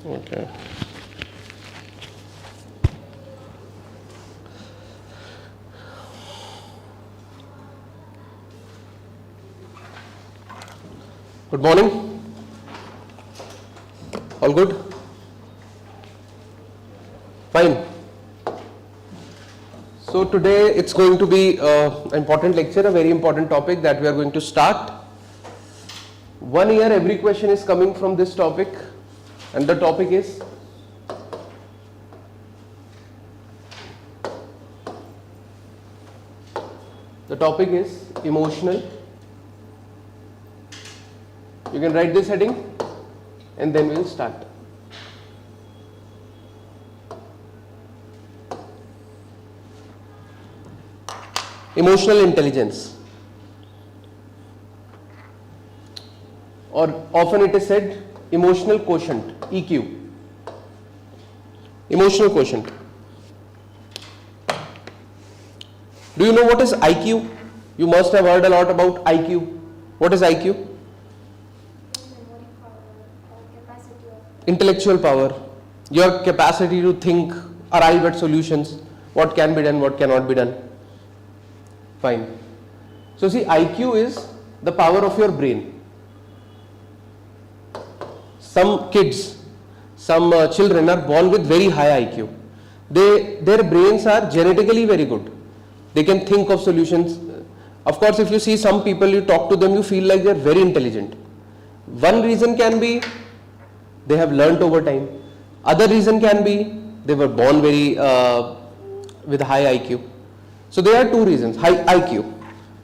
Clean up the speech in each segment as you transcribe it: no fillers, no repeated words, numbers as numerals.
Okay. Good morning. All good? Fine. So today it's going to be an important lecture, a very important topic that we are going to start. 1 year every question is coming from this topic, and the topic is emotional. You can write this heading and then we'll start. Emotional intelligence, or often it is said emotional quotient, EQ. Emotional quotient. Do you know what is IQ? You must have heard a lot about IQ. What is IQ? Intellectual power, your capacity to think, arrive at solutions, what can be done, what cannot be done. Fine. So see, IQ is the power of your brain. Some kids, some children are born with very high IQ. Their brains are genetically very good. They can think of solutions. Of course, if you see some people, you talk to them, you feel like they are very intelligent. One reason can be they have learnt over time. Other reason can be they were born very with high IQ. So there are two reasons. High IQ.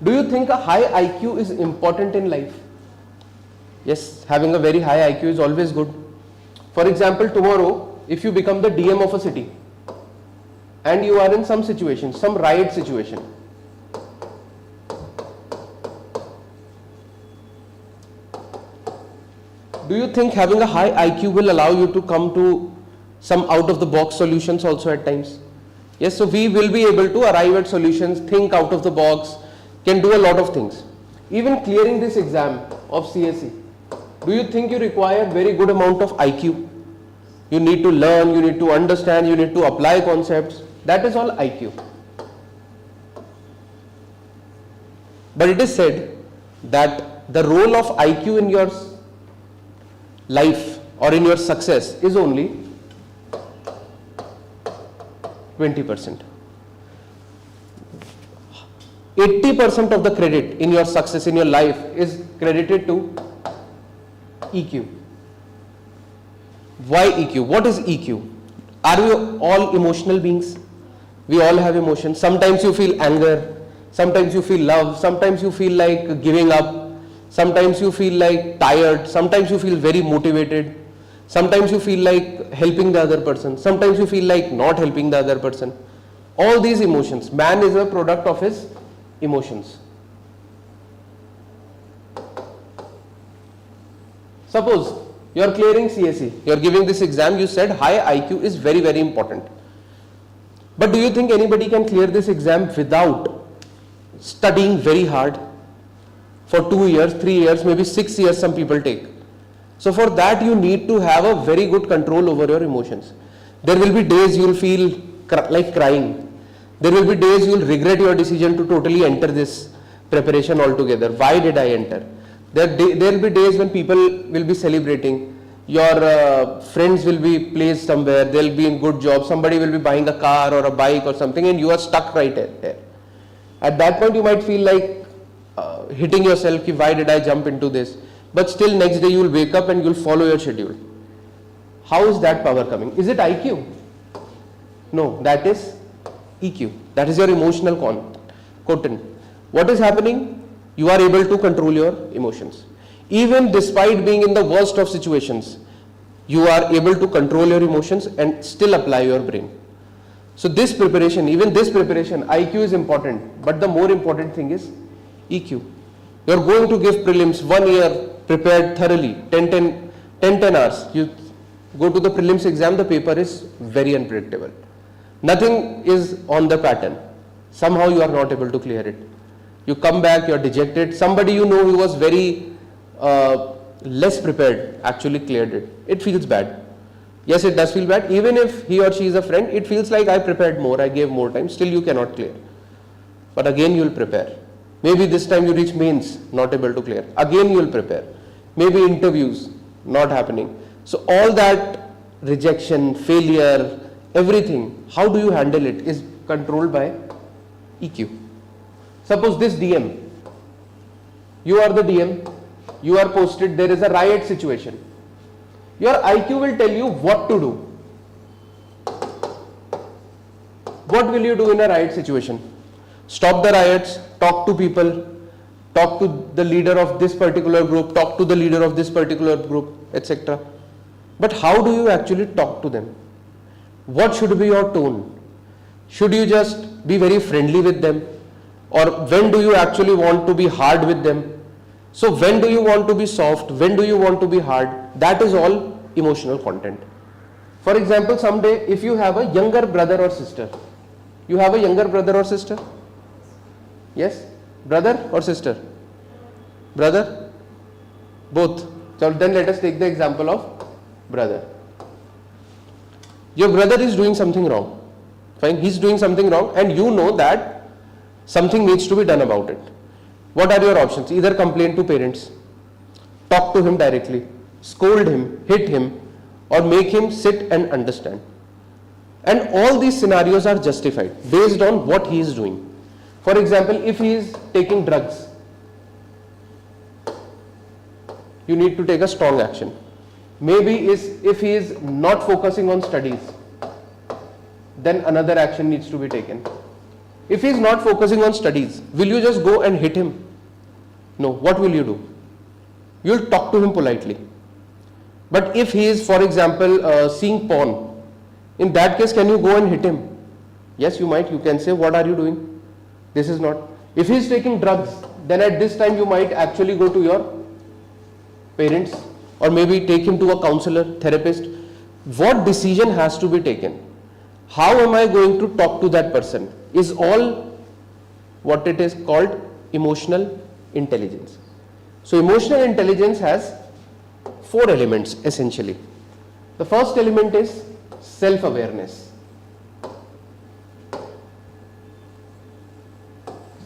Do you think a high IQ is important in life? Yes, having a very high IQ is always good. For example, tomorrow, if you become the DM of a city and you are in some situation, some riot situation, do you think having a high IQ will allow you to come to some out of the box solutions also at times? Yes, so we will be able to arrive at solutions, think out of the box, can do a lot of things. Even clearing this exam of CSE, do you think you require very good amount of IQ? You need to learn, you need to understand, you need to apply concepts. That is all IQ. But it is said that the role of IQ in your life or in your success is only 20%. 80% of the credit in your success in your life is credited to EQ. Why EQ? What is EQ? Are we all emotional beings? We all have emotions. Sometimes you feel anger, sometimes you feel love, sometimes you feel like giving up, sometimes you feel like tired, sometimes you feel very motivated, sometimes you feel like helping the other person, sometimes you feel like not helping the other person. All these emotions, man is a product of his emotions. Suppose you are clearing CSE, you are giving this exam, you said high IQ is very, very important. But do you think anybody can clear this exam without studying very hard? For 2 years, 3 years, maybe 6 years some people take. So for that you need to have a very good control over your emotions. There will be days you will feel like crying. There will be days you will regret your decision to totally enter this preparation altogether. Why did I enter? There will be days when people will be celebrating. Your friends will be placed somewhere, they will be in good job, somebody will be buying a car or a bike or something, and you are stuck right there. At that point you might feel like hitting yourself, why did I jump into this? But still next day you will wake up and you will follow your schedule. How is that power coming? Is it IQ? No, that is EQ. That is your emotional quotient. What is happening? You are able to control your emotions. Even despite being in the worst of situations, you are able to control your emotions and still apply your brain. So this preparation, even this preparation, IQ is important, but the more important thing is EQ. You are going to give prelims 1 year prepared thoroughly, 10 hours. You go to the prelims exam, the paper is very unpredictable. Nothing is on the pattern. Somehow you are not able to clear it. You come back, you are dejected. Somebody you know who was very less prepared actually cleared it. It feels bad. Yes, it does feel bad. Even if he or she is a friend, it feels like I prepared more, I gave more time, still you cannot clear. But again you will prepare. Maybe this time you reach mains, not able to clear. Again you will prepare. Maybe interviews, not happening. So all that rejection, failure, everything, how do you handle it is controlled by EQ. Suppose this DM, you are the DM, you are posted, there is a riot situation. Your IQ will tell you what to do. What will you do in a riot situation? Stop the riots, talk to people, talk to the leader of this particular group, talk to the leader of this particular group, etc. But how do you actually talk to them? What should be your tone? Should you just be very friendly with them? Or when do you actually want to be hard with them? So when do you want to be soft? When do you want to be hard? That is all emotional content. For example, someday if you have a younger brother or sister, you have a younger brother or sister? Yes? Brother or sister? Brother? Both. So then let us take the example of brother. Your brother is doing something wrong. Fine, he is doing something wrong and you know that something needs to be done about it. What are your options? Either complain to parents, talk to him directly, scold him, hit him, or make him sit and understand. And all these scenarios are justified based on what he is doing. For example, if he is taking drugs, you need to take a strong action. Maybe if he is not focusing on studies, then another action needs to be taken. If he is not focusing on studies, will you just go and hit him? No. What will you do? You will talk to him politely. But if he is, for example, seeing porn, in that case, can you go and hit him? Yes, you might. You can say, what are you doing? This is not. If he is taking drugs, then at this time you might actually go to your parents or maybe take him to a counselor, therapist. What decision has to be taken? How am I going to talk to that person is all what it is called emotional intelligence. So emotional intelligence has 4 elements essentially. The first element is self-awareness.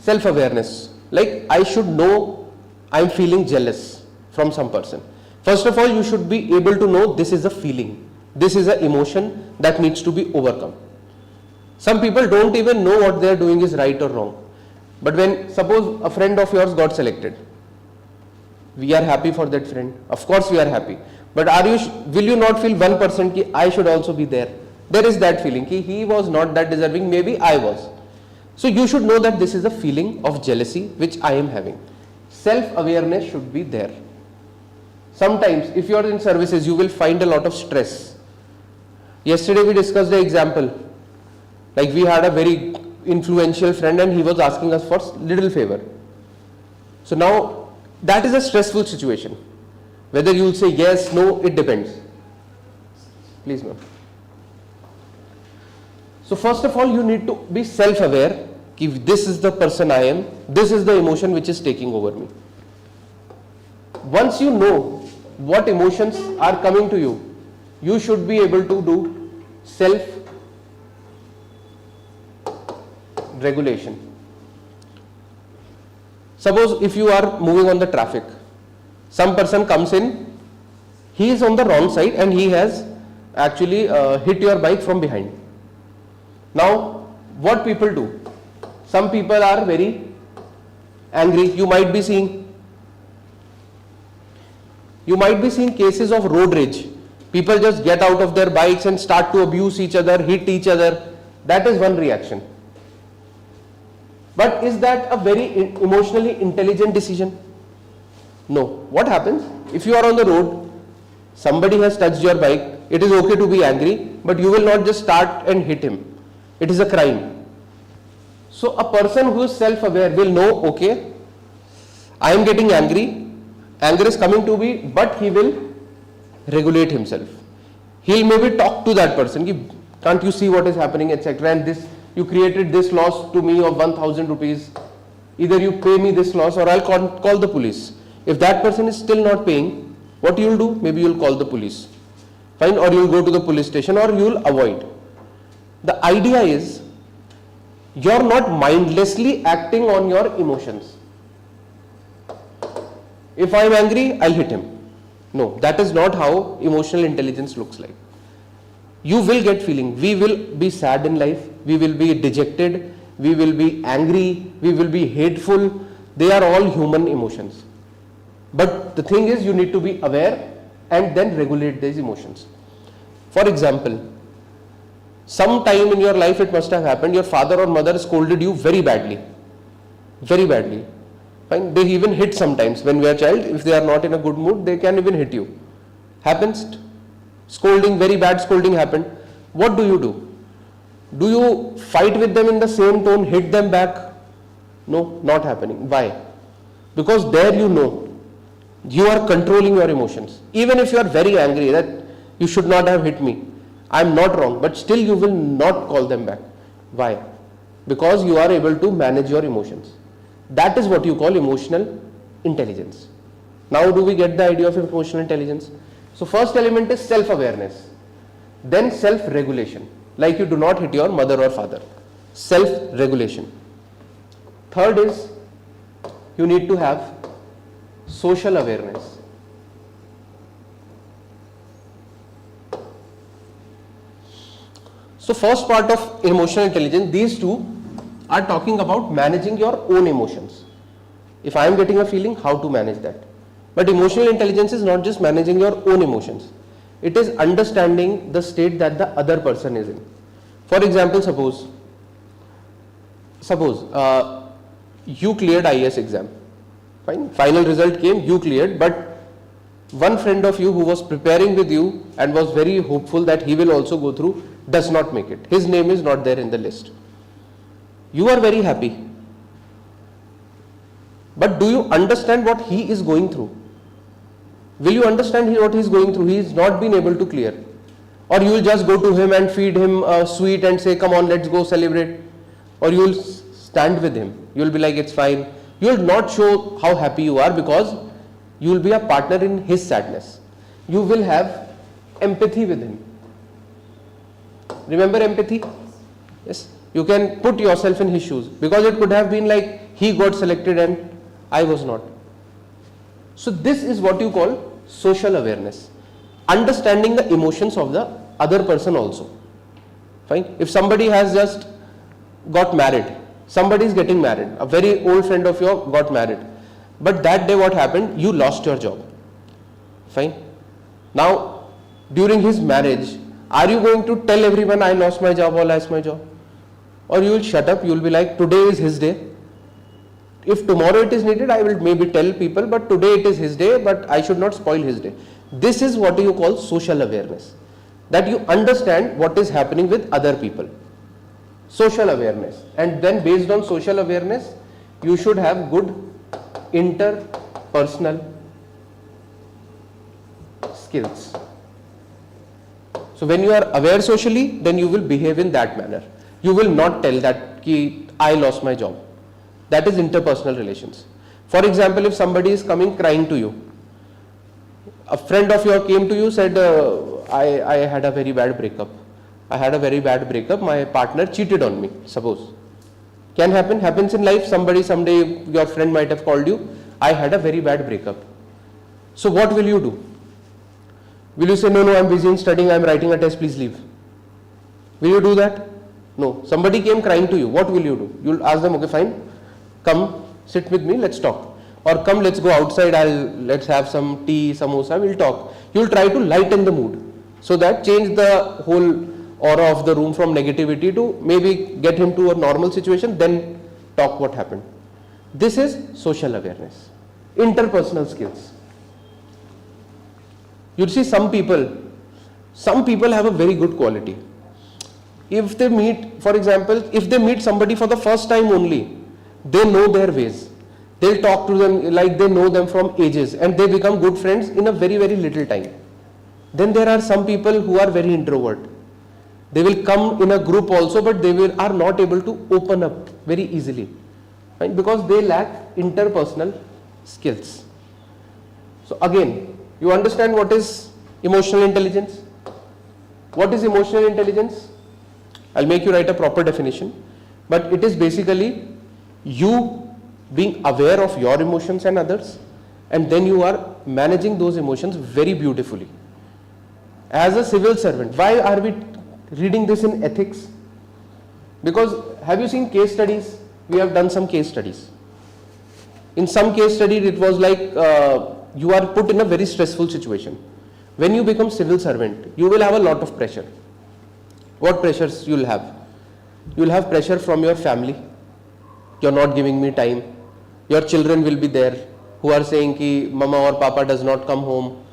Self-awareness, like I should know I am feeling jealous from some person. First of all, you should be able to know this is a feeling, this is an emotion that needs to be overcome. Some people don't even know what they are doing is right or wrong. But when suppose a friend of yours got selected, we are happy for that friend. Of course we are happy. But will you not feel 1% ki I should also be there? There is that feeling ki he was not that deserving, maybe I was. So you should know that this is a feeling of jealousy which I am having. Self-awareness should be there. Sometimes if you are in services, you will find a lot of stress. Yesterday we discussed the example. Like we had a very influential friend and he was asking us for little favor. So now that is a stressful situation. Whether you will say yes, no, it depends. Please ma'am. So first of all, you need to be self-aware. If this is the person I am, this is the emotion which is taking over me. Once you know what emotions are coming to you, you should be able to do self-regulation. Suppose if you are moving on the traffic, some person comes in, he is on the wrong side and he has actually hit your bike from behind. Now, what people do? Some people are very angry. You might be seeing cases of road rage. People just get out of their bikes and start to abuse each other, hit each other. That is one reaction. But is that a very emotionally intelligent decision? No. What happens? If you are on the road, somebody has touched your bike, it is okay to be angry, but you will not just start and hit him. It is a crime. So a person who is self-aware will know, okay, I am getting angry, anger is coming to me, but he will regulate himself. He will maybe talk to that person, can't you see what is happening, etc. And this, you created this loss to me of 1,000 rupees. Either you pay me this loss or I'll call the police. If that person is still not paying, what you will do? Maybe you will call the police. fine, or you'll go to the police station, or you'll avoid. The idea is you're not mindlessly acting on your emotions. If I'm angry, I'll hit him. No, that is not how emotional intelligence looks like. You will get feeling. We will be sad in life, we will be dejected, we will be angry, we will be hateful. They are all human emotions. But the thing is, you need to be aware and then regulate these emotions. For example, some time in your life it must have happened, your father or mother scolded you very badly. Very badly. Fine. They even hit sometimes. When we are a child, if they are not in a good mood, they can even hit you. Happens. Scolding, very bad scolding happened. What do? Do you fight with them in the same tone, hit them back? No, not happening. Why? Because there you know, you are controlling your emotions. Even if you are very angry that you should not have hit me, I am not wrong, but still you will not call them back. Why? Because you are able to manage your emotions. That is what you call emotional intelligence. Now do we get the idea of emotional intelligence? So first element is self-awareness, then self-regulation, like you do not hit your mother or father. Self-regulation. Third is you need to have social awareness. So first part of emotional intelligence, these two are talking about managing your own emotions. If I am getting a feeling, how to manage that. But emotional intelligence is not just managing your own emotions. It is understanding the state that the other person is in. For example, suppose you cleared IAS exam. Fine. Final result came, you cleared, but one friend of you who was preparing with you and was very hopeful that he will also go through does not make it. His name is not there in the list. You are very happy. But do you understand what he is going through? Will you understand what he is going through? He is not been able to clear. Or you will just go to him and feed him a sweet and say, come on, let's go celebrate. Or you will stand with him. You will be like, it's fine. You will not show how happy you are because you will be a partner in his sadness. You will have empathy with him. Remember empathy? Yes. You can put yourself in his shoes, because it could have been like he got selected and I was not. So this is what you call social awareness. Understanding the emotions of the other person also. Fine. If somebody has just got married, somebody is getting married, a very old friend of yours got married, but that day what happened? You lost your job. Fine. Now, during his marriage, are you going to tell everyone, I lost my job or lost my job? Or you will shut up, you will be like, today is his day. If tomorrow it is needed, I will maybe tell people, but today it is his day, but I should not spoil his day. This is what you call social awareness. That you understand what is happening with other people. Social awareness. And then based on social awareness, you should have good interpersonal skills. So when you are aware socially, then you will behave in that manner. You will not tell that I lost my job. That is interpersonal relations. For example, if somebody is coming crying to you, a friend of yours came to you, said, I had a very bad breakup. I had a very bad breakup. My partner cheated on me, suppose. Can happen, happens in life. Somebody, someday, your friend might have called you, I had a very bad breakup. So what will you do? Will you say, no, I'm busy in studying, I'm writing a test, please leave? Will you do that? No. Somebody came crying to you, what will you do? You'll ask them, okay, fine, come sit with me, let's talk. Or come, let's go outside, let's have some tea, samosa, we'll talk. You'll try to lighten the mood, so that change the whole aura of the room from negativity to maybe get him to a normal situation, then talk what happened. This is social awareness. Interpersonal skills. You see, some people have a very good quality. If they meet, for example, if they meet somebody for the first time only, they know their ways. They'll talk to them like they know them from ages, and they become good friends in a very, very little time. Then there are some people who are very introvert. They will come in a group also, but they are not able to open up very easily, right? Because they lack interpersonal skills. So again, you understand what is emotional intelligence? What is emotional intelligence? I'll make you write a proper definition, but it is basically you being aware of your emotions and others, and then you are managing those emotions very beautifully. As a civil servant, why are we reading this in ethics? Because have you seen case studies? We have done some case studies. In some case study, it was like you are put in a very stressful situation. When you become civil servant, you will have a lot of pressure. What pressures you will have? You will have pressure from your family. You are not giving me time. Your children will be there who are saying ki mama or papa does not come home.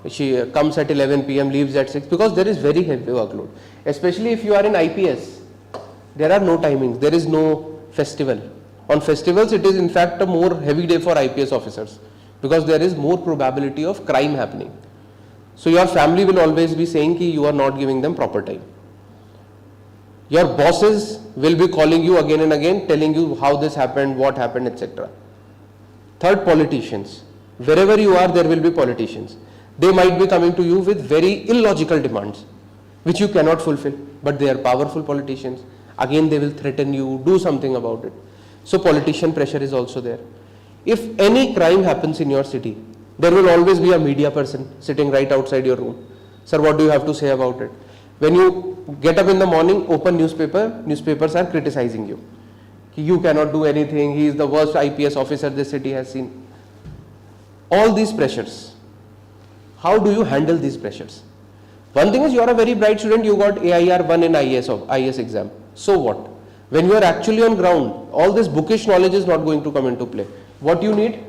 She comes at 11 p.m. leaves at 6, because there is very heavy workload. Especially if you are in IPS, there are no timings. There is no festival. On festivals, it is in fact a more heavy day for IPS officers, because there is more probability of crime happening. So your family will always be saying ki you are not giving them proper time. Your bosses will be calling you again and again, telling you how this happened, what happened, etc. Third, politicians. Wherever you are, there will be politicians. They might be coming to you with very illogical demands, which you cannot fulfill, but they are powerful politicians. Again, they will threaten you, do something about it. So politician pressure is also there. If any crime happens in your city, there will always be a media person sitting right outside your room. Sir, what do you have to say about it? When you get up in the morning, open newspaper, newspapers are criticizing you. You cannot do anything, he is the worst IPS officer this city has seen. All these pressures. How do you handle these pressures? One thing is, you are a very bright student, you got AIR 1 in IS exam. So what? When you are actually on ground, all this bookish knowledge is not going to come into play. What you need?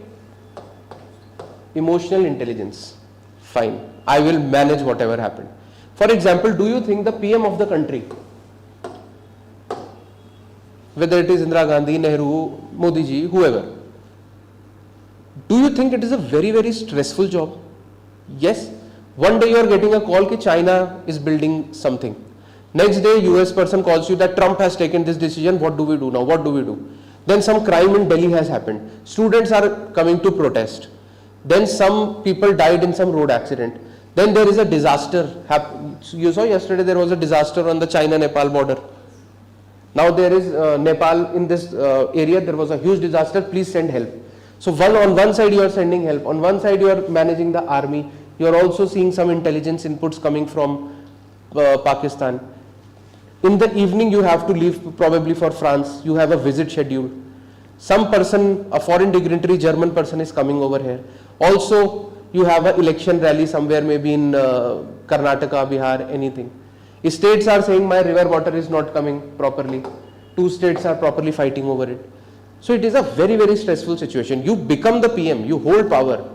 Emotional intelligence. Fine, I will manage whatever happened. For example, do you think the PM of the country, whether it is Indira Gandhi, Nehru, Modi ji, whoever, do you think it is a very, very stressful job? Yes. One day you are getting a call that China is building something. Next day US person calls you that Trump has taken this decision. What do we do now? What do we do? Then some crime in Delhi has happened. Students are coming to protest. Then some people died in some road accident. Then there is a disaster. You saw yesterday there was a disaster on the China-Nepal border. Now there is Nepal in this area, there was a huge disaster, please send help. So on one side you are sending help, on one side you are managing the army, you are also seeing some intelligence inputs coming from Pakistan. In the evening you have to leave probably for France, you have a visit schedule. Some person, a foreign dignitary German person is coming over here. Also you have an election rally somewhere, maybe in Karnataka, Bihar, anything. States are saying my river water is not coming properly. 2 states are properly fighting over it. So it is a very, very stressful situation. You become the PM, you hold power.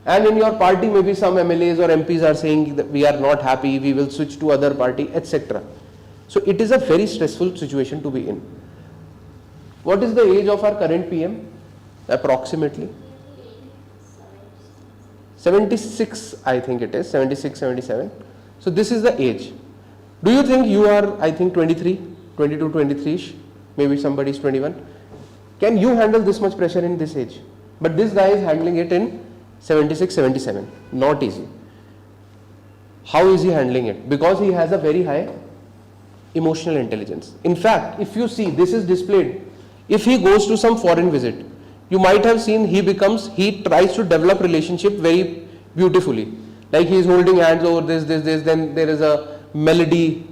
And in your party, maybe some MLAs or MPs are saying that we are not happy, we will switch to other party, etc. So it is a very stressful situation to be in. What is the age of our current PM? Approximately 76, I think it is, 76, 77. So this is the age. Do you think you are, I think 23, 22, 23ish, maybe somebody is 21. Can you handle this much pressure in this age? But this guy is handling it in 76, 77. Not easy. How is he handling it? Because he has a very high emotional intelligence. In fact, if you see, this is displayed. If he goes to some foreign visit, you might have seen he tries to develop relationship very beautifully. Like he is holding hands over this, then there is a melody.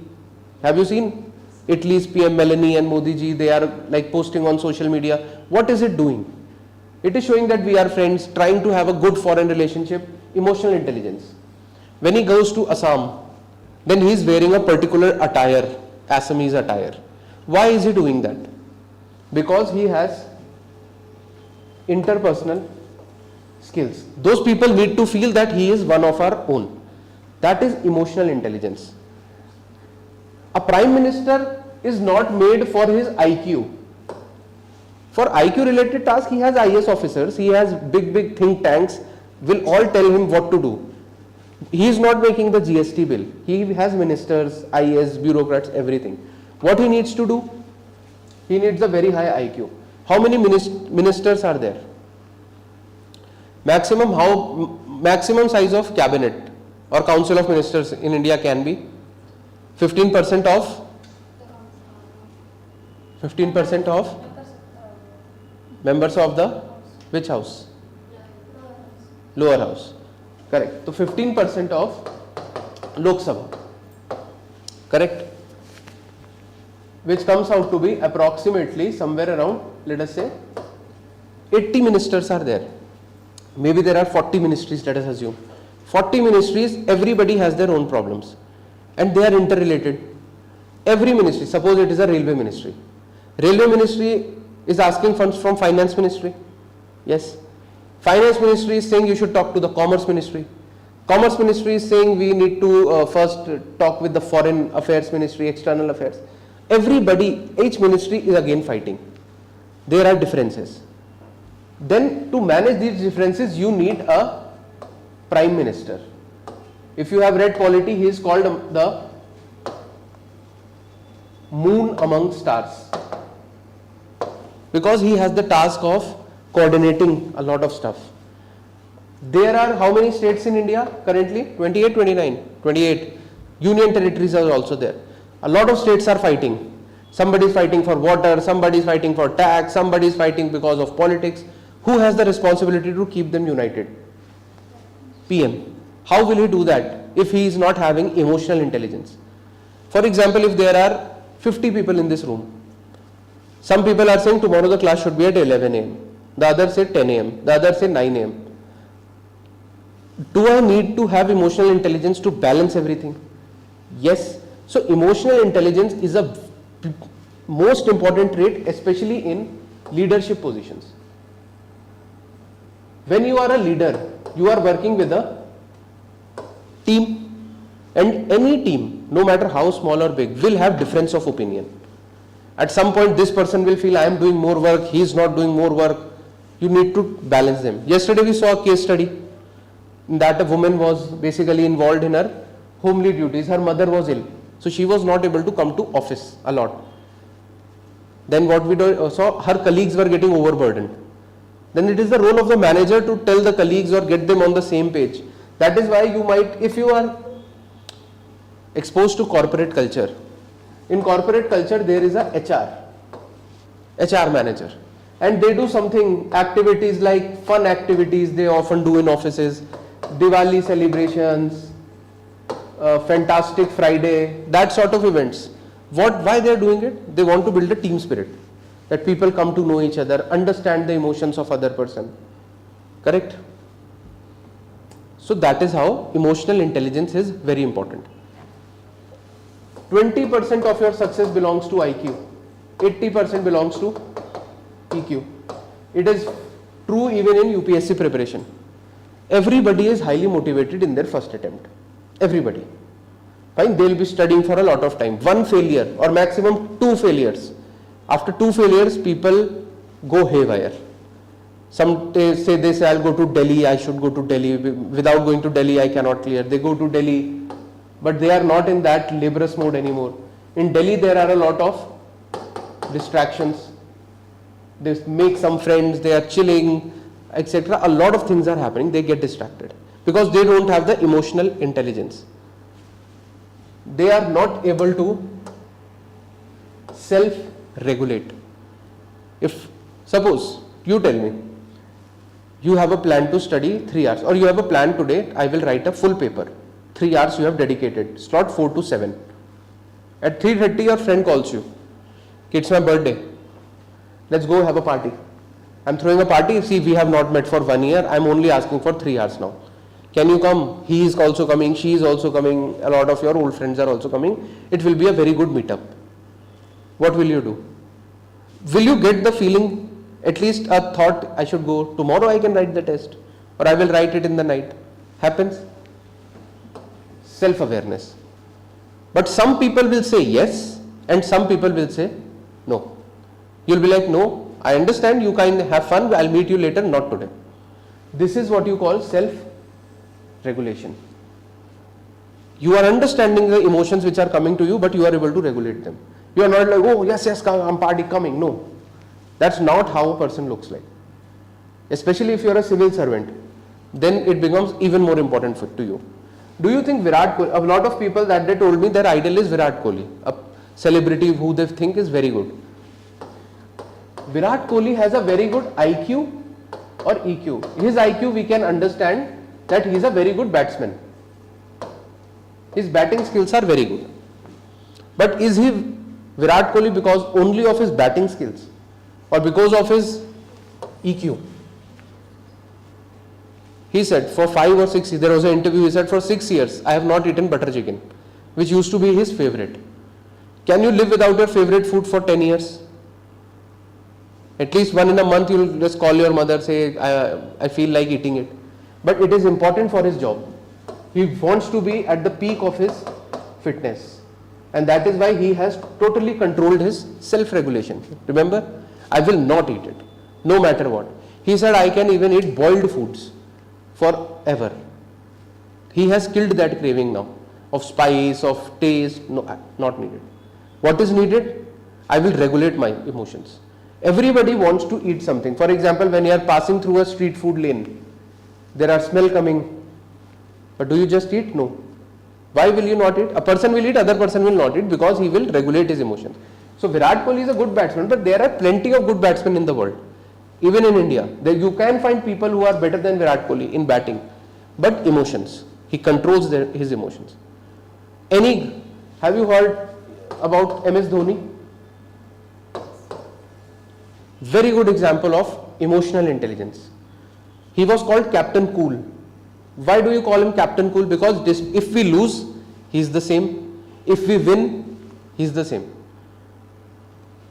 Have you seen Italy's PM Melanie and Modi ji? They are like posting on social media. What is it doing? It is showing that we are friends, trying to have a good foreign relationship, emotional intelligence. When he goes to Assam, then he is wearing a particular attire, Assamese attire. Why is he doing that? Because he has interpersonal skills. Those people need to feel that he is one of our own. That is emotional intelligence. A prime minister is not made for his IQ. For IQ related tasks, he has IS officers, he has big think tanks, will all tell him what to do. He is not making the GST bill. He has ministers, IS, bureaucrats, everything. What he needs to do? He needs a very high IQ. How many ministers are there? Maximum size of cabinet or council of ministers in India can be 15% of 15% of members of the which house? Lower house. Correct. So 15% of Lok Sabha. Correct. Which comes out to be approximately somewhere around, let us say, 80 ministers are there. Maybe there are 40 ministries, let us assume. 40 ministries, everybody has their own problems and they are interrelated. Every ministry, suppose it is a railway ministry. Railway ministry is asking funds from finance ministry. Yes. Finance ministry is saying you should talk to the commerce ministry. Commerce ministry is saying we need to first talk with the foreign affairs ministry, external affairs. Everybody, each ministry is again fighting. There are differences. Then to manage these differences, you need a prime minister. If you have read polity, he is called the moon among stars, because he has the task of coordinating a lot of stuff. There are how many states in India currently? 28, 29, 28. Union territories are also there. A lot of states are fighting. Somebody is fighting for water, somebody is fighting for tax, somebody is fighting because of politics. Who has the responsibility to keep them united? PM. How will he do that if he is not having emotional intelligence? For example, if there are 50 people in this room, some people are saying tomorrow the class should be at 11 am, the others say 10 am, the others say 9 am. Do I need to have emotional intelligence to balance everything? Yes. So emotional intelligence is a most important trait, especially in leadership positions. When you are a leader, you are working with a team, and any team, no matter how small or big, will have difference of opinion. At some point this person will feel I am doing more work, he is not doing more work. You need to balance them. Yesterday we saw a case study that a woman was basically involved in her homely duties. Her mother was ill, so she was not able to come to office a lot. Then what we saw, her colleagues were getting overburdened. Then it is the role of the manager to tell the colleagues or get them on the same page. That is why you might, if you are exposed to corporate culture, in corporate culture there is a HR manager, and they do something, activities like fun activities they often do in offices, Diwali celebrations, Fantastic Friday, that sort of events. Why they are doing it? They want to build a team spirit, that people come to know each other, understand the emotions of other person. Correct? So that is how emotional intelligence is very important. 20% of your success belongs to IQ, 80% belongs to EQ. It is true even in UPSC preparation. Everybody is highly motivated in their first attempt. Everybody. Fine, they will be studying for a lot of time. One failure or maximum 2 failures. After 2 failures, people go haywire. Some say I'll go to Delhi, I should go to Delhi. Without going to Delhi, I cannot clear. They go to Delhi, but they are not in that laborious mode anymore. In Delhi, there are a lot of distractions. They make some friends, they are chilling, etc. A lot of things are happening, they get distracted because they don't have the emotional intelligence. They are not able to self-regulate. If suppose you tell me you have a plan to study 3 hours, or you have a plan today, I will write a full paper, 3 hours you have dedicated, slot 4 to 7. At 3:30 your friend calls you, it's my birthday, let's go have a party. I'm throwing a party, see we have not met for 1 year, I'm only asking for 3 hours now. Can you come? He is also coming, she is also coming, a lot of your old friends are also coming. It will be a very good meetup. What will you do? Will you get the feeling, at least a thought, I should go, tomorrow I can write the test, or I will write it in the night? Happens? Self-awareness. But some people will say yes, and some people will say no. You'll be like, no, I understand, you can have fun, I'll meet you later, not today. This is what you call self-regulation. You are understanding the emotions which are coming to you, but you are able to regulate them. You are not like, oh yes, I'm party coming. No, that's not how a person looks like. Especially if you are a civil servant, then it becomes even more important to you. Do you think Virat Kohli, a lot of people that they told me their idol is Virat Kohli, a celebrity who they think is very good. Virat Kohli has a very good IQ or EQ. His IQ, we can understand that he is a very good batsman. His batting skills are very good. But is he Virat Kohli because only of his batting skills or because of his EQ? He said for 5 or 6 years, there was an interview, he said for 6 years, I have not eaten butter chicken, which used to be his favorite. Can you live without your favorite food for 10 years? At least one in a month you will just call your mother, say, I feel like eating it. But it is important for his job. He wants to be at the peak of his fitness. And that is why he has totally controlled his self-regulation. Remember, I will not eat it, no matter what. He said, I can even eat boiled foods forever. He has killed that craving now of spice, of taste. No, not needed. What is needed? I will regulate my emotions. Everybody wants to eat something. For example, when you are passing through a street food lane, there are smell coming. But do you just eat? No. Why will you not eat? A person will eat, other person will not eat because he will regulate his emotions. So Virat Kohli is a good batsman, but there are plenty of good batsmen in the world. Even in India, you can find people who are better than Virat Kohli in batting. But emotions, he controls his emotions. Have you heard about MS Dhoni? Very good example of emotional intelligence. He was called Captain Cool. Why do you call him Captain Cool? Because if we lose, he is the same. If we win, he is the same.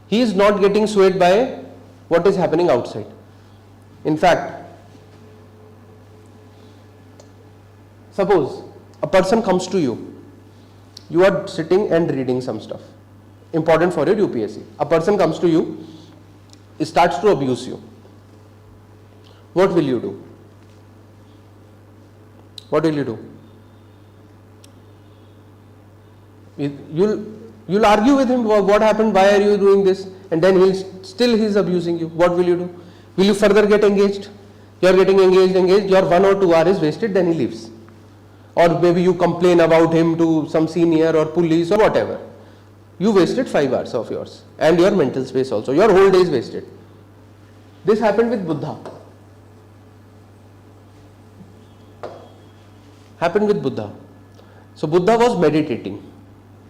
He is not getting swayed by what is happening outside. In fact, suppose a person comes to you. You are sitting and reading some stuff important for your UPSC. A person comes to you, starts to abuse you. What will you do? What will you do? You'll argue with him, what happened, why are you doing this? And then he's abusing you. What will you do? Will you further get engaged? You are getting engaged, your 1 or 2 hours is wasted, then he leaves. Or maybe you complain about him to some senior or police or whatever. You wasted 5 hours of yours and your mental space also. Your whole day is wasted. This happened with Buddha. So Buddha was meditating.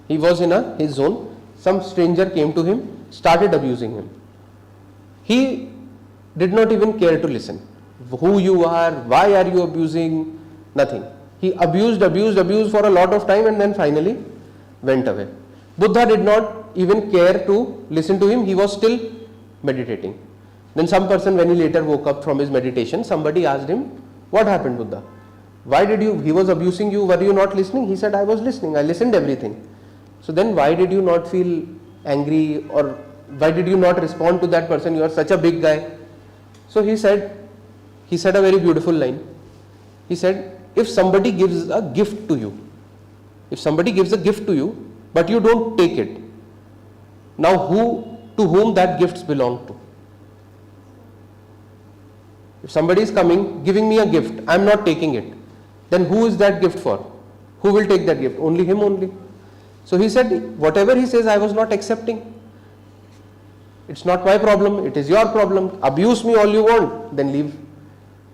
He was in his zone. Some stranger came to him, started abusing him. He did not even care to listen. Who you are, why are you abusing, nothing. He abused for a lot of time and then finally went away. Buddha did not even care to listen to him. He was still meditating. Then some person, when he later woke up from his meditation, somebody asked him, what happened, Buddha? He was abusing you, were you not listening? He said, I was listening, I listened everything. So then why did you not feel angry, or why did you not respond to that person? You are such a big guy. So he said a very beautiful line. He said, if somebody gives a gift to you, but you don't take it, now to whom that gifts belong to? If somebody is coming, giving me a gift, I am not taking it, then who is that gift for? Who will take that gift? Only him only. So he said, whatever he says, I was not accepting. It's not my problem, it is your problem. Abuse me all you want, then leave.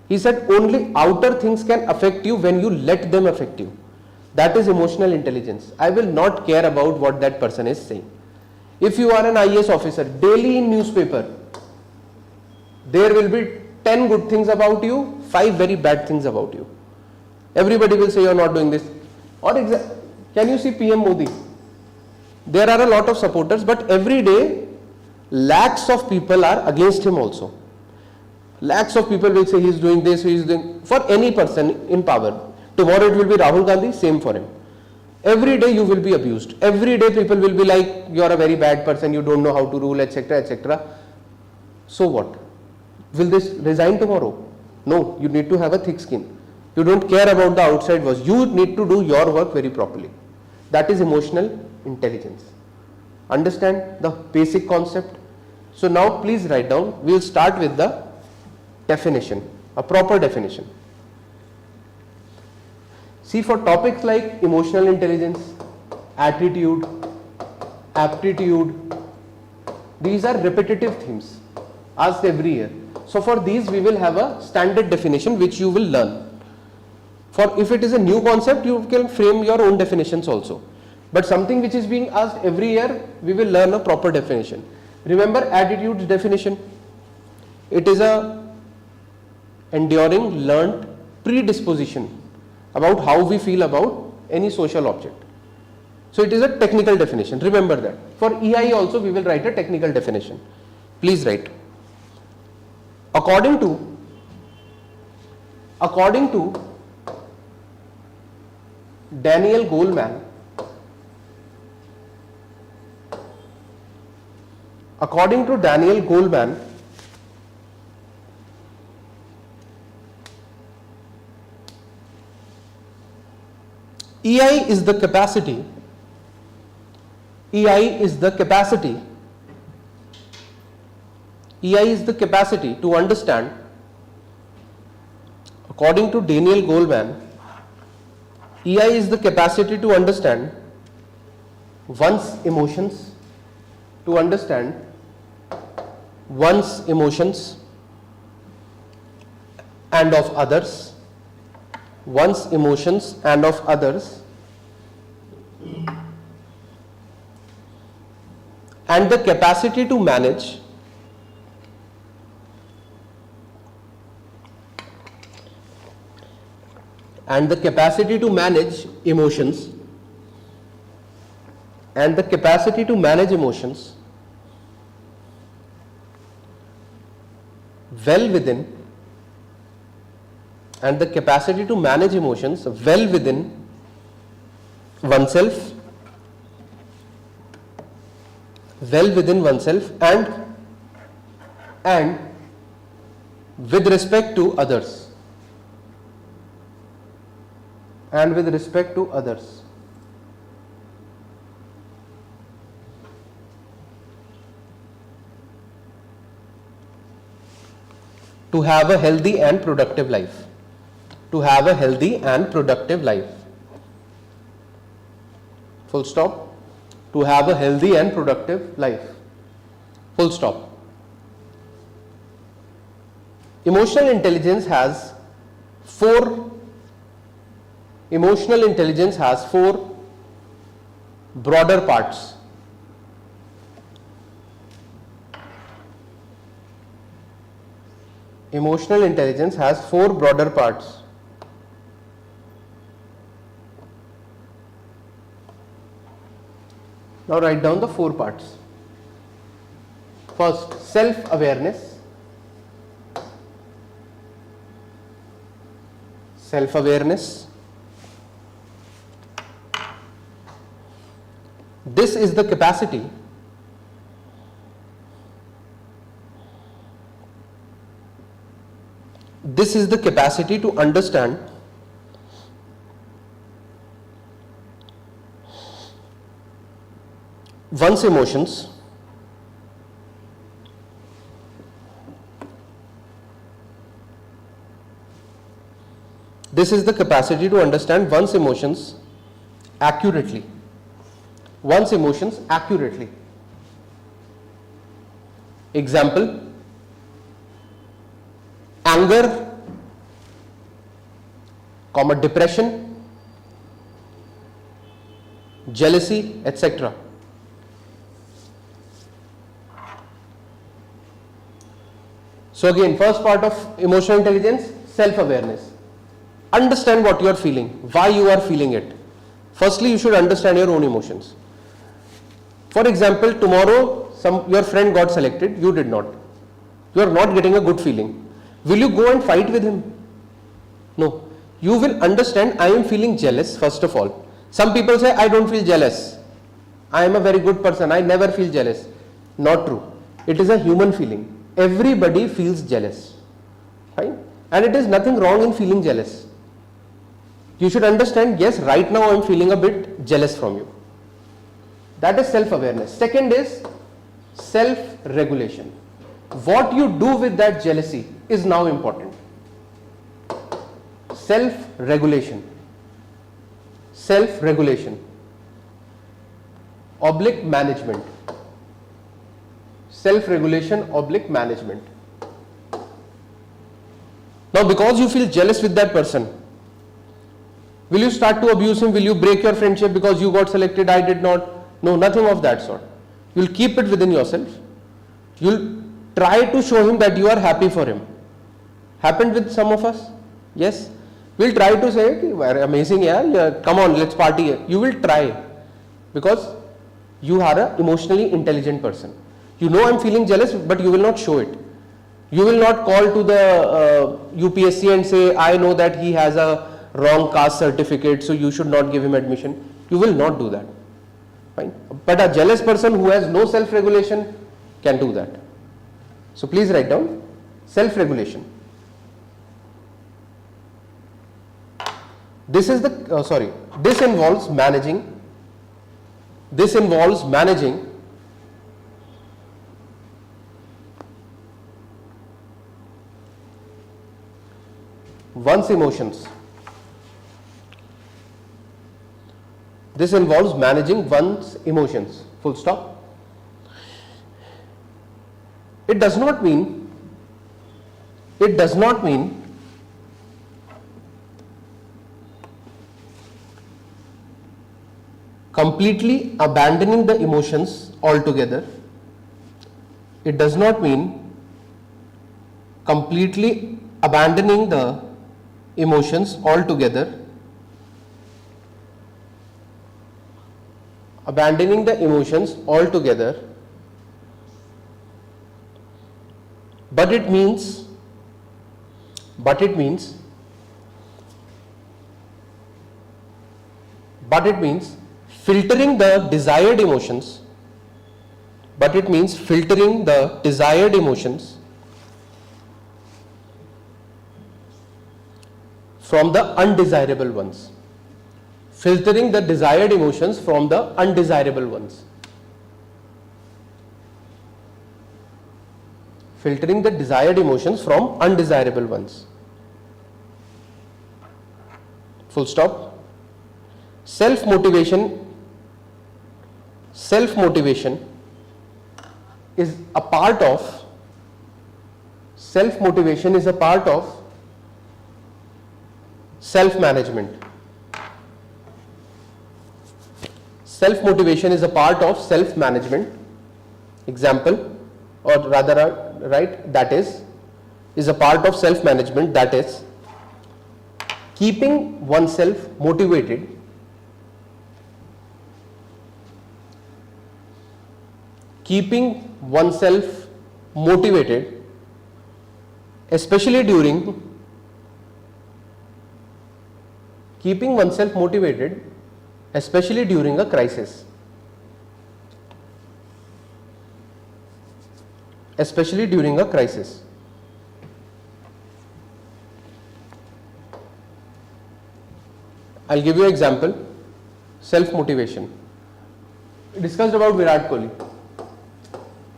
He said, only outer things can affect you when you let them affect you. That is emotional intelligence. I will not care about what that person is saying. If you are an IAS officer, daily in newspaper, there will be 10 good things about you, 5 very bad things about you. Everybody will say you are not doing this. Or can you see PM Modi? There are a lot of supporters, but every day lakhs of people are against him also. Lakhs of people will say he is doing this, he is doing, for any person in power. Tomorrow it will be Rahul Gandhi, same for him. Every day you will be abused. Every day people will be like, you are a very bad person, you don't know how to rule, etc., etc. So what? Will this resign tomorrow? No, you need to have a thick skin. You don't care about the outside world. You need to do your work very properly. That is emotional intelligence. Understand the basic concept? So now please write down. We will start with the definition, a proper definition. See, for topics like emotional intelligence, attitude, aptitude, these are repetitive themes asked every year. So for these we will have a standard definition which you will learn. For if it is a new concept, you can frame your own definitions also. But something which is being asked every year, we will learn a proper definition. Remember attitude's definition. It is a enduring learnt predisposition about how we feel about any social object. So it is a technical definition. Remember that. For EI also we will write a technical definition. Please write. According to Daniel Goleman, EI is the capacity to understand, according to Daniel Goleman, EI is the capacity to understand one's emotions, and of others, and the capacity to manage emotions well within oneself and with respect to others. To have a healthy and productive life. Full stop. To have a healthy and productive life. Full stop. Emotional intelligence has four broader parts. Emotional intelligence has four broader parts. Now write down the four parts. First, self-awareness. This is the capacity to understand one's emotions accurately. Example: anger, depression, jealousy, etc. So again, first part of emotional intelligence, self-awareness. Understand what you are feeling, why you are feeling it. Firstly, you should understand your own emotions. For example, tomorrow your friend got selected, you did not. You are not getting a good feeling. Will you go and fight with him? No. You will understand, I am feeling jealous first of all. Some people say, I don't feel jealous. I am a very good person, I never feel jealous. Not true. It is a human feeling. Everybody feels jealous. Fine? And it is nothing wrong in feeling jealous. You should understand, yes, right now I am feeling a bit jealous from you. That is self-awareness. Second is self-regulation. What you do with that jealousy is now important. Self-regulation. self-regulation oblique management. Self-regulation oblique management. Now because you feel jealous with that person, will you start to abuse him? Will you break your friendship because you got selected, I did not? No, nothing of that sort. You will keep it within yourself. You will try to show him that you are happy for him. Happened with some of us? Yes. We will try to say, amazing, yeah, come on, let's party. You will try because you are an emotionally intelligent person. You know I'm feeling jealous, but you will not show it. You will not call to the UPSC and say, I know that he has a wrong caste certificate, so you should not give him admission. You will not do that. Fine. But a jealous person who has no self-regulation can do that. So please write down self-regulation. This is the, this involves managing one's emotions. This involves managing one's emotions. Full stop. It does not mean completely abandoning the emotions altogether. It does not mean completely abandoning the emotions altogether. Abandoning the emotions altogether. But it means filtering the desired emotions. But it means filtering the desired emotions from the undesirable ones. Filtering the desired emotions from the undesirable ones. Filtering the desired emotions from undesirable ones. Full stop. Self-motivation is a part of self-management. Self-motivation is a part of self-management. Example, or rather, right, that is a part of self-management, that is keeping oneself motivated especially during a crisis. Especially during a crisis. I'll give you an example. Self-motivation. We discussed about Virat Kohli.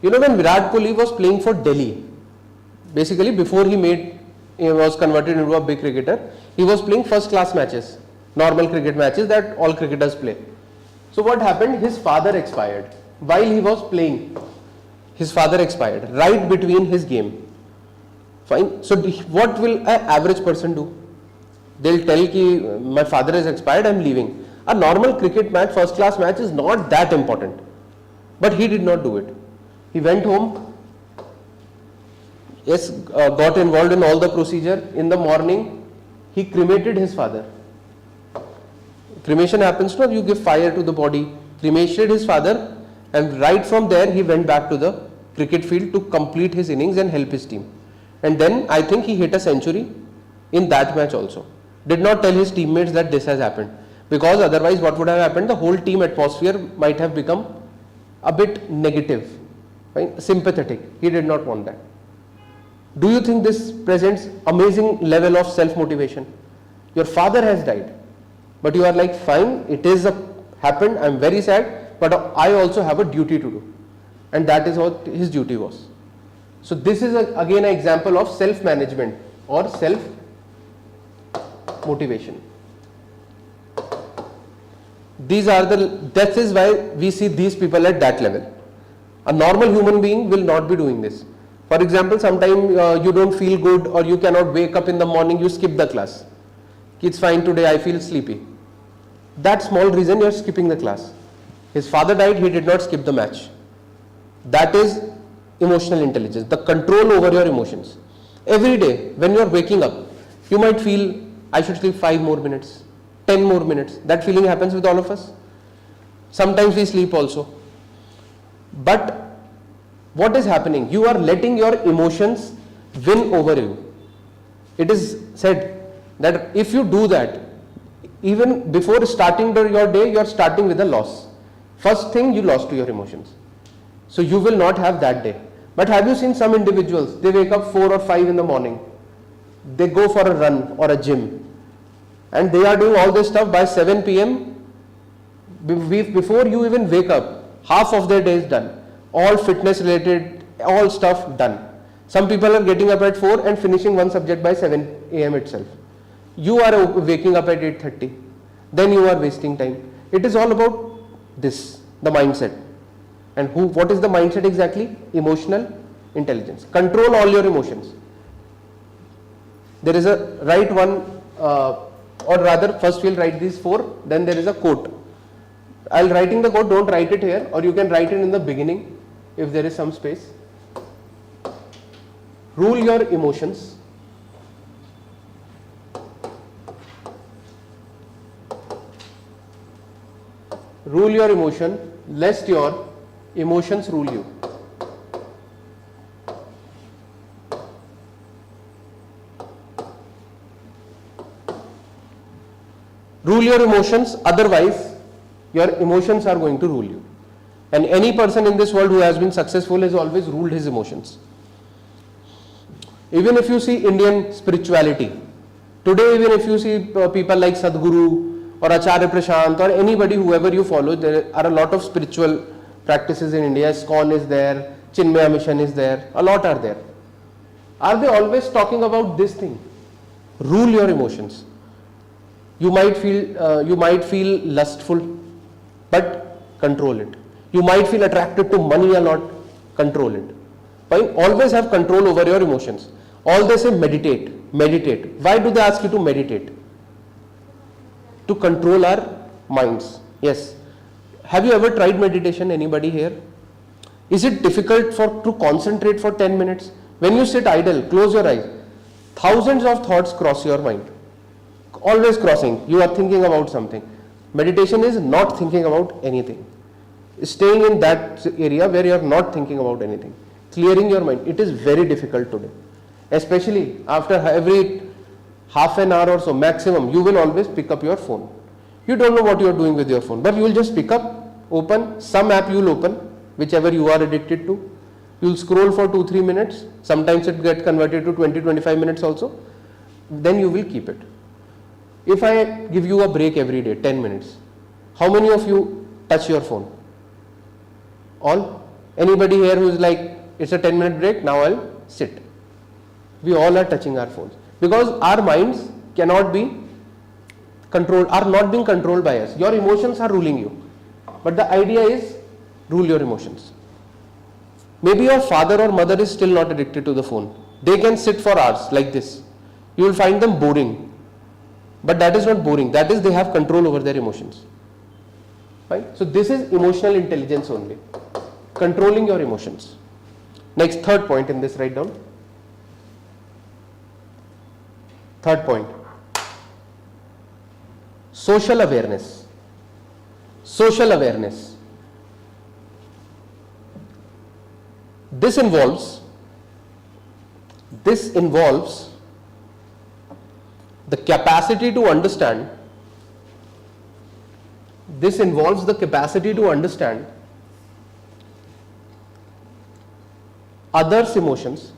You know, when Virat Kohli was playing for Delhi, basically before he was converted into a big cricketer, he was playing first class matches, normal cricket matches that all cricketers play. So what happened? His father expired. While he was playing, his father expired right between his game. Fine. So what will an average person do? They'll tell ki my father has expired, I'm leaving. A normal cricket match, first class match, is not that important. But he did not do it. He went home, yes, got involved in all the procedure. In the morning, he cremated his father. Cremation happens, no? You give fire to the body. Cremated his father, and right from there he went back to the cricket field to complete his innings and help his team. And then I think he hit a century in that match also. Did not tell his teammates that this has happened, because otherwise what would have happened? The whole team atmosphere might have become a bit negative, right? Sympathetic. He did not want that. Do you think this presents amazing level of self-motivation? Your father has died, but you are like, fine, it is happened, I am very sad, but I also have a duty to do. And that is what his duty was. So this is again an example of self-management or self-motivation. That is why we see these people at that level. A normal human being will not be doing this. For example, sometimes you don't feel good or you cannot wake up in the morning, you skip the class. It's fine today, I feel sleepy. That small reason you are skipping the class. His father died, he did not skip the match. That is emotional intelligence, the control over your emotions. Every day when you are waking up, you might feel, I should sleep 5 more minutes, 10 more minutes. That feeling happens with all of us. Sometimes we sleep also. But what is happening? You are letting your emotions win over you. It is said that if you do that, even before starting your day, you are starting with a loss. First thing, you lost to your emotions. So you will not have that day. But have you seen some individuals, they wake up 4 or 5 in the morning, they go for a run or a gym, and they are doing all this stuff by 7 p.m. Before you even wake up, half of their day is done. All fitness related, all stuff done. Some people are getting up at 4 and finishing one subject by 7 a.m. itself. You are waking up at 8:30. Then you are wasting time. It is all about this, the mindset. And what is the mindset exactly? Emotional intelligence. Control all your emotions. There is a write one, or rather first we'll write these 4, then there is a quote. I'll writing the quote, don't write it here, or you can write it in the beginning if there is some space. Rule your emotions. Rule your emotion, lest your emotions rule you. Rule your emotions, otherwise your emotions are going to rule you. And any person in this world who has been successful has always ruled his emotions. Even if you see Indian spirituality, today even if you see people like Sadhguru or Acharya Prashant or anybody, whoever you follow, there are a lot of spiritual practices in India. ISKCON is there, Chinmaya Mission is there, a lot are there. Are they always talking about this thing? Rule your emotions. You might feel lustful, but control it. You might feel attracted to money a lot, control it. Fine? Always have control over your emotions. All they say, meditate, meditate. Why do they ask you to meditate? To control our minds. Yes. Have you ever tried meditation? Anybody here? Is it difficult to concentrate for 10 minutes? When you sit idle, close your eyes. Thousands of thoughts cross your mind. Always crossing. You are thinking about something. Meditation is not thinking about anything. Staying in that area where you are not thinking about anything. Clearing your mind. It is very difficult today. Especially after every half an hour or so maximum, you will always pick up your phone. You don't know what you are doing with your phone, but you will just pick up, open, some app you will open, whichever you are addicted to. You will scroll for 2-3 minutes. Sometimes it gets converted to 20-25 minutes also. Then you will keep it. If I give you a break every day, 10 minutes, how many of you touch your phone? All? Anybody here who is like, it's a 10-minute break, now I'll sit. We all are touching our phones. Because our minds cannot be controlled, are not being controlled by us. Your emotions are ruling you. But the idea is, rule your emotions. Maybe your father or mother is still not addicted to the phone. They can sit for hours like this. You will find them boring. But that is not boring. That is, they have control over their emotions. Right? So this is emotional intelligence only. Controlling your emotions. Next, third point in this, write down. Third point. Social awareness. Social awareness. This involves the capacity to understand. This involves the capacity to understand others' emotions,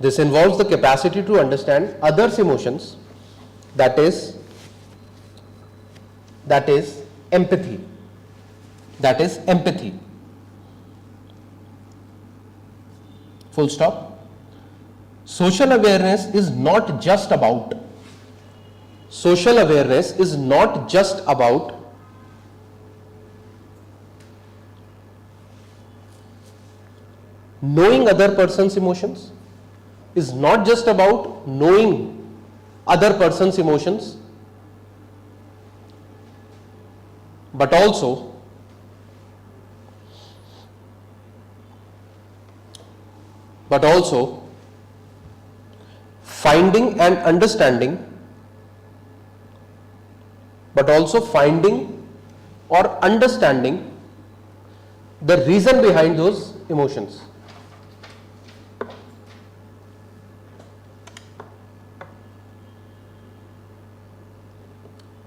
this involves the capacity to understand others' emotions, that is empathy. That is empathy. Full stop. social awareness is not just about knowing other person's emotions, is not just about knowing other person's emotions, but also finding and understanding, the reason behind those emotions.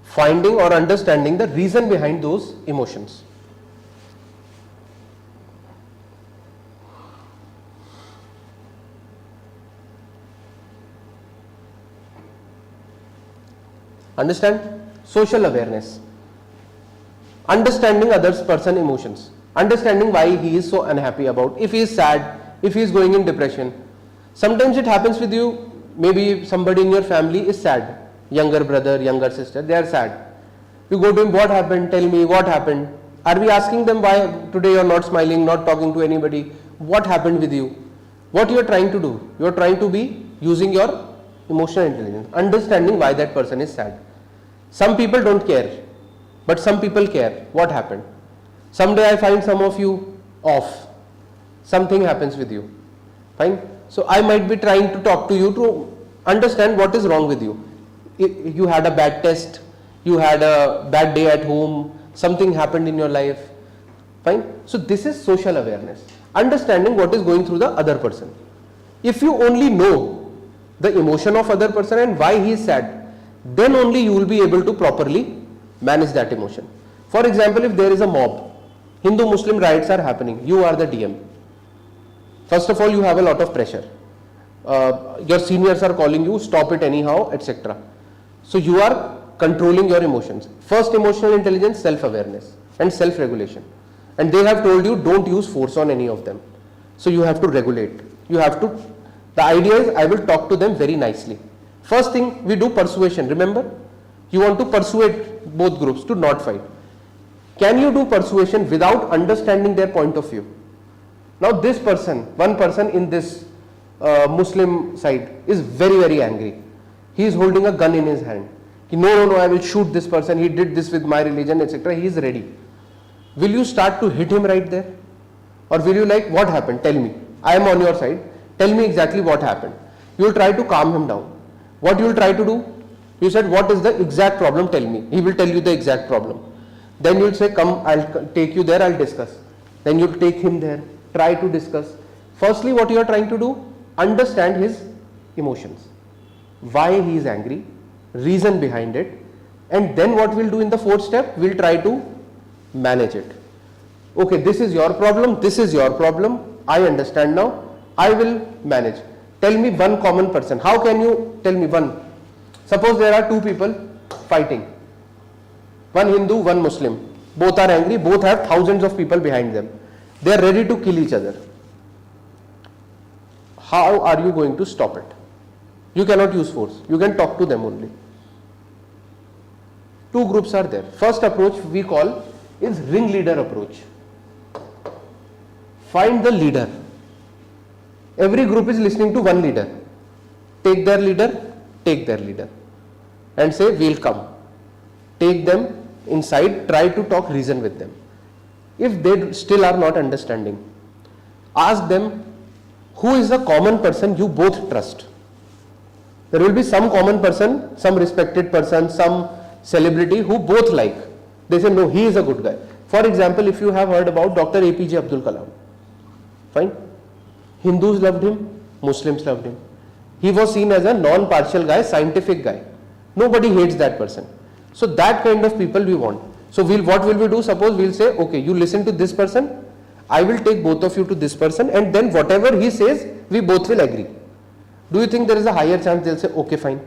Finding or understanding the reason behind those emotions. Understand? Social awareness. Understanding others person's emotions. Understanding why he is so unhappy about, if he is sad, if he is going in depression. Sometimes it happens with you, maybe somebody in your family is sad. Younger brother, younger sister, they are sad. You go to him, what happened? Tell me, what happened? Are we asking them why today you are not smiling, not talking to anybody? What happened with you? What you are trying to do? You are trying to be using your emotional intelligence, understanding why that person is sad. Some people don't care, but some people care. What happened? Someday I find some of you off. Something happens with you. Fine? So I might be trying to talk to you to understand what is wrong with you. You had a bad test, you had a bad day at home, something happened in your life. Fine? So this is social awareness. Understanding what is going through the other person. If you only know the emotion of other person and why he is sad, then only you will be able to properly manage that emotion. For example, if there is a mob, Hindu-Muslim riots are happening, you are the DM. First of all, you have a lot of pressure. Your seniors are calling you, stop it anyhow, etc. So you are controlling your emotions. First, emotional intelligence, self-awareness and self-regulation. And they have told you, don't use force on any of them. So you have to regulate. You have to, the idea is, I will talk to them very nicely. First thing we do, persuasion. Remember, you want to persuade both groups to not fight. Can you do persuasion without understanding their point of view? Now this person, one person in this Muslim side is very, very angry. He is holding a gun in his hand. No, I will shoot this person. He did this with my religion, etc. He is ready. Will you start to hit him right there? Or will you like, what happened? Tell me. I am on your side. Tell me exactly what happened. You will try to calm him down. What you will try to do? You said, what is the exact problem? Tell me. He will tell you the exact problem. Then you will say, come, I'll take you there, I'll discuss. Then you will take him there, try to discuss. Firstly, what you are trying to do? Understand his emotions. Why he is angry, reason behind it, and then what we'll do in the fourth step, we'll try to manage it. Okay, this is your problem, I understand now, I will manage. Tell me one common person. How can you tell me one? Suppose there are two people fighting. One Hindu, one Muslim. Both are angry, both have thousands of people behind them. They are ready to kill each other. How are you going to stop it? You cannot use force. You can talk to them only. Two groups are there. First approach we call is ringleader approach. Find the leader. Every group is listening to one leader. Take their leader and say, we'll come. Take them inside, try to talk reason with them. If they still are not understanding, ask them, who is the common person you both trust? There will be some common person, some respected person, some celebrity who both like. They say, no, he is a good guy. For example, if you have heard about Dr. APJ Abdul Kalam, fine. Hindus loved him, Muslims loved him. He was seen as a non-partial guy, scientific guy. Nobody hates that person. So that kind of people we want. So what will we do? Suppose we'll say, okay, you listen to this person, I will take both of you to this person, and then whatever he says, we both will agree. Do you think there is a higher chance they'll say, okay, fine?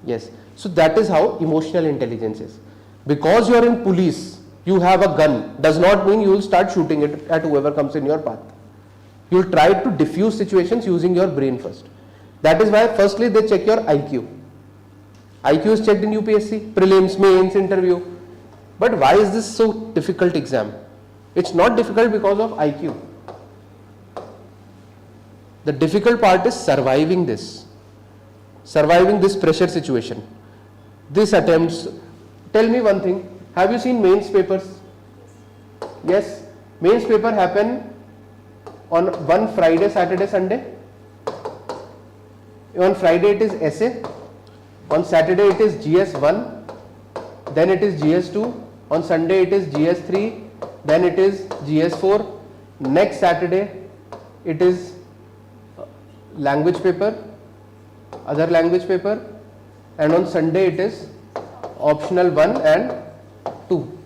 Yes. So that is how emotional intelligence is. Because you are in police, you have a gun, does not mean you will start shooting it at whoever comes in your path. You will try to diffuse situations using your brain first. That is why firstly they check your IQ. IQ is checked in UPSC, prelims, mains, interview. But why is this so difficult exam? It's not difficult because of IQ. The difficult part is surviving this pressure situation. This attempts. Tell me one thing, have you seen mains papers? Yes, mains paper happen on one Friday, Saturday, Sunday. On Friday it is essay, on Saturday it is GS1, then it is GS2, on Sunday it is GS3, then it is GS4, next Saturday it is language paper, other language paper, and on Sunday it is optional 1 and 2.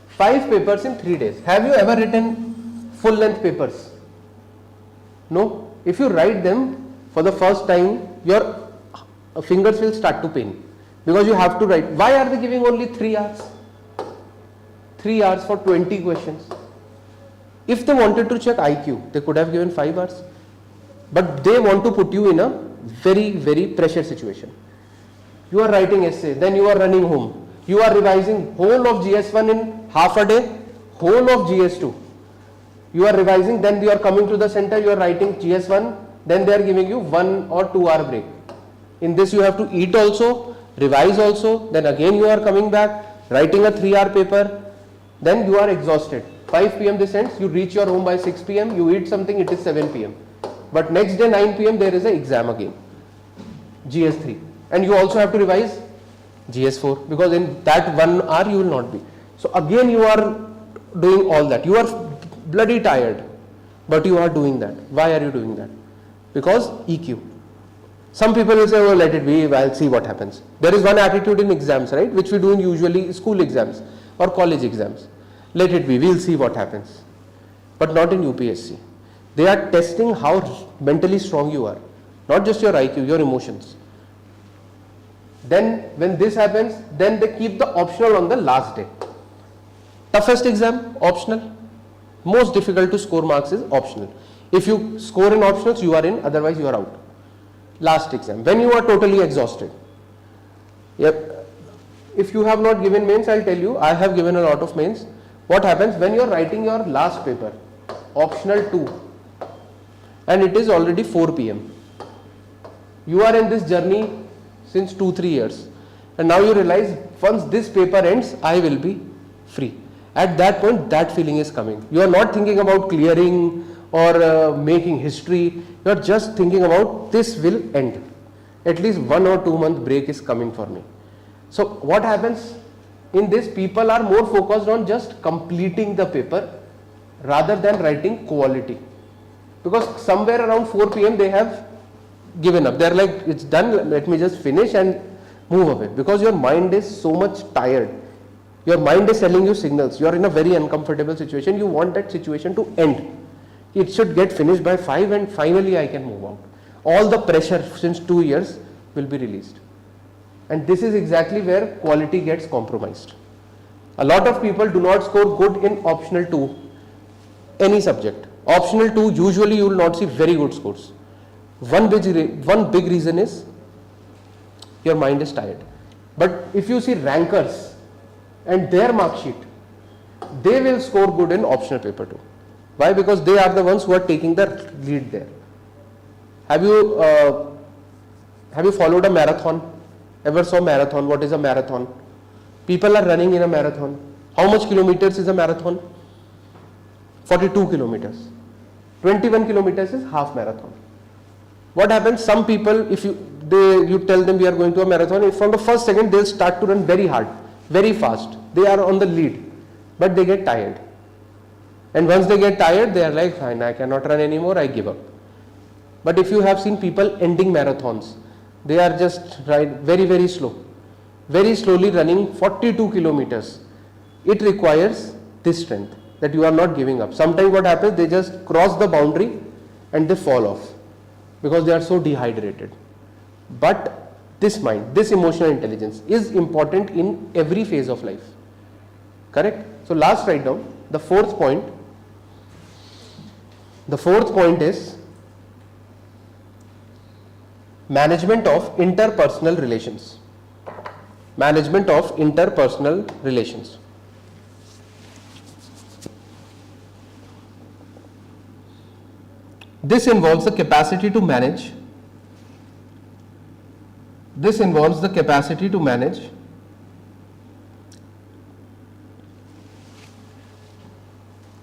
5 papers in 3 days. Have you ever written full length papers? No. If you write them for the first time, your fingers will start to pain because you have to write. Why are they giving only 3 hours? 3 hours for 20 questions. If they wanted to check IQ, they could have given 5 hours. But they want to put you in a very, very pressure situation. You are writing essay, then you are running home. You are revising whole of GS1 in half a day, whole of GS2. You are revising, then you are coming to the center, you are writing GS1, then they are giving you 1 or 2 hour break. In this you have to eat also, revise also, then again you are coming back, writing a 3 hour paper, then you are exhausted. 5 PM this ends, you reach your home by 6 PM, you eat something, it is 7 PM. But next day 9 PM there is an exam again, GS3, and you also have to revise GS4 because in that 1 hour you will not be. So again you are doing all that. You are bloody tired, but you are doing that. Why are you doing that? Because EQ. Some people will say, oh, let it be, I'll see what happens. There is one attitude in exams, right, which we do in usually school exams or college exams. Let it be, we'll see what happens. But not in UPSC. They are testing how mentally strong you are, not just your IQ, your emotions. Then when this happens, then they keep the optional on the last day. Toughest exam, optional. Most difficult to score marks is optional. If you score in optionals, you are in, otherwise you are out. Last exam, when you are totally exhausted. Yep. If you have not given mains, I'll tell you, I have given a lot of mains. What happens when you are writing your last paper, optional 2, and it is already 4 PM. You are in this journey since 2-3 years, and now you realize once this paper ends, I will be free. At that point, that feeling is coming. You are not thinking about clearing or making history. You are just thinking about this will end. At least 1 or 2 month break is coming for me. So what happens in this? People are more focused on just completing the paper rather than writing quality. Because somewhere around 4 PM they have given up. They are like, it's done, let me just finish and move away. Because your mind is so much tired. Your mind is telling you signals. You are in a very uncomfortable situation. You want that situation to end. It should get finished by 5 and finally I can move out. All the pressure since 2 years will be released. And this is exactly where quality gets compromised. A lot of people do not score good in optional 2, any subject. Optional 2, usually you will not see very good scores. One big reason is your mind is tired. But if you see rankers and their mark sheet, they will score good in optional paper 2. Why? Because they are the ones who are taking the lead there. Have you followed a marathon? Ever saw marathon? What is a marathon? People are running in a marathon. How much kilometers is a marathon? 42 kilometers. 21 kilometers is half marathon. What happens? Some people, if you tell them we are going to a marathon, from the first second they'll start to run very hard, very fast. They are on the lead, but they get tired. And once they get tired, they are like, fine, I cannot run anymore, I give up. But if you have seen people ending marathons, they are just very, very slow. Very slowly running 42 kilometers. It requires this strength, that you are not giving up. Sometimes what happens, they just cross the boundary and they fall off because they are so dehydrated. But this mind, this emotional intelligence is important in every phase of life. Correct? So last write down, the fourth point. The fourth point is management of interpersonal relations. Management of interpersonal relations. This involves the capacity to manage. This involves the capacity to manage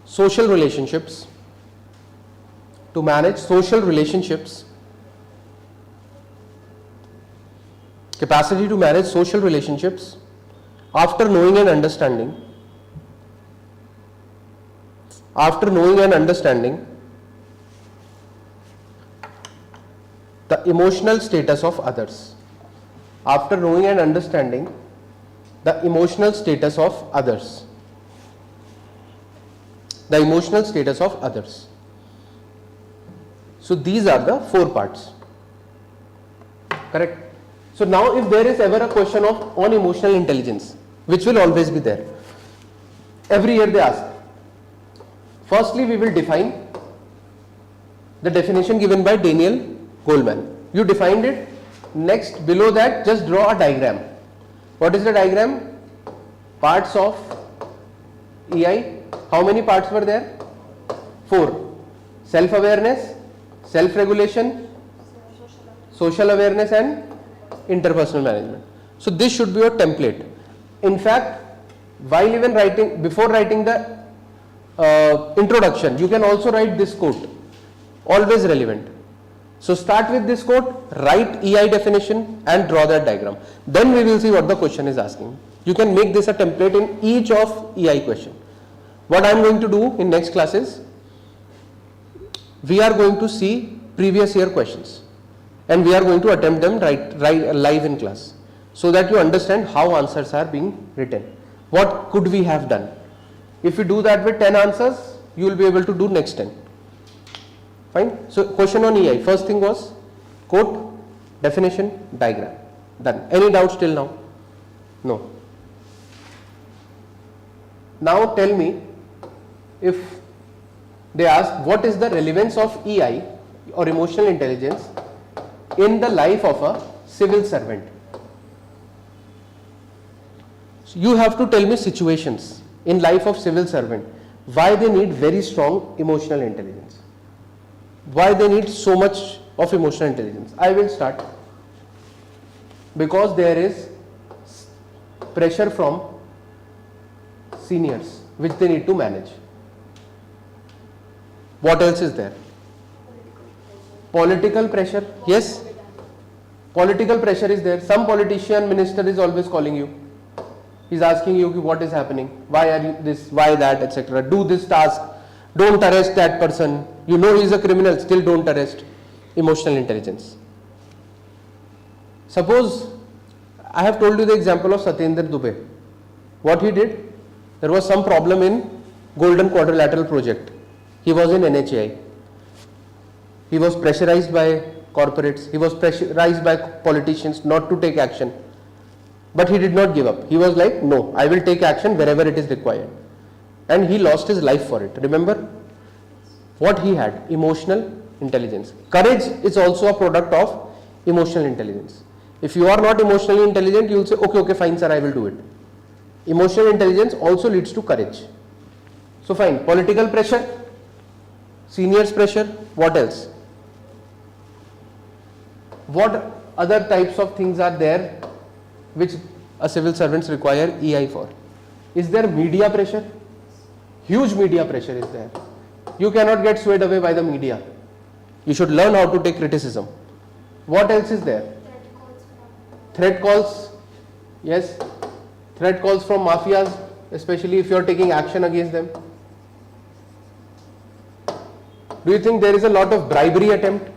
social relationships, to manage social relationships, capacity to manage social relationships after knowing and understanding, the emotional status of others. After knowing and understanding the emotional status of others. The emotional status of others. So these are the 4 parts. Correct? So now if there is ever a question on emotional intelligence, which will always be there, every year they ask. Firstly, we will define the definition given by Daniel Goleman. You defined it. Next, below that, just draw a diagram. What is the diagram? Parts of EI. How many parts were there? 4. Self-awareness, self-regulation, social awareness and interpersonal management. So this should be your template. In fact, while even writing, before writing the introduction, you can also write this quote. Always relevant. So start with this quote, write EI definition and draw that diagram. Then we will see what the question is asking. You can make this a template in each of EI question. What I am going to do in next classes, we are going to see previous year questions and we are going to attempt them right live in class so that you understand how answers are being written. What could we have done? If you do that with 10 answers, you will be able to do next 10. Fine. So question on EI. First thing was quote, definition, diagram. Done. Any doubts till now? No. Now tell me, if they ask what is the relevance of EI or emotional intelligence in the life of a civil servant. So you have to tell me situations in life of civil servant, why they need very strong emotional intelligence. Why they need so much of emotional intelligence. I will start. Because there is pressure from seniors which they need to manage. What else is there? Political pressure. Yes. Political pressure is there. Some politician, minister is always calling you. He is asking you what is happening, why are you this, why that, etc. Do this task, don't arrest that person. You know he is a criminal, still don't arrest. Emotional intelligence. Suppose I have told you the example of Satyendra Dubey. What he did? There was some problem in Golden Quadrilateral project. He was in NHAI. He was pressurized by corporates. He was pressurized by politicians not to take action. But he did not give up. He was like, no, I will take action wherever it is required. And he lost his life for it. Remember what he had? Emotional intelligence. Courage is also a product of emotional intelligence. If you are not emotionally intelligent, you will say, okay, fine sir, I will do it. Emotional intelligence also leads to courage. So fine, political pressure, seniors pressure, what else? What other types of things are there which a civil servants require EI for? Is there media pressure? Huge media pressure is there. You cannot get swayed away by the media. You should learn how to take criticism. What else is there? Threat calls. Yes. Threat calls from mafias, especially if you are taking action against them. Do you think there is a lot of bribery attempt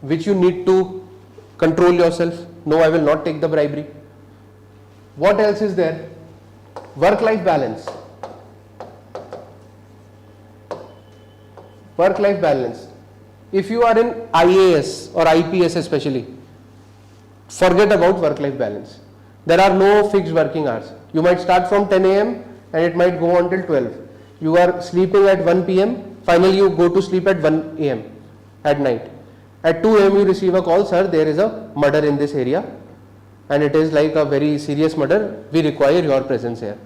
which you need to control yourself? No, I will not take the bribery. What else is there? Work-life balance. Work-life balance. If you are in IAS or IPS especially, forget about work-life balance. There are no fixed working hours. You might start from 10 AM and it might go until 12. You are sleeping at 1 PM, finally you go to sleep at 1 AM at night. At 2 a.m. you receive a call, sir, there is a murder in this area and it is like a very serious murder, we require your presence here.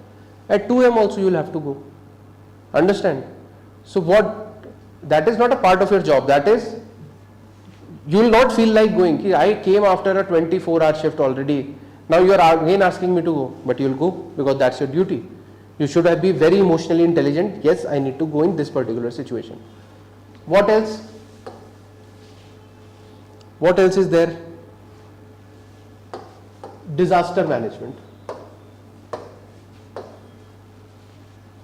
At 2 a.m. also you will have to go. Understand? So that is not a part of your job, that is, you will not feel like going. I came after a 24-hour shift already, now you are again asking me to go, but you will go because that's your duty. You should be very emotionally intelligent. Yes, I need to go in this particular situation. What else? What else is there? Disaster management.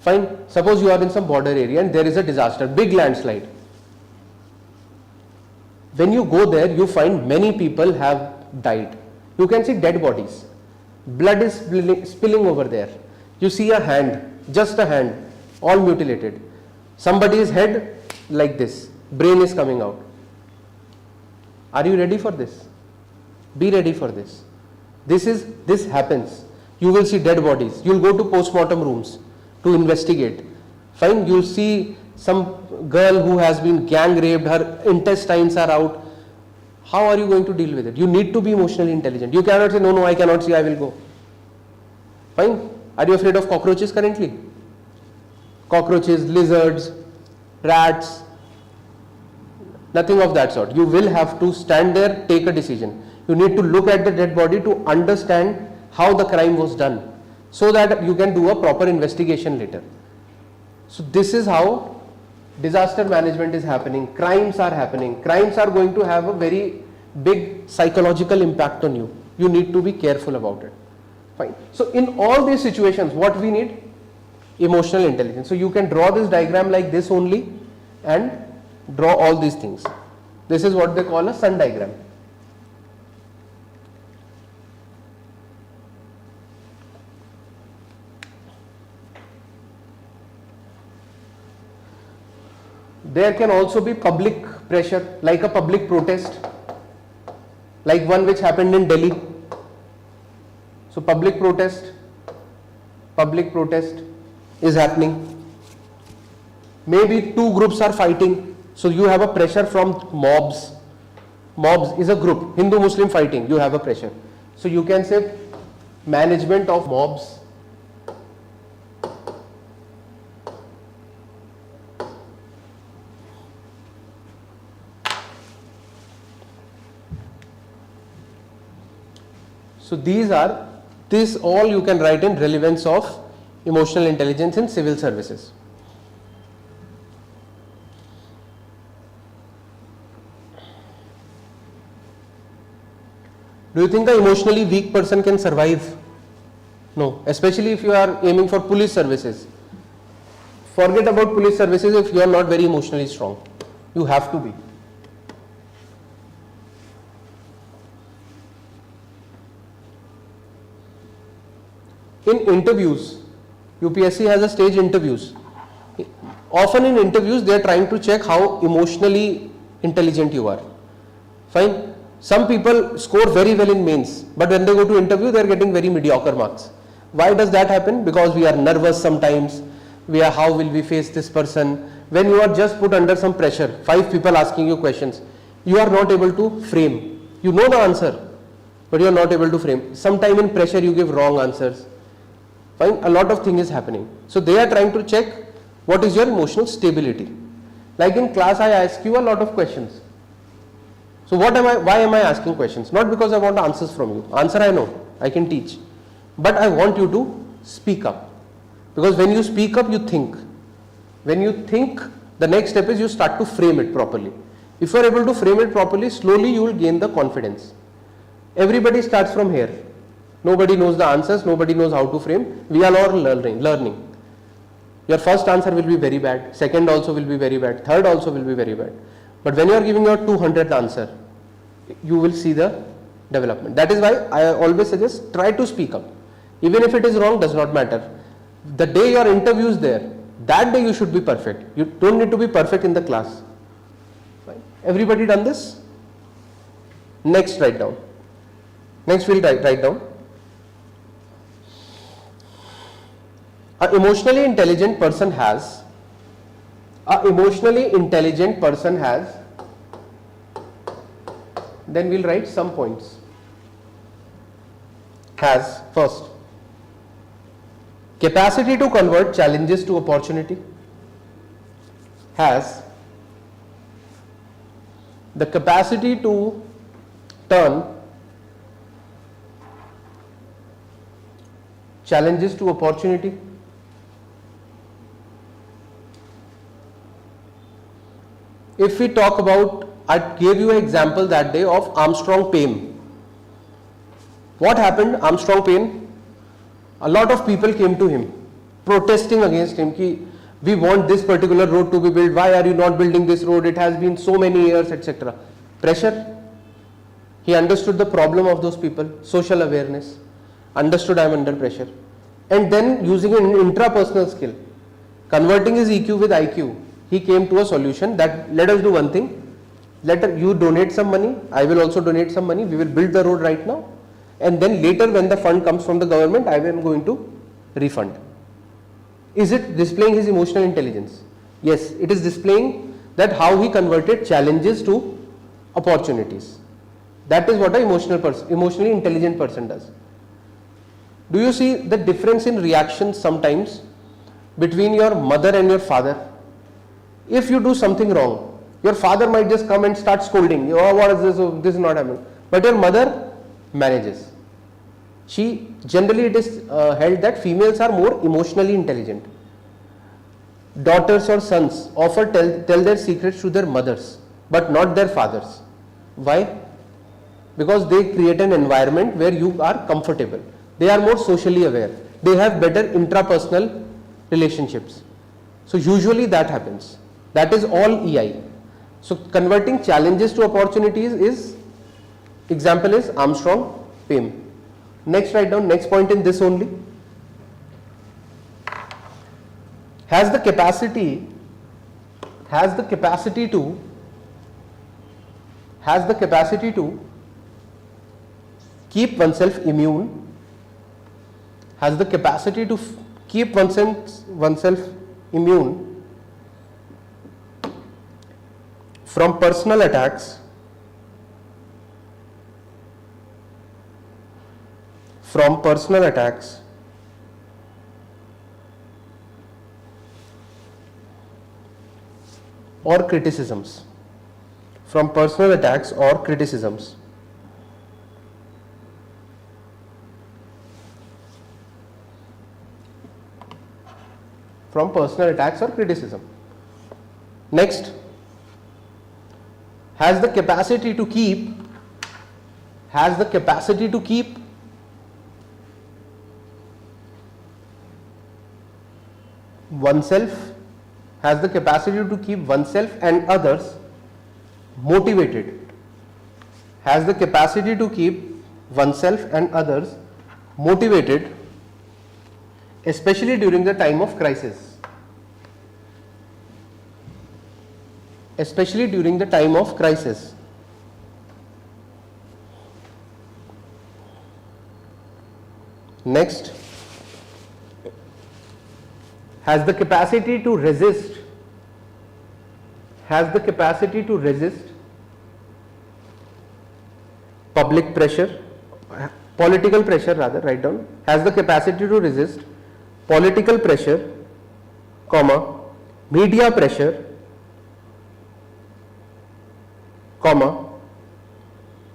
Fine. Suppose you are in some border area and there is a disaster, big landslide. When you go there, you find many people have died. You can see dead bodies. Blood is spilling over there. You see a hand, just a hand, all mutilated. Somebody's head like this, brain is coming out. Are you ready for this? Be ready for this. This happens. You will see dead bodies. You will go to postmortem rooms to investigate. Fine, you will see some girl who has been gang raped, her intestines are out. How are you going to deal with it? You need to be emotionally intelligent. You cannot say, no, I cannot see, I will go. Fine. Are you afraid of cockroaches currently? Cockroaches, lizards, rats, nothing of that sort. You will have to stand there, take a decision. You need to look at the dead body to understand how the crime was done, so that you can do a proper investigation later. So this is how disaster management is happening. Crimes are happening. Crimes are going to have a very big psychological impact on you. You need to be careful about it. Fine. So in all these situations, what we need? Emotional intelligence. So you can draw this diagram like this only and draw all these things. This is what they call a sun diagram. There can also be public pressure, like a public protest, like one which happened in Delhi. So public protest is happening. Maybe two groups are fighting, so you have a pressure from mobs. Mobs is a group, Hindu-Muslim fighting, you have a pressure. So you can say management of mobs. So this all you can write in relevance of emotional intelligence in civil services. Do you think an emotionally weak person can survive? No, especially if you are aiming for police services. Forget about police services if you are not very emotionally strong. You have to be. In interviews, UPSC has a stage interviews. Often in interviews they are trying to check how emotionally intelligent you are. Fine. Some people score very well in mains, but when they go to interview they are getting very mediocre marks. Why does that happen? Because we are nervous sometimes. How will we face this person? When you are just put under some pressure, 5 people asking you questions, you are not able to frame. You know the answer, but you are not able to frame. Sometime in pressure you give wrong answers. Fine, a lot of things is happening. So they are trying to check what is your emotional stability. Like in class I ask you a lot of questions. So why am I asking questions? Not because I want answers from you. Answer I know, I can teach. But I want you to speak up. Because when you speak up, you think. When you think, the next step is you start to frame it properly. If you are able to frame it properly, slowly you will gain the confidence. Everybody starts from here. Nobody knows the answers, nobody knows how to frame. We are all learning. Your first answer will be very bad, second also will be very bad, third also will be very bad. But when you are giving your 200th answer, you will see the development. That is why I always suggest try to speak up. Even if it is wrong, does not matter. The day your interview is there, that day you should be perfect. You don't need to be perfect in the class. Fine. Everybody done this? Next, write down. Next we'll write down. An emotionally intelligent person has then we'll write some points. Has, first, capacity to convert challenges to opportunity. Has the capacity to turn challenges to opportunity. If we talk about, I gave you an example that day of Armstrong Payne. What happened? Armstrong Payne, a lot of people came to him protesting against him ki we want this particular road to be built, why are you not building this road, it has been so many years, etc. Pressure. He understood the problem of those people, social awareness, understood I am under pressure, and then using an intrapersonal skill, converting his EQ with IQ, he came to a solution that let us do one thing, you donate some money, I will also donate some money, we will build the road right now, and then later when the fund comes from the government, I am going to refund. Is it displaying his emotional intelligence? Yes, it is displaying that how he converted challenges to opportunities. That is what an emotionally intelligent person does. Do you see the difference in reactions sometimes between your mother and your father? If you do something wrong, your father might just come and start scolding you, oh, what is this, oh, this is not happening. But your mother manages. Generally it is held that females are more emotionally intelligent. Daughters or sons often tell their secrets to their mothers, but not their fathers. Why? Because they create an environment where you are comfortable. They are more socially aware. They have better intrapersonal relationships. So usually that happens. That is all EI. So converting challenges to opportunities is, example is Armstrong Payne. Next, write down next point in this only. Has the capacity to keep oneself immune, has the capacity to keep oneself immune from personal attacks, or criticisms, from personal attacks or criticisms. From personal attacks or criticism. Next, has the capacity to keep oneself and others motivated. Has the capacity to keep oneself and others motivated, especially during the time of crisis. Especially during the time of crisis. Next, has the capacity to resist public pressure, political pressure rather, write down, has the capacity to resist political pressure, comma, media pressure, comma,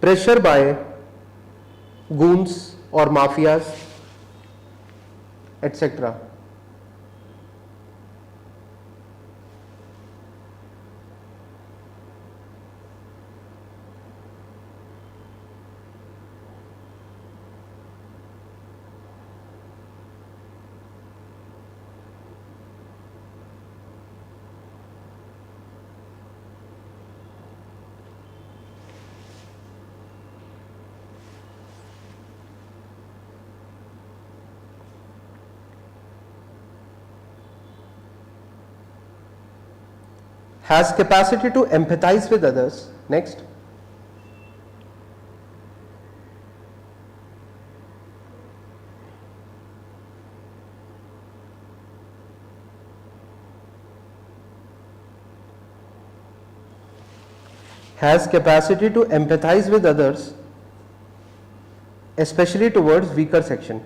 pressure by goons or mafias, etc. Has capacity to empathize with others. Next, has capacity to empathize with others, especially towards weaker section.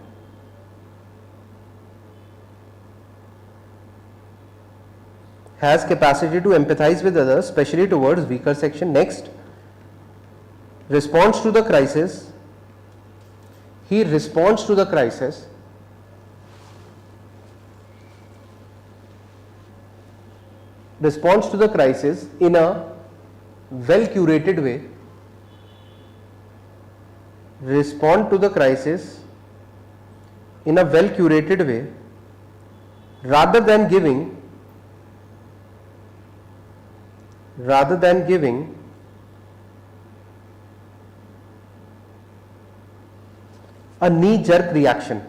Has capacity to empathize with others, especially towards weaker section. Next, responds to the crisis. He responds to the crisis. Responds to the crisis in a well curated way. Respond to the crisis in a well curated way, rather than giving a knee-jerk reaction.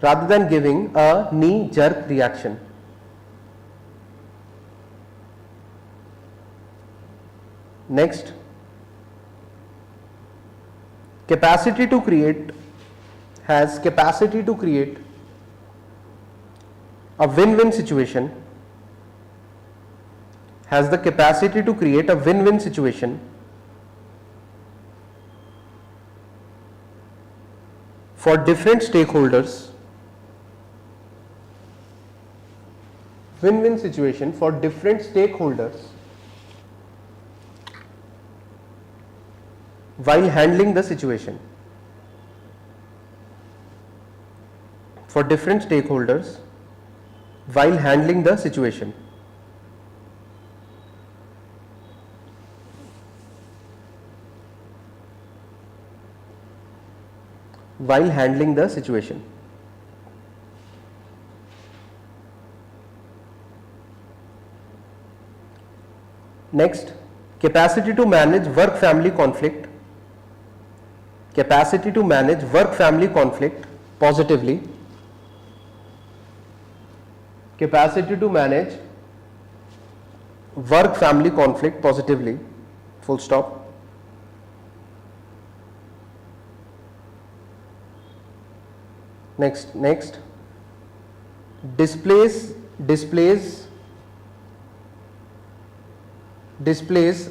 Rather than giving a knee-jerk reaction. Next, capacity to create, has capacity to create a win-win situation. Has the capacity to create a win-win situation for different stakeholders. Win-win situation for different stakeholders while handling the situation. For different stakeholders while handling the situation. While handling the situation. Next, capacity to manage work-family conflict. Capacity to manage work-family conflict positively. Capacity to manage work-family conflict positively. Full stop. Next, displays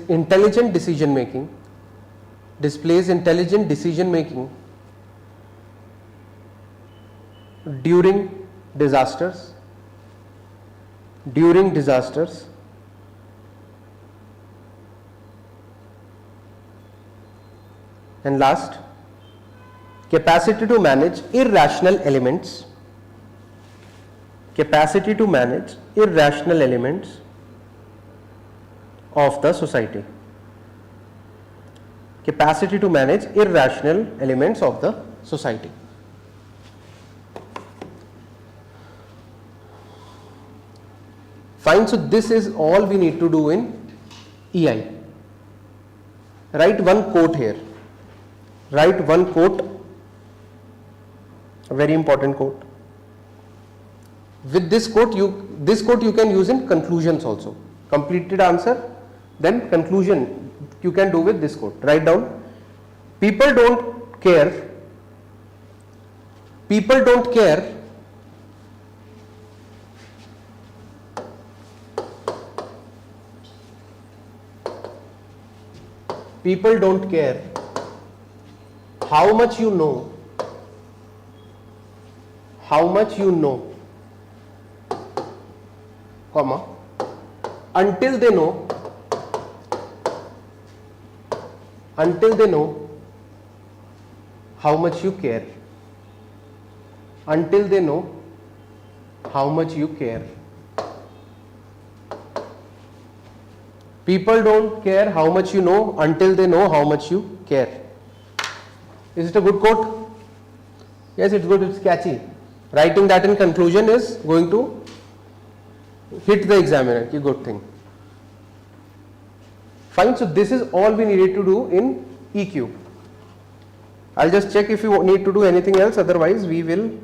intelligent decision making. Displays intelligent decision making during disasters. During disasters. And last, capacity to manage irrational elements. Capacity to manage irrational elements of the society. Capacity to manage irrational elements of the society. Fine, so this is all we need to do in EI. Write one quote here. Write one quote, a very important quote. With this quote you can use in conclusions also. Completed answer, then conclusion you can do with this quote. Write down, people don't care. People don't care people don't care how much you know, comma, until they know how much you care. Until they know how much you care. People don't care how much you know until they know how much you care. Is it a good quote? Yes, it's good, it's catchy. Writing that in conclusion is going to hit the examiner. Good thing. Fine, so this is all we needed to do in EQ. I'll just check if you need to do anything else, otherwise we will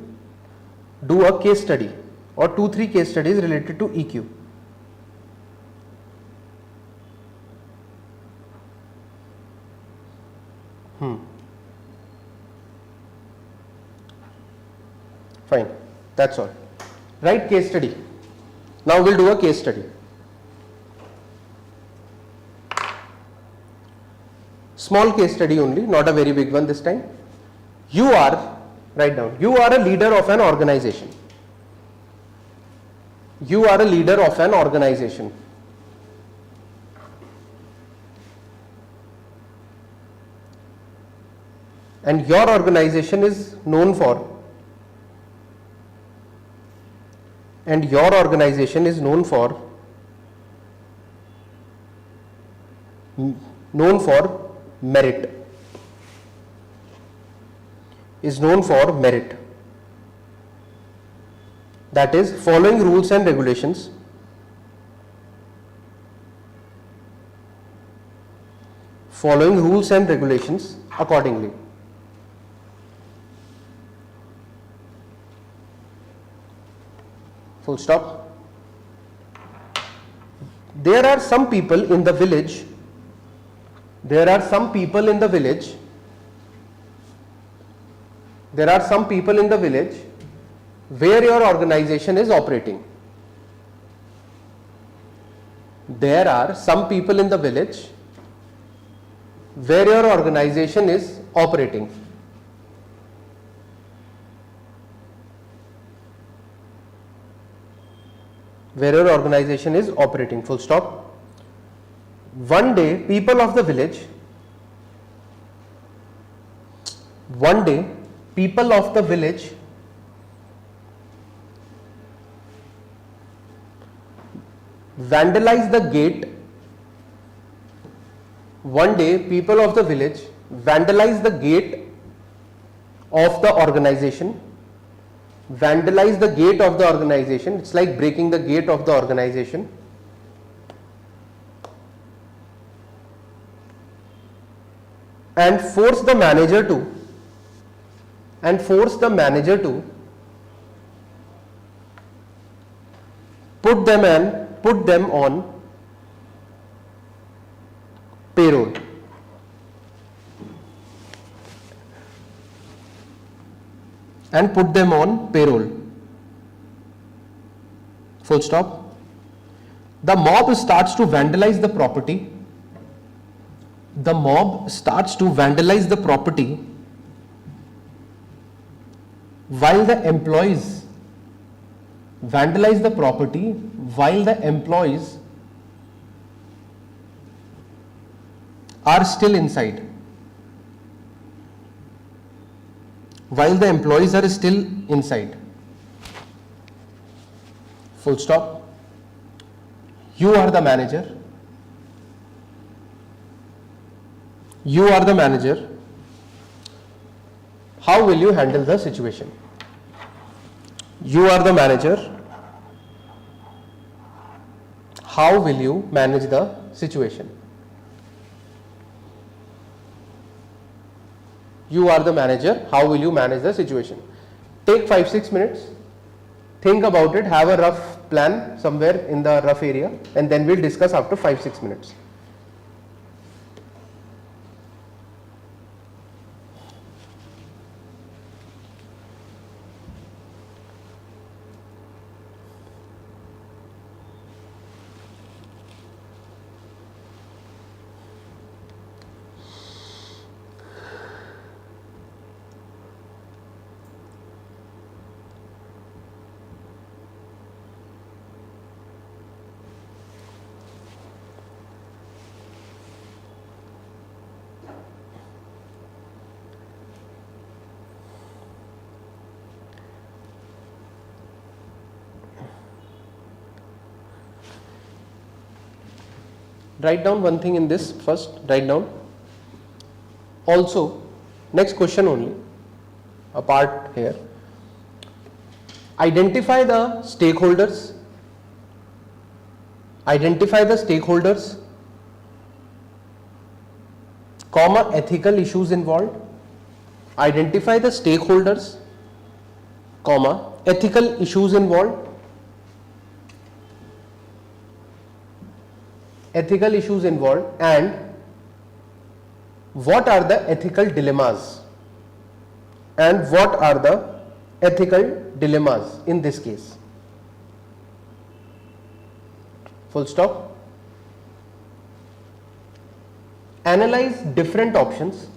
do a case study or 2-3 case studies related to EQ. Fine, that's all. Write case study. Now we'll do a case study. Small case study only, not a very big one this time. You are, write down, you are a leader of an organization. You are a leader of an organization. And your organization is known for, merit, is known for merit. That is following rules and regulations, accordingly. Full stop. There are some people in the village, where your organization is operating. There are some people in the village where your organization is operating. Where your organization is operating, full stop. One day, people of the village vandalize the gate. One day, people of the village vandalize the gate of the organization. Vandalize the gate of the organization. It's like breaking the gate of the organization. And force the manager to put them on payroll. Full stop. The mob starts to vandalize the property. While the employees are still inside. Full stop. You are the manager. How will you handle the situation? You are the manager. How will you manage the situation? You are the manager. How will you manage the situation? Take 5-6 minutes. Think about it. Have a rough plan somewhere in the rough area, and then we'll discuss after 5-6 minutes. Write down one thing in this first. Write down. Also, next question only, a part here. Identify the stakeholders. Comma, ethical issues involved. Identify the stakeholders, comma, ethical issues involved. And what are the ethical dilemmas? In this case? Full stop. analyze different options,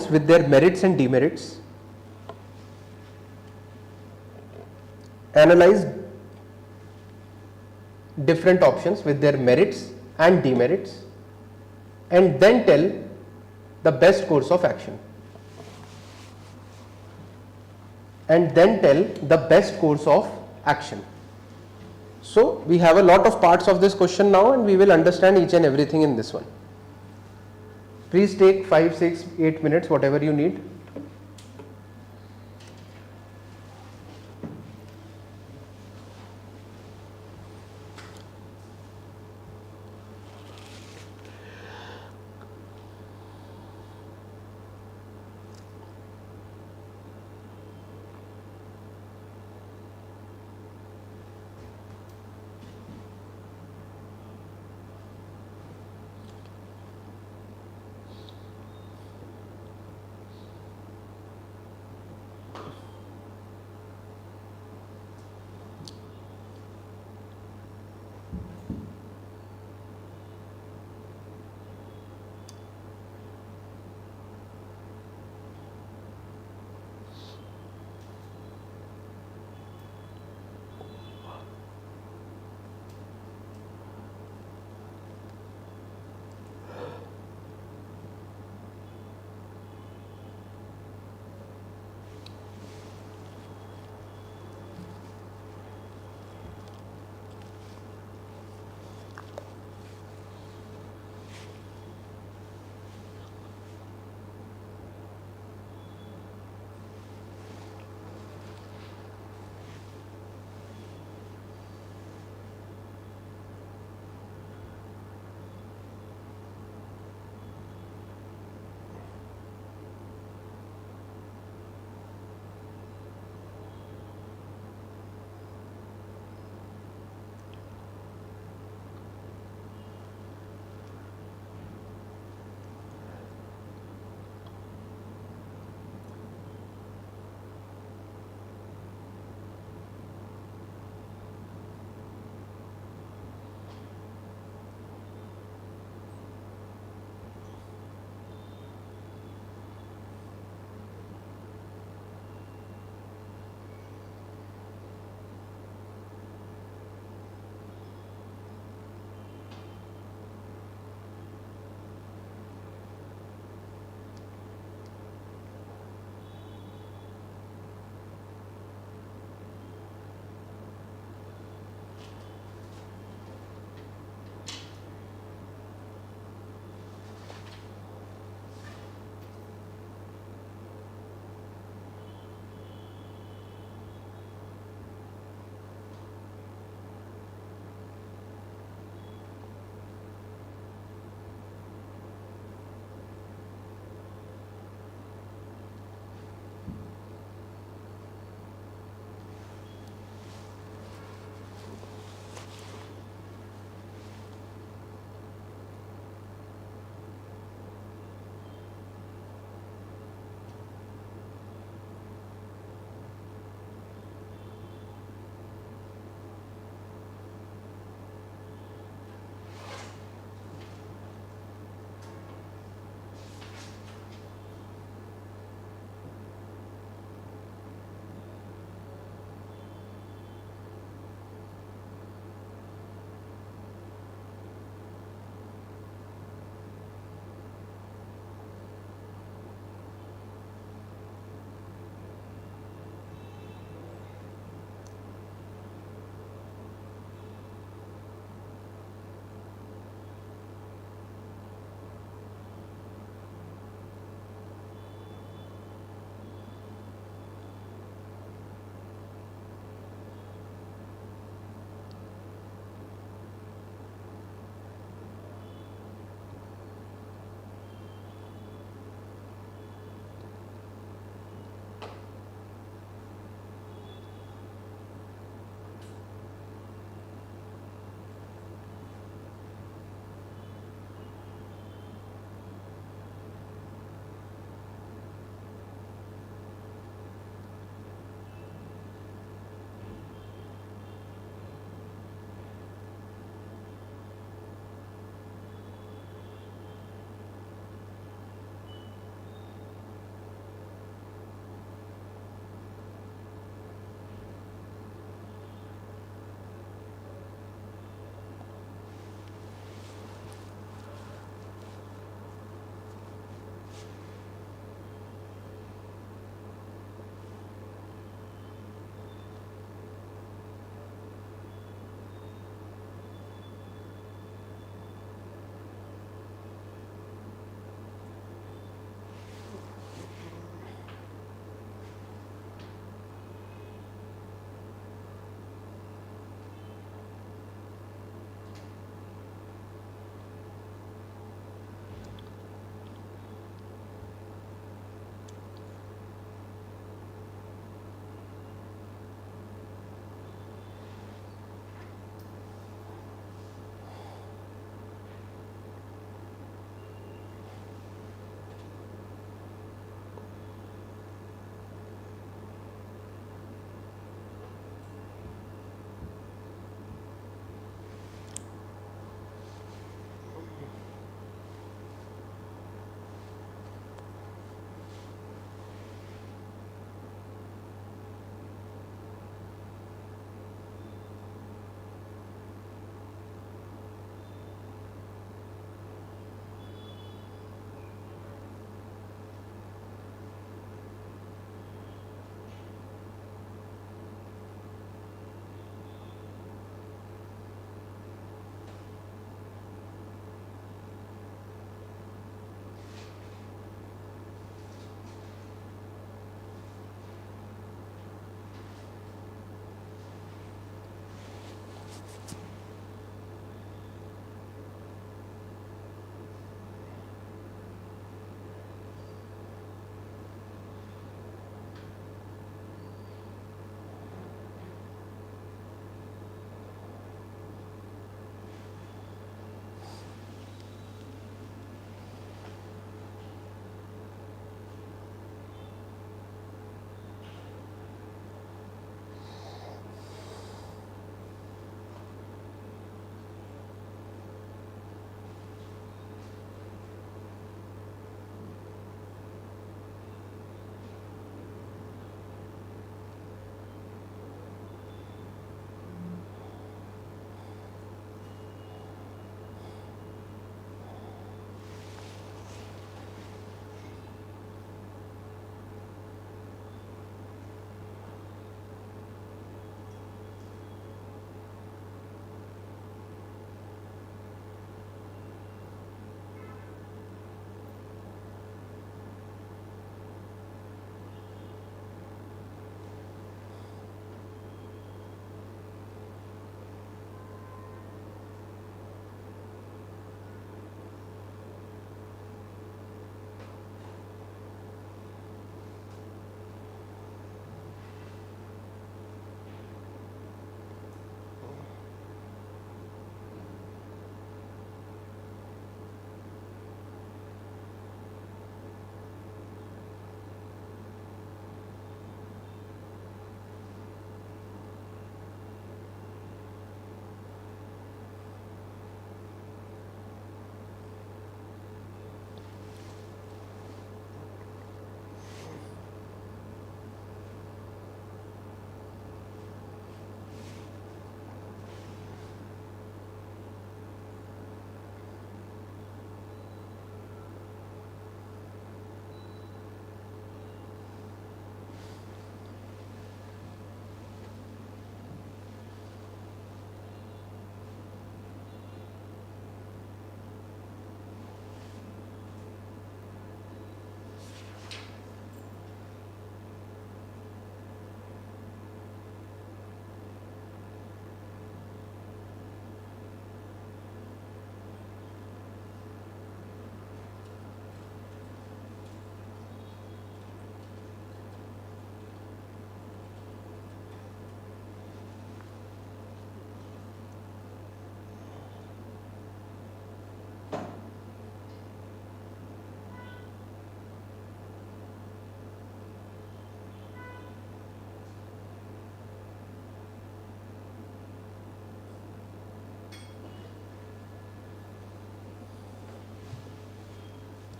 with their merits and demerits, analyze different options with their merits and demerits, and then tell the best course of action. So we have a lot of parts of this question now, and we will understand each and everything in this one. Please take 5, 6, 8 minutes, whatever you need.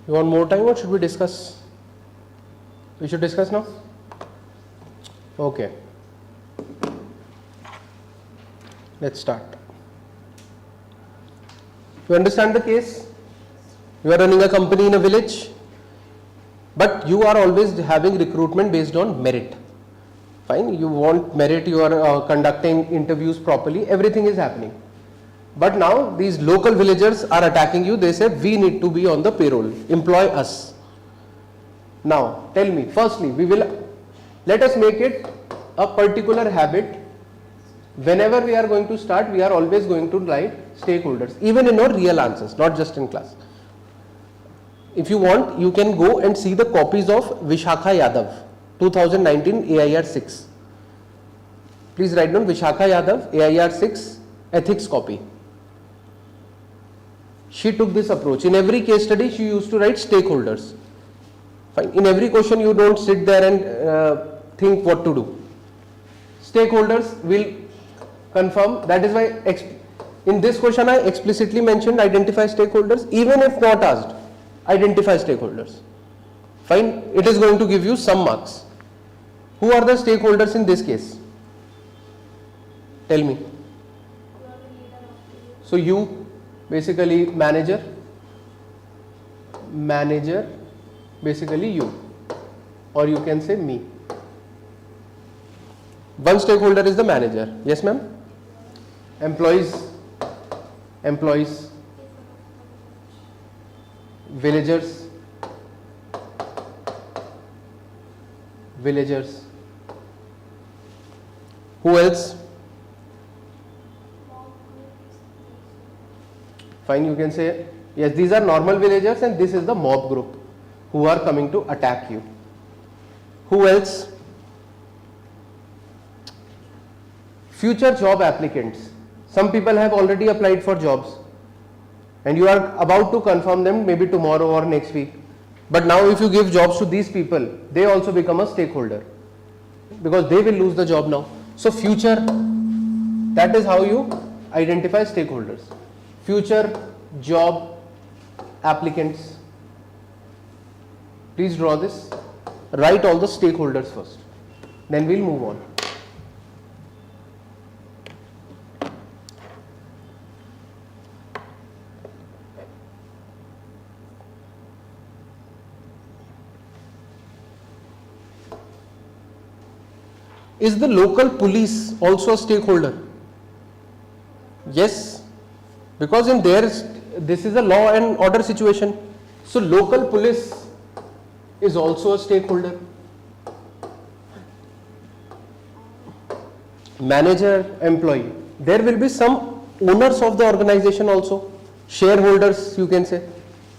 You want more time or should we discuss? We should discuss now? Okay. Let's start. You understand the case? You are running a company in a village, but you are always having recruitment based on merit. Fine, you want merit, you are conducting interviews properly, everything is happening. But now these local villagers are attacking you, they say we need to be on the payroll, employ us. Now tell me, firstly, let us make it a particular habit. Whenever we are going to start, we are always going to write stakeholders, even in our real answers, not just in class. If you want, you can go and see the copies of Vishakha Yadav, 2019 AIR 6. Please write down Vishakha Yadav, AIR 6, ethics copy. She took this approach. In every case study, she used to write stakeholders. Fine. In every question, you don't sit there and think what to do. Stakeholders will confirm. That is why in this question, I explicitly mentioned identify stakeholders. Even if not asked, identify stakeholders. Fine. It is going to give you some marks. Who are the stakeholders in this case? Tell me. So you, basically manager, basically you, or you can say me. One stakeholder is the manager. Yes, ma'am? Employees, villagers, who else? Fine, you can say, yes, these are normal villagers and this is the mob group who are coming to attack you. Who else? Future job applicants. Some people have already applied for jobs and you are about to confirm them maybe tomorrow or next week. But now if you give jobs to these people, they also become a stakeholder because they will lose the job now. So future, that is how you identify stakeholders. Future job applicants. Please draw this. Write all the stakeholders first. Then we'll move on. Is the local police also a stakeholder? Yes. Because in theirs, this is a law and order situation. So local police is also a stakeholder. Manager, employee. There will be some owners of the organization also. Shareholders, you can say.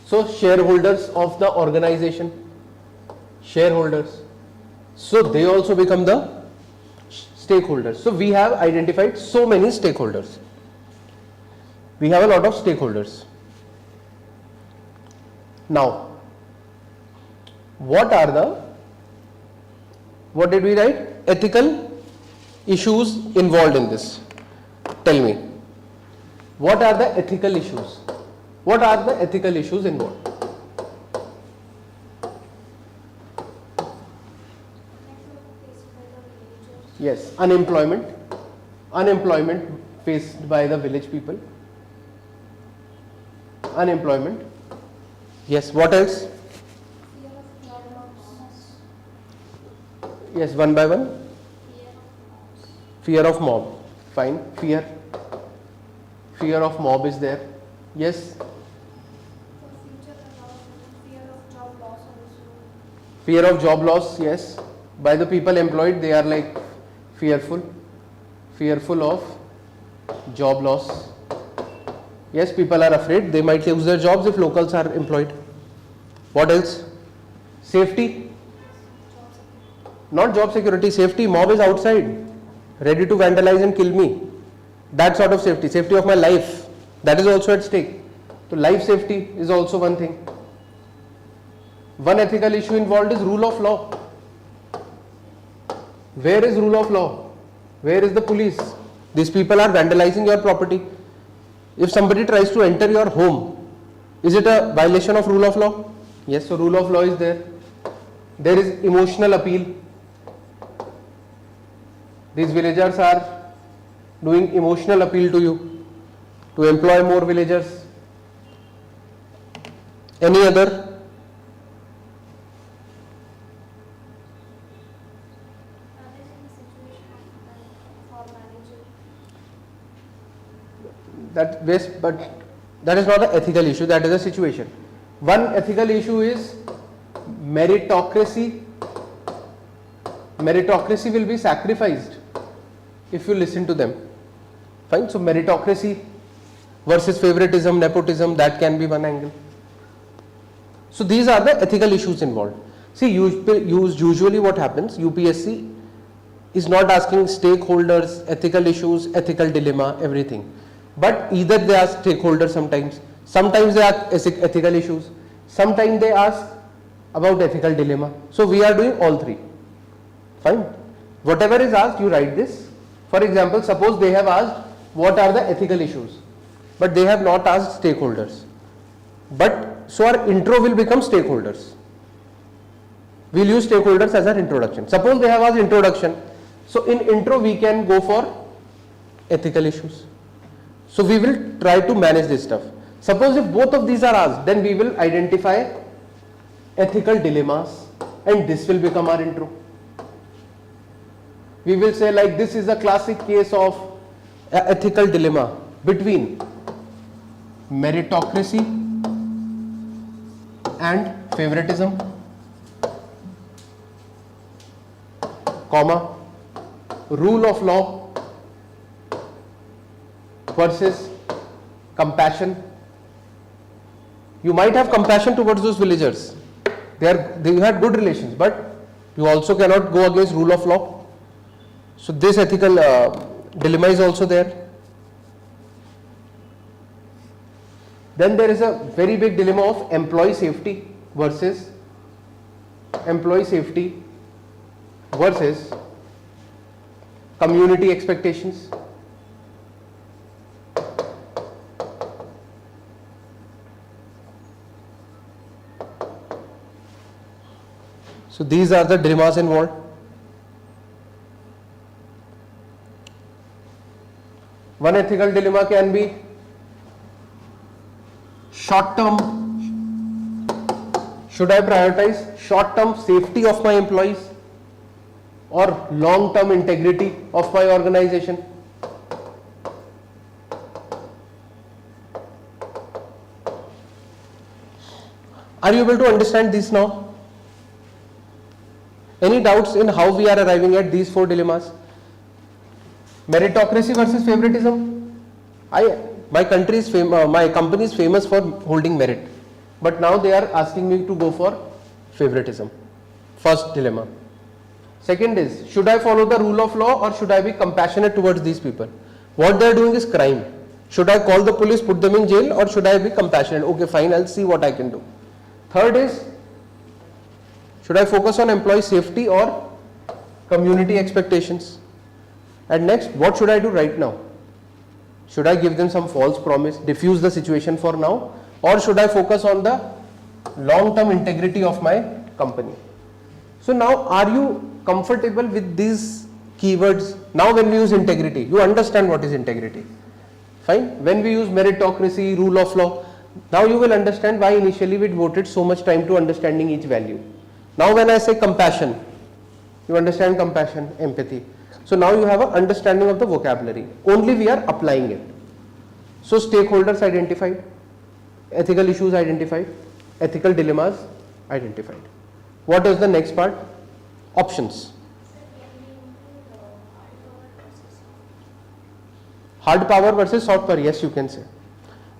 So shareholders of the organization. Shareholders. So they also become the stakeholders. So we have identified so many stakeholders. We have a lot of stakeholders. Now, what did we write? Ethical issues involved in this. Tell me, what are the ethical issues? What are the ethical issues involved? Yes, unemployment faced by the village people. Unemployment. Yes, what else? Yes, one by one. Fear of mob. Fine. Fear of mob is there. Yes. Fear of job loss. Yes. By the people employed, they are like fearful of job loss. Yes, people are afraid they might lose their jobs if locals are employed. What else? Safety. Not job security, safety. Mob is outside, ready to vandalize and kill me. That sort of safety, safety of my life, that is also at stake. So life safety is also one thing. One ethical issue involved is rule of law. Where is rule of law? Where is the police? These people are vandalizing your property. If somebody tries to enter your home, is it a violation of rule of law? Yes, so rule of law is there. There is emotional appeal. These villagers are doing emotional appeal to you to employ more villagers. Any other? That best, but that is not an ethical issue, that is a situation. One ethical issue is meritocracy. Meritocracy will be sacrificed if you listen to them. Fine, so meritocracy versus favoritism, nepotism, that can be one angle. So these are the ethical issues involved. See, usually what happens, UPSC is not asking stakeholders, ethical issues, ethical dilemma, everything. But either they ask stakeholders sometimes they ask ethical issues, sometimes they ask about ethical dilemma. So we are doing all three. Fine. Whatever is asked, you write this. For example, suppose they have asked what are the ethical issues, but they have not asked stakeholders. But so our intro will become stakeholders. We'll use stakeholders as our introduction. Suppose they have asked introduction. So in intro we can go for ethical issues. So we will try to manage this stuff. Suppose if both of these are asked, then we will identify ethical dilemmas and this will become our intro. We will say like this is a classic case of ethical dilemma between meritocracy and favoritism, comma, rule of law versus compassion. You might have compassion towards those villagers. They had good relations, but you also cannot go against rule of law. So this ethical dilemma is also there. Then there is a very big dilemma of employee safety versus community expectations. So these are the dilemmas involved. One ethical dilemma can be short term. Should I prioritize short term safety of my employees or long term integrity of my organization? Are you able to understand this now? Any doubts in how we are arriving at these four dilemmas? Meritocracy versus favoritism. My company is famous for holding merit, but now they are asking me to go for favoritism. First dilemma. Second is, should I follow the rule of law or should I be compassionate towards these people? What they are doing is crime. Should I call the police, put them in jail, or should I be compassionate? Okay, fine, I'll see what I can do. Third is, should I focus on employee safety or community expectations? And next, what should I do right now? Should I give them some false promise, diffuse the situation for now, or should I focus on the long-term integrity of my company? So now, are you comfortable with these keywords? Now when we use integrity, you understand what is integrity. Fine. When we use meritocracy, rule of law, now you will understand why initially we devoted so much time to understanding each value. Now when I say compassion, you understand compassion, empathy. So now you have an understanding of the vocabulary. Only we are applying it. So stakeholders identified, ethical issues identified, ethical dilemmas identified. What is the next part? Options. Hard power versus soft power. Yes, you can say.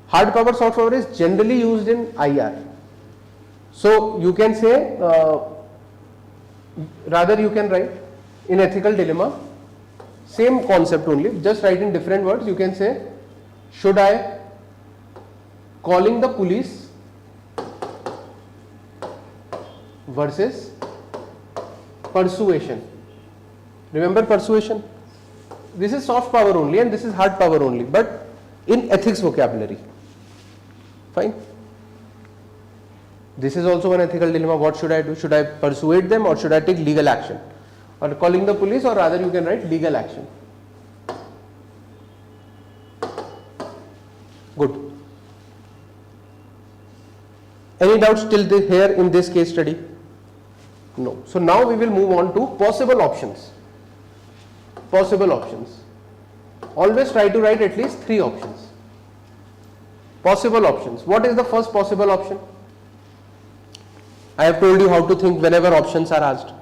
Hard power, soft power is generally used in IR. So you can say, rather you can write in ethical dilemma, same concept only, just write in different words. You can say, should I calling the police versus persuasion. Remember persuasion? This is soft power only and this is hard power only, but in ethics vocabulary. Fine. This is also an ethical dilemma. What should I do? Should I persuade them or should I take legal action? Or calling the police, or rather you can write legal action. Good. Any doubts till here in this case study? No. So now we will move on to possible options. Possible options. Always try to write at least 3 options. Possible options. What is the first possible option? I have told you how to think whenever options are asked.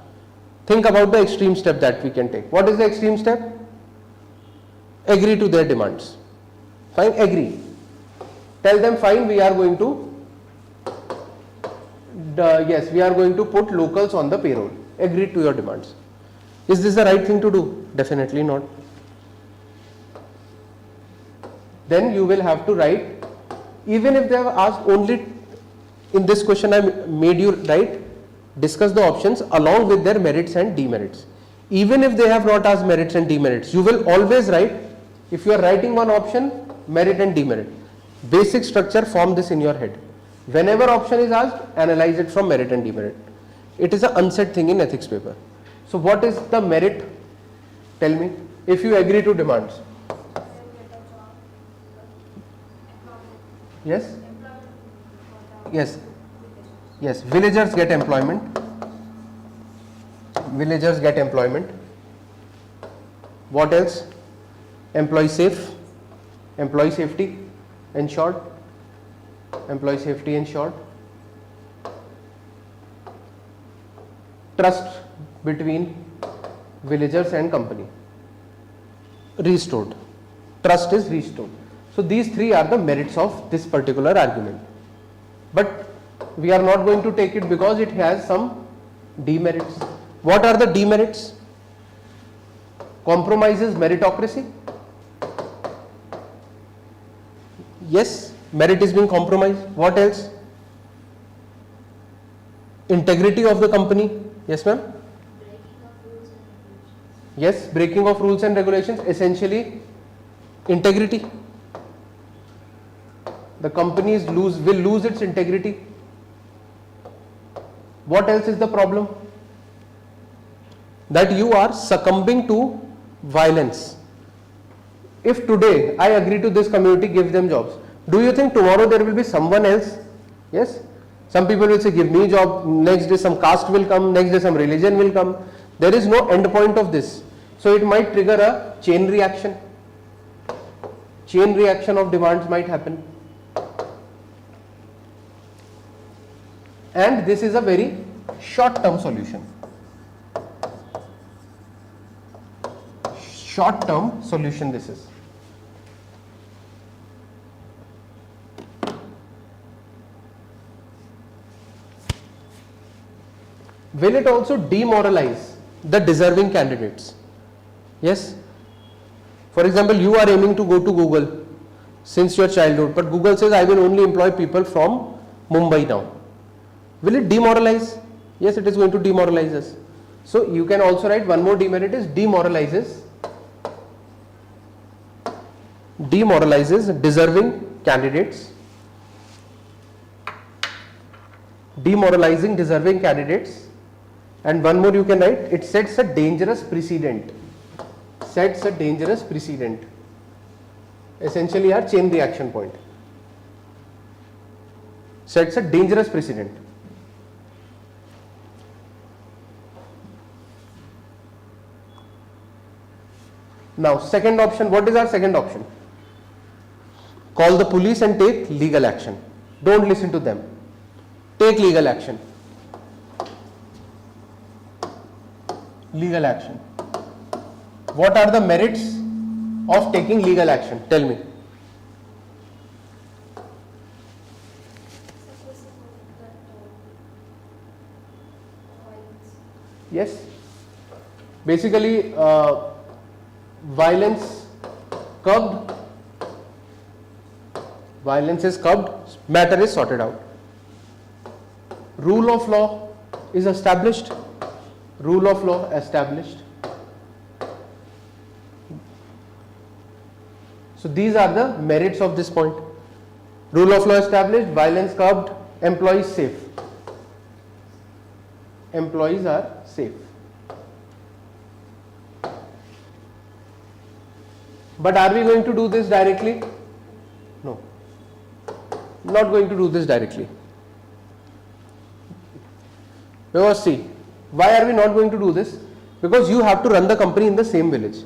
Think about the extreme step that we can take. What is the extreme step? Agree to their demands. Fine, agree. Tell them, fine, we are going to we are going to put locals on the payroll. Agree to your demands. Is this the right thing to do? Definitely not. Then you will have to write, even if they have asked only, in this question I made you write, discuss the options along with their merits and demerits. Even if they have not asked merits and demerits, you will always write, if you are writing one option, merit and demerit. Basic structure, form this in your head. Whenever option is asked, analyze it from merit and demerit. It is an unsaid thing in ethics paper. So what is the merit? Tell me. If you agree to demands. Yes? Yes. Yes. Villagers get employment. Villagers get employment. What else? Employee safe. Employee safety ensured. Employee safety ensured. Trust between villagers and company restored. Trust is restored. So these 3 are the merits of this particular argument. But we are not going to take it because it has some demerits. What are the demerits? Compromises meritocracy. Yes, merit is being compromised. What else? Integrity of the company. Yes, ma'am? Yes, breaking of rules and regulations. Essentially, integrity. The company will lose its integrity. What else is the problem? That you are succumbing to violence. If today I agree to this community, give them jobs, do you think tomorrow there will be someone else? Yes? Some people will say, give me job, next day some caste will come, next day some religion will come. There is no end point of this. So it might trigger a chain reaction. Chain reaction of demands might happen. And this is a very short-term solution. Short-term solution this is. Will it also demoralize the deserving candidates? Yes. For example, you are aiming to go to Google since your childhood, but Google says I will only employ people from Mumbai now. Will it demoralize? Yes, it is going to demoralize us. So you can also write one more demerit is demoralizes deserving candidates. Demoralizing deserving candidates. And one more you can write, it sets a dangerous precedent. Sets a dangerous precedent. Essentially our chain reaction point. Sets a dangerous precedent. Now second option, what is our second option? Call the police and take legal action. Don't listen to them. Take legal action. Legal action. What are the merits of taking legal action? Tell me. Yes. Basically, violence curbed. Violence is curbed. Matter is sorted out. Rule of law is established. Rule of law established. So these are the merits of this point. Rule of law established, violence curbed, employees safe. employees are safe. But are we going to do this directly? No. Not going to do this directly. Because see, why are we not going to do this? Because you have to run the company in the same village.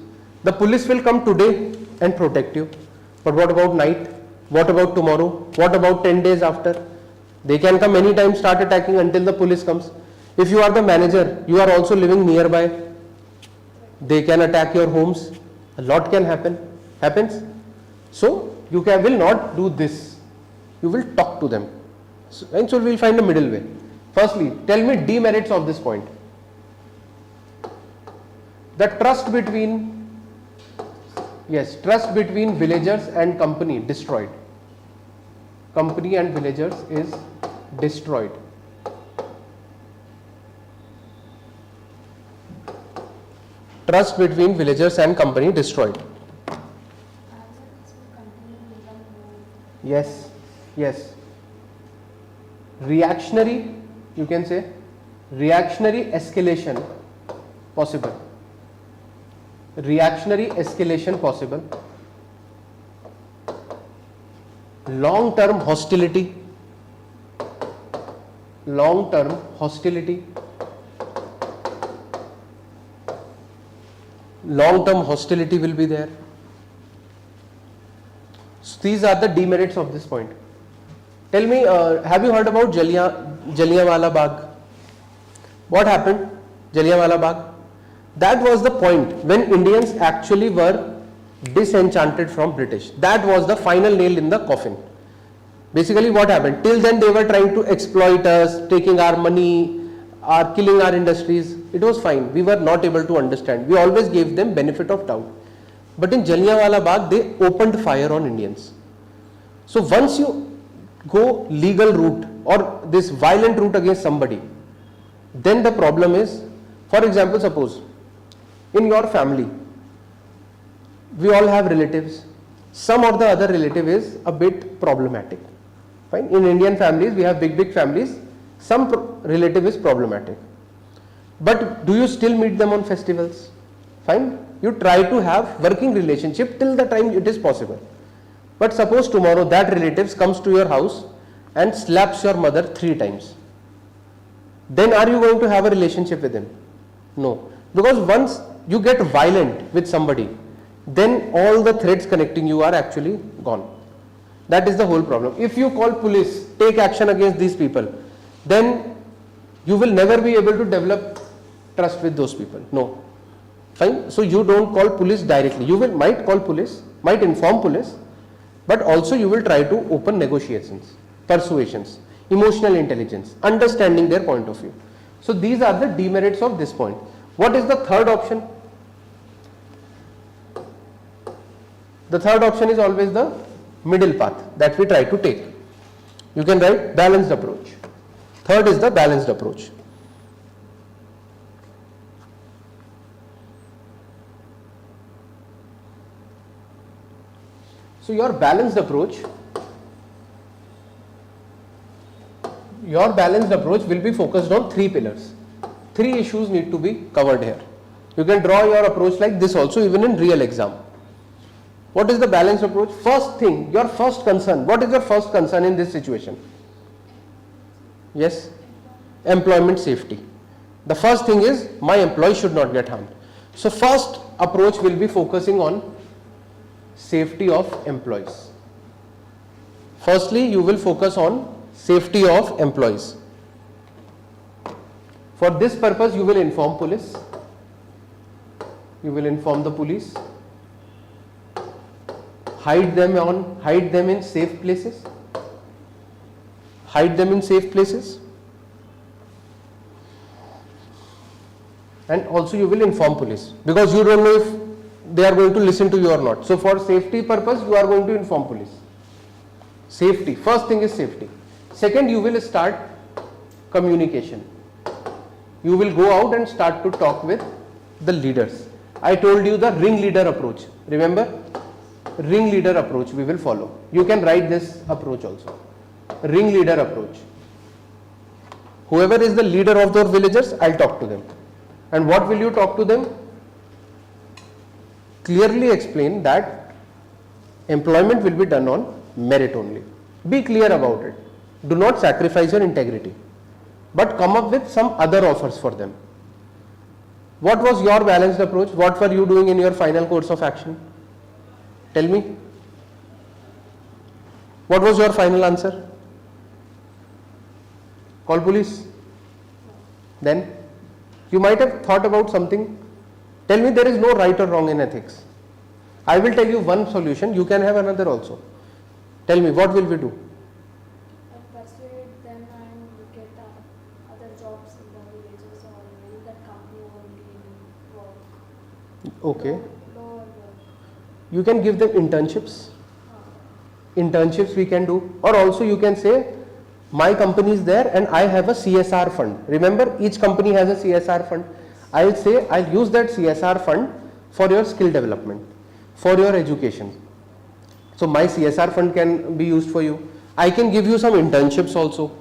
The police will come today and protect you. But what about night? What about tomorrow? What about 10 days after? They can come anytime, start attacking until the police comes. If you are the manager, you are also living nearby. They can attack your homes. A lot can happens. So you will not do this. You will talk to them. And so we will find a middle way. Firstly, tell me demerits of this point. The trust between villagers and company destroyed. Company and villagers is destroyed. Trust between villagers and company destroyed. Yes. Reactionary, you can say, reactionary escalation possible. Reactionary escalation possible. Long-term hostility. Long-term hostility. Long-term hostility will be there. So these are the demerits of this point. Tell me, have you heard about Jallianwala Bagh? What happened? Jallianwala Bagh. That was the point when Indians actually were disenchanted from British. That was the final nail in the coffin. Basically what happened? Till then they were trying to exploit us, taking our money, killing our industries. It was fine. We were not able to understand. We always gave them benefit of doubt. But in Jallianwala Bagh, they opened fire on Indians. So once you go legal route or this violent route against somebody, then the problem is, for example, suppose in your family, we all have relatives. Some of the other relative is a bit problematic. Fine. In Indian families, we have big families. Some relative is problematic. But do you still meet them on festivals? Fine. You try to have working relationship till the time it is possible. But suppose tomorrow that relative comes to your house and slaps your mother 3 times. Then are you going to have a relationship with him? No. Because once you get violent with somebody, then all the threads connecting you are actually gone. That is the whole problem. If you call police, take action against these people, then you will never be able to develop trust with those people. No. Fine. So you don't call police directly. You might call police, might inform police, but also you will try to open negotiations, persuasions, emotional intelligence, understanding their point of view. So these are the demerits of this point. What is the third option? The third option is always the middle path that we try to take. You can write balanced approach. Third is the balanced approach. So your balanced approach will be focused on 3 pillars. 3 issues need to be covered here. You can draw your approach like this also even in real exam. What is the balanced approach? First thing, your first concern. What is your first concern in this situation? Yes? Employment safety. The first thing is my employee should not get harmed. So first approach will be focusing on safety of employees. Firstly, you will focus on safety of employees. For this purpose, you will inform police. You will inform the police. Hide them in safe places. Hide them in safe places. And also you will inform police, because you don't know if they are going to listen to you or not. So for safety purpose, you are going to inform police. Safety. First thing is safety. Second, you will start communication. You will go out and start to talk with the leaders. I told you the ringleader approach. Remember? Ringleader approach we will follow. You can write this approach also. Ringleader approach. Whoever is the leader of those villagers, I'll talk to them. And what will you talk to them? Clearly explain that employment will be done on merit only. Be clear about it. Do not sacrifice your integrity, but come up with some other offers for them. What was your balanced approach? What were you doing in your final course of action? Tell me. What was your final answer? Call police. Then you might have thought about something. Tell me, there is no right or wrong in ethics. I will tell you one solution, you can have another also. Tell me, what will we do? I persuade them and get other jobs in the villages or in that company only work. Okay. Lower work. You can give them internships. Internships we can do, or also you can say, my company is there and I have a CSR fund. Remember, each company has a CSR fund. I'll say, I'll use that CSR fund for your skill development, for your education. So my CSR fund can be used for you. I can give you some internships also.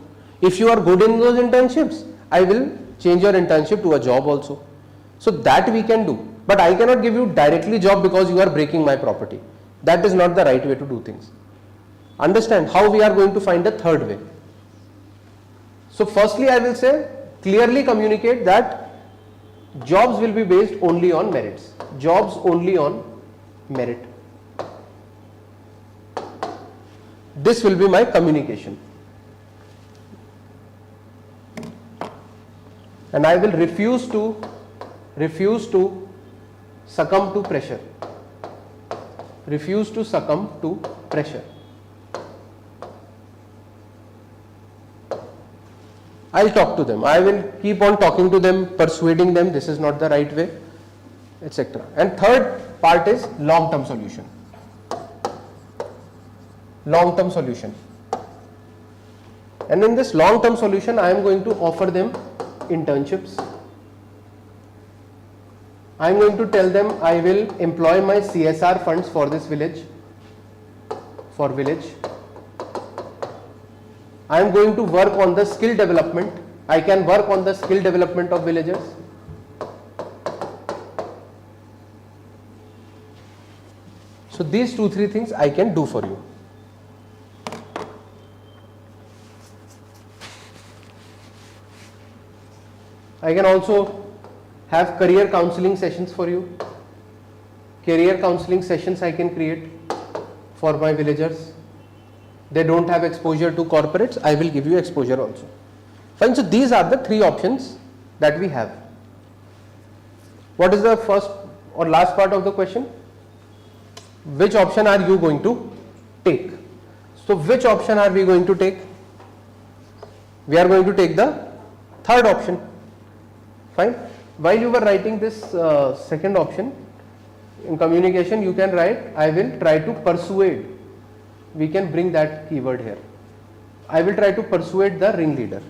If you are good in those internships, I will change your internship to a job also. So that we can do. But I cannot give you directly job because you are breaking my property. That is not the right way to do things. Understand how we are going to find a third way. So firstly, I will say, clearly communicate that jobs will be based only on merits. Jobs only on merit. This will be my communication. And I will refuse to succumb to pressure. Refuse to succumb to pressure. I'll talk to them. I will keep on talking to them, persuading them this is not the right way, etc. And third part is long-term solution. Long-term solution. And in this long-term solution, I am going to offer them internships. I am going to tell them I will employ my CSR funds for this village, for village. I am going to work on the skill development. I can work on the skill development of villagers. So these 2-3 things I can do for you. I can also have career counseling sessions for you. Career counseling sessions I can create for my villagers. They don't have exposure to corporates, I will give you exposure also. Fine, so these are the 3 options that we have. What is the first or last part of the question? Which option are you going to take? So which option are we going to take? We are going to take the third option. Fine. While you were writing this second option, in communication you can write, I will try to persuade. We can bring that keyword here. I will try to persuade the ringleader.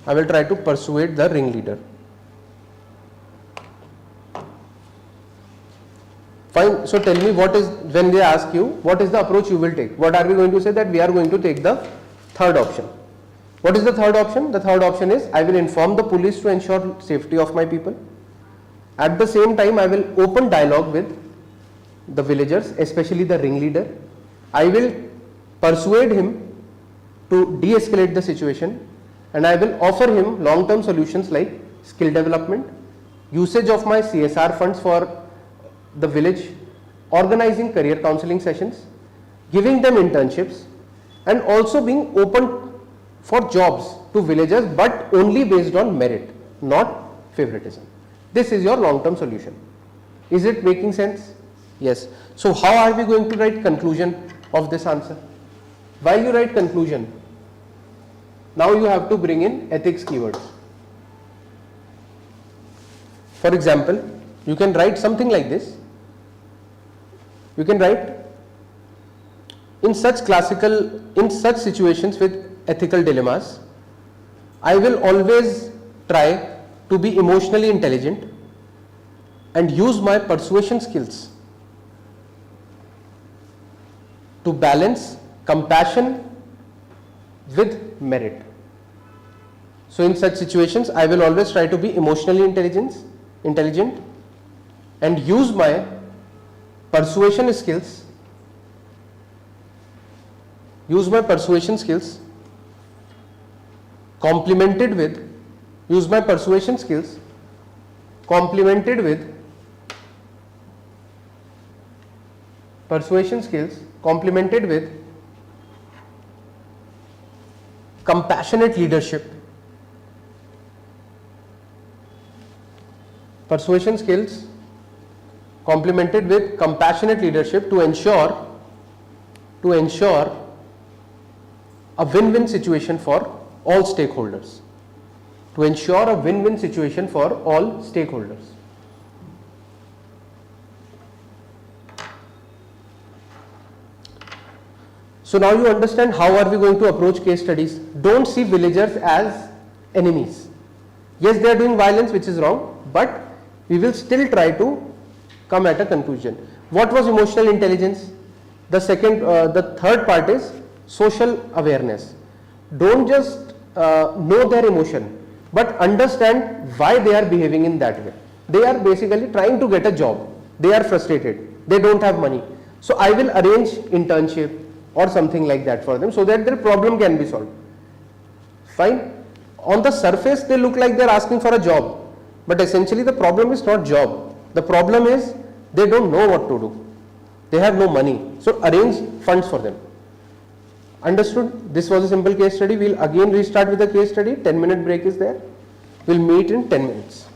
I will try to persuade the ringleader. Fine. So tell me, what is, when they ask you, what is the approach you will take? What are we going to say? That we are going to take the third option. What is the third option? The third option is, I will inform the police to ensure safety of my people. At the same time, I will open dialogue with the villagers, especially the ringleader. I will persuade him to de-escalate the situation, and I will offer him long-term solutions like skill development, usage of my CSR funds for the village, organizing career counseling sessions, giving them internships, and also being open for jobs to villagers, but only based on merit, not favoritism. This is your long-term solution. Is it making sense? Yes. So how are we going to write conclusion of this answer? While you write conclusion, now you have to bring in ethics keywords. For example, you can write something like this. You can write, in such situations with ethical dilemmas, I will always try to be emotionally intelligent and use my persuasion skills to balance compassion with merit. So in such situations, I will always try to be emotionally intelligent and use my persuasion skills, complemented with compassionate leadership, to ensure a win-win situation for all stakeholders. So now you understand how are we going to approach case studies. Don't see villagers as enemies. Yes, they are doing violence, which is wrong, but we will still try to come at a conclusion. What was emotional intelligence? The third part is social awareness. Don't just know their emotion, but understand why they are behaving in that way. They are basically trying to get a job. They are frustrated. They don't have money. So I will arrange internship or something like that for them so that their problem can be solved. Fine. On the surface, they look like they are asking for a job, but essentially the problem is not job. The problem is they don't know what to do. They have no money. So arrange funds for them. Understood? This was a simple case study. We'll again restart with the case study. 10-minute break is there. We'll meet in 10 minutes.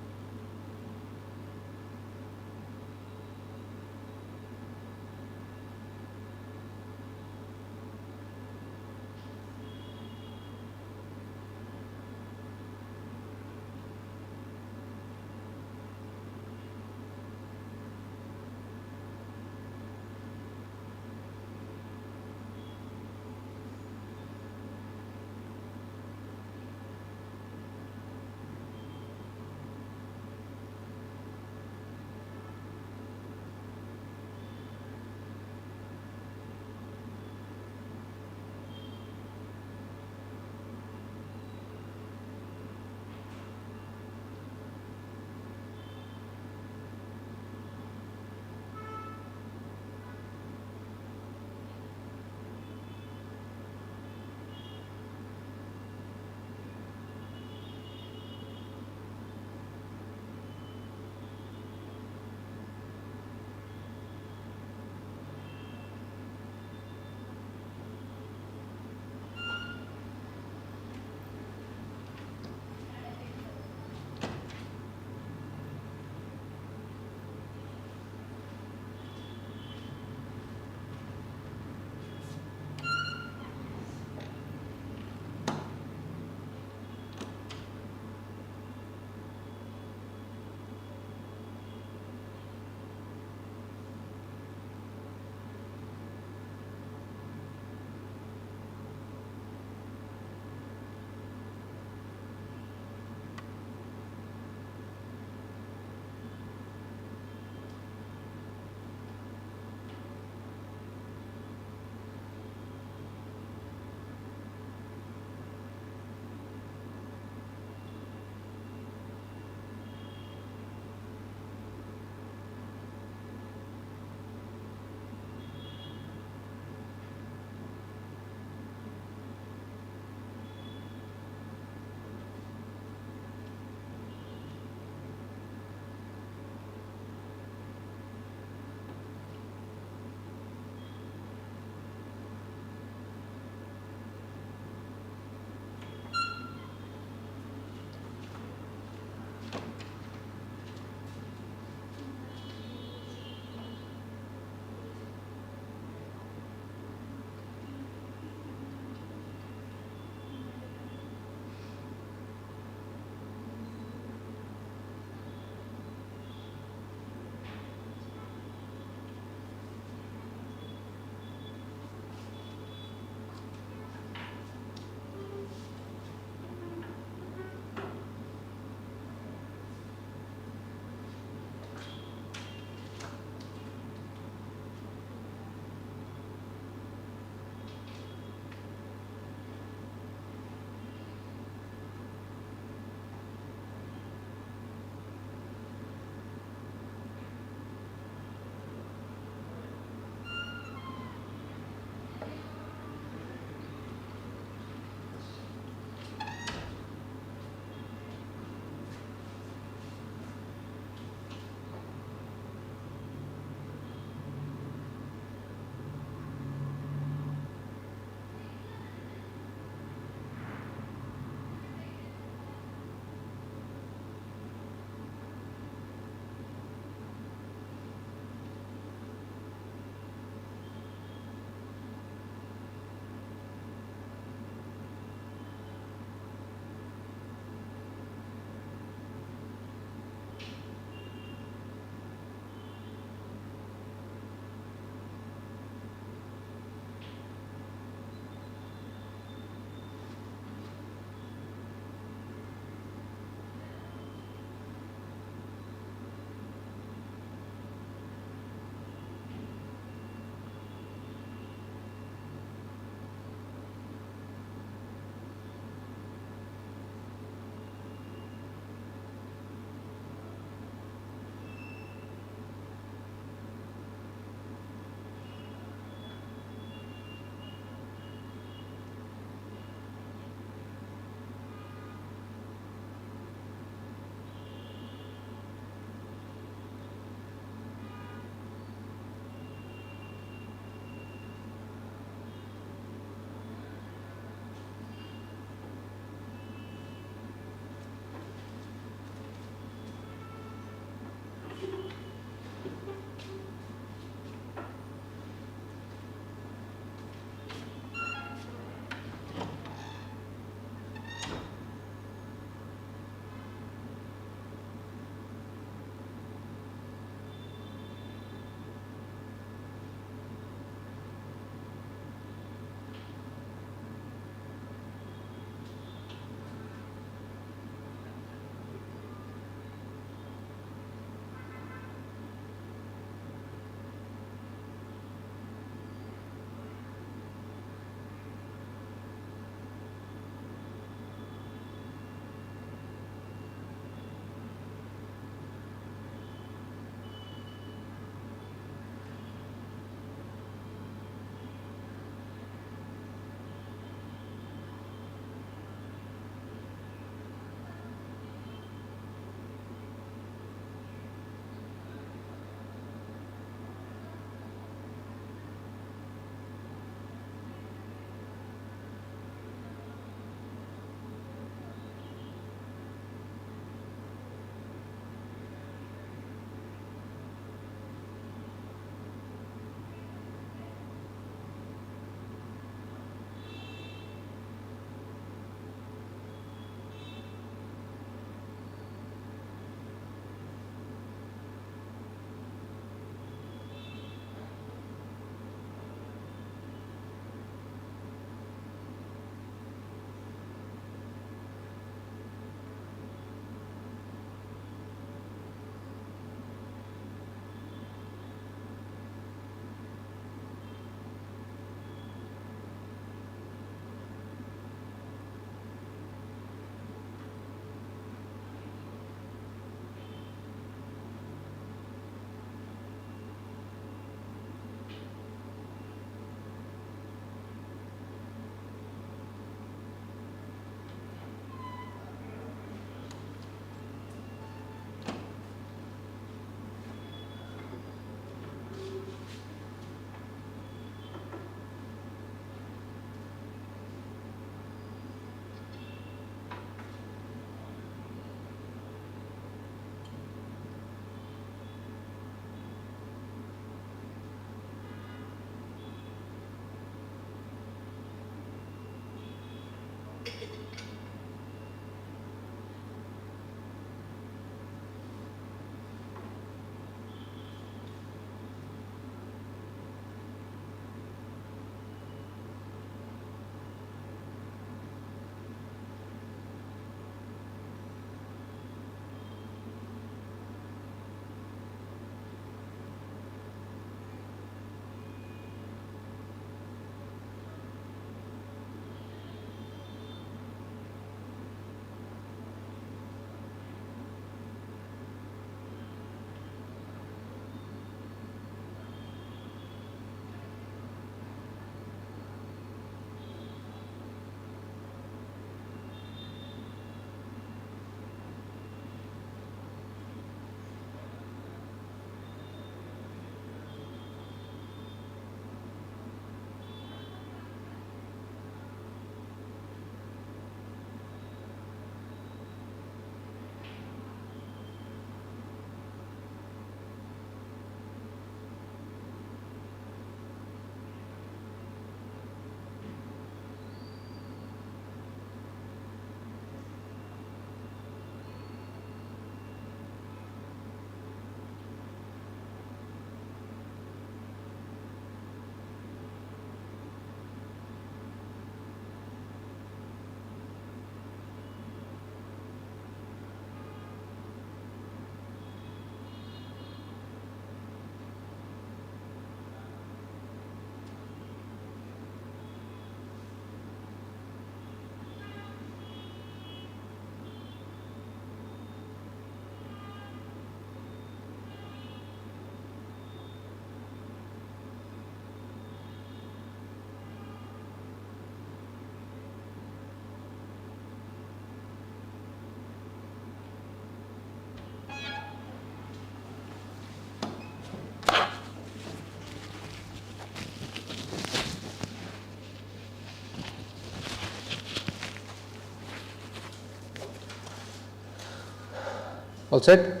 All set?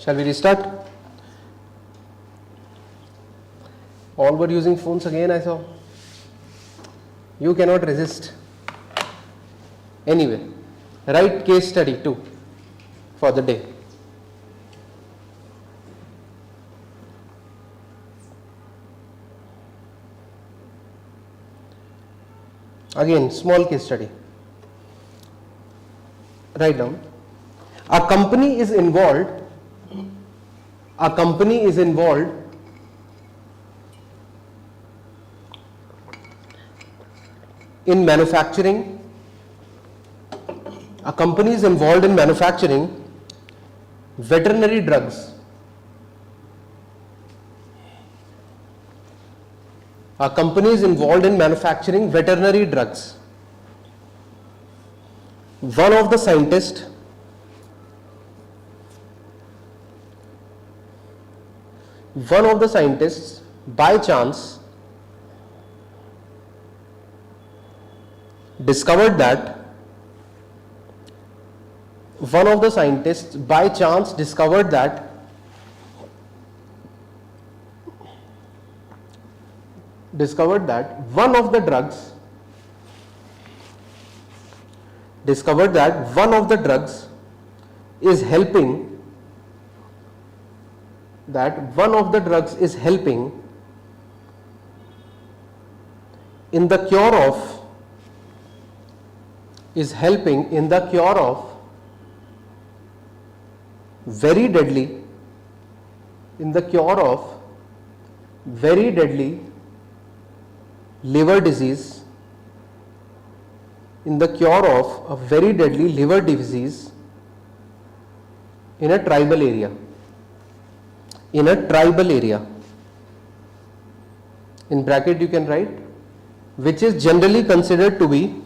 Shall we restart? All were using phones again, I saw. You cannot resist. Anyway, write case study 2 for the day. Again, small case study. Write down. A company is involved in manufacturing. A company is involved in manufacturing veterinary drugs. A company is involved in manufacturing veterinary drugs. One of the scientists by chance discovered that one of the drugs is helping in the cure of very deadly liver disease in a tribal area. In bracket you can write which is generally considered to be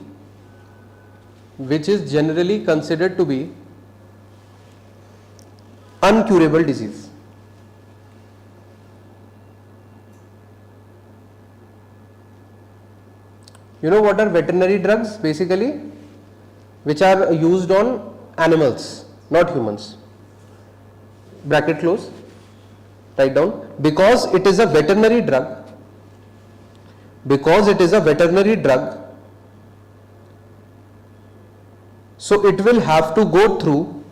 uncurable disease. You know what are veterinary drugs? Basically, which are used on animals, not humans. Bracket close. Write down. Because it is a veterinary drug, so it will have to go through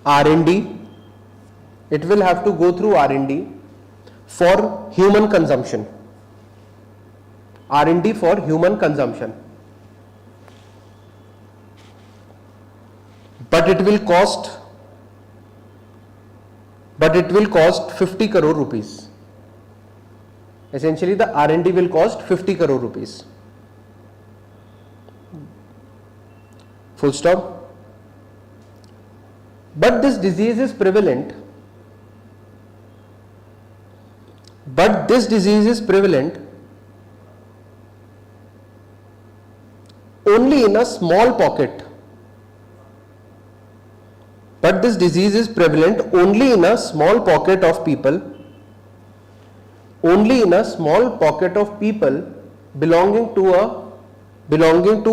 R&D. It will have to go through R&D for human consumption. But it will cost 50 crore rupees. Essentially, the R&D will cost 50 crore rupees. Full stop. But this disease is prevalent. Only in a small pocket. Only in a small pocket of people belonging to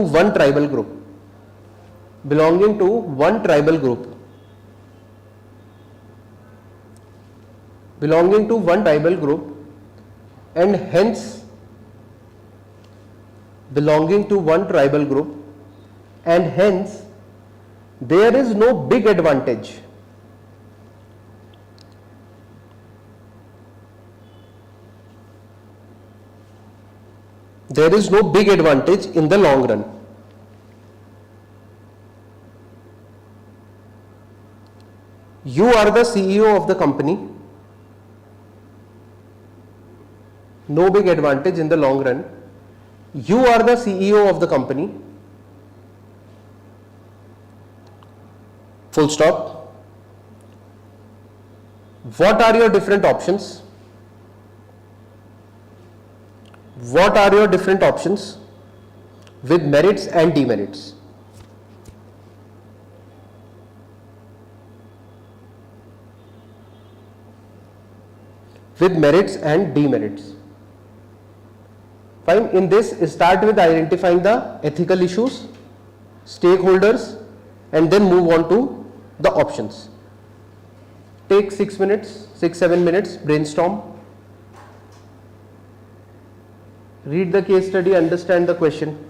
one tribal group. And hence there is no big advantage in the long run. You are the CEO of the company. No big advantage in the long run. You are the CEO of the company. Full stop. What are your different options? With merits and demerits? with merits and demerits. Fine. In this, start with identifying the ethical issues, stakeholders, and then move on to the options. Take 6 minutes, 6-7 minutes, brainstorm. Read the case study, understand the question.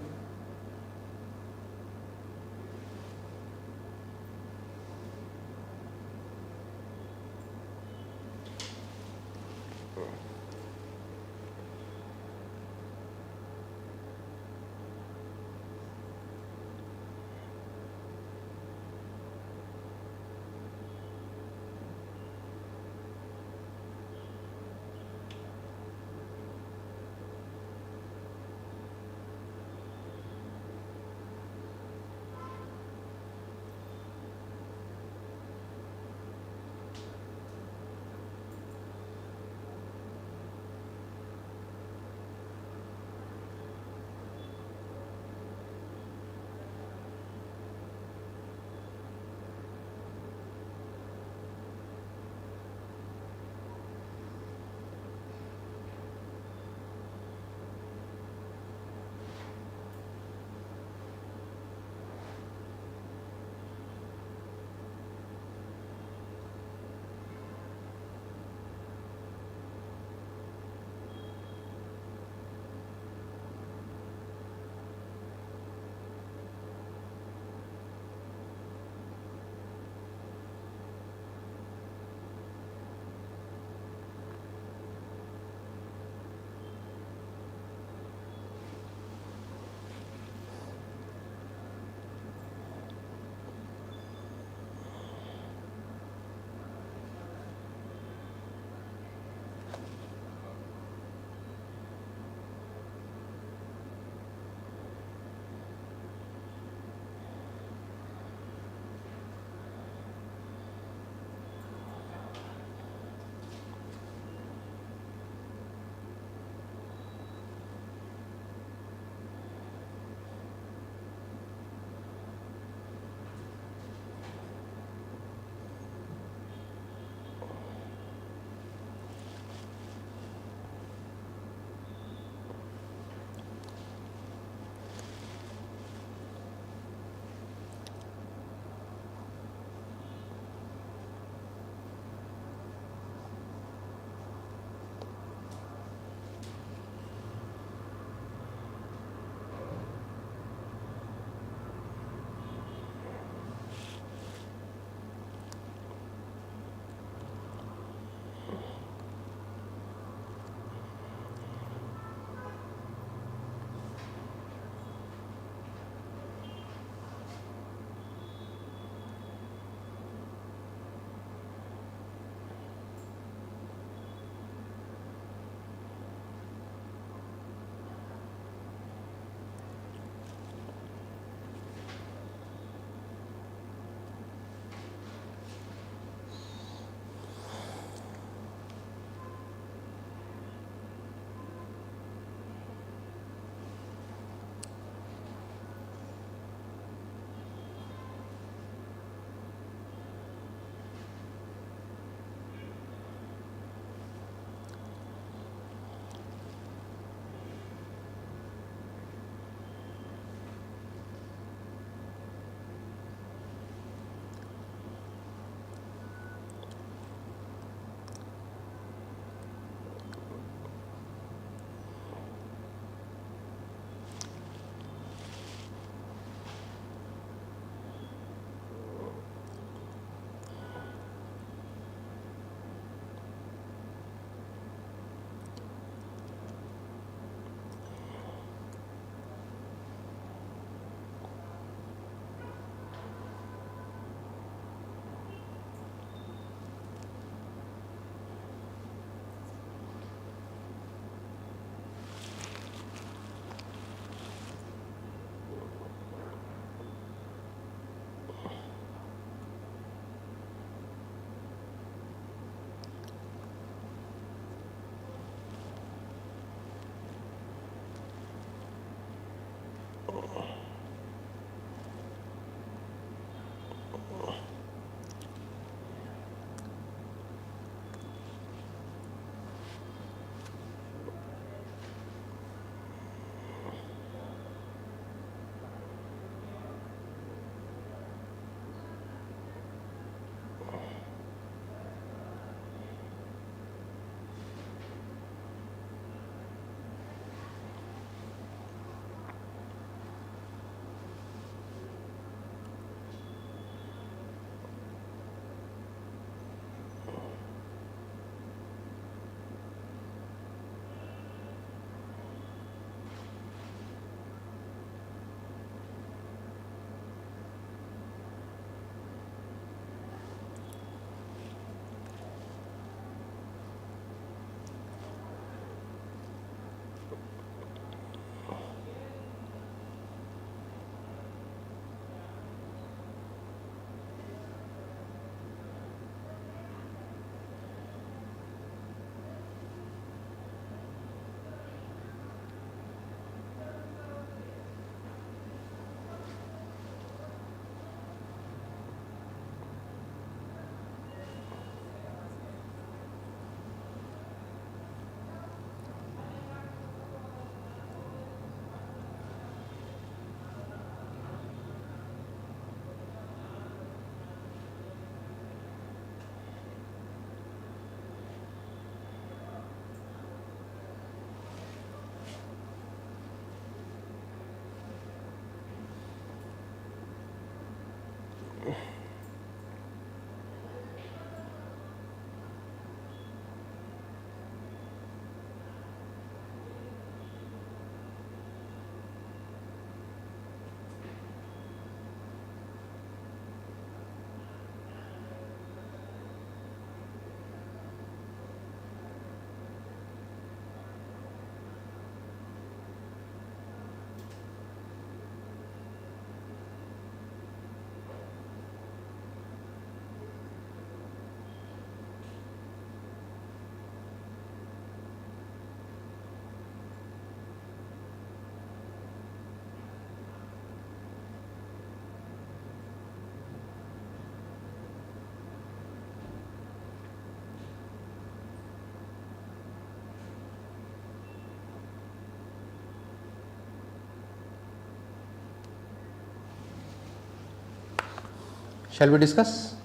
Shall we discuss?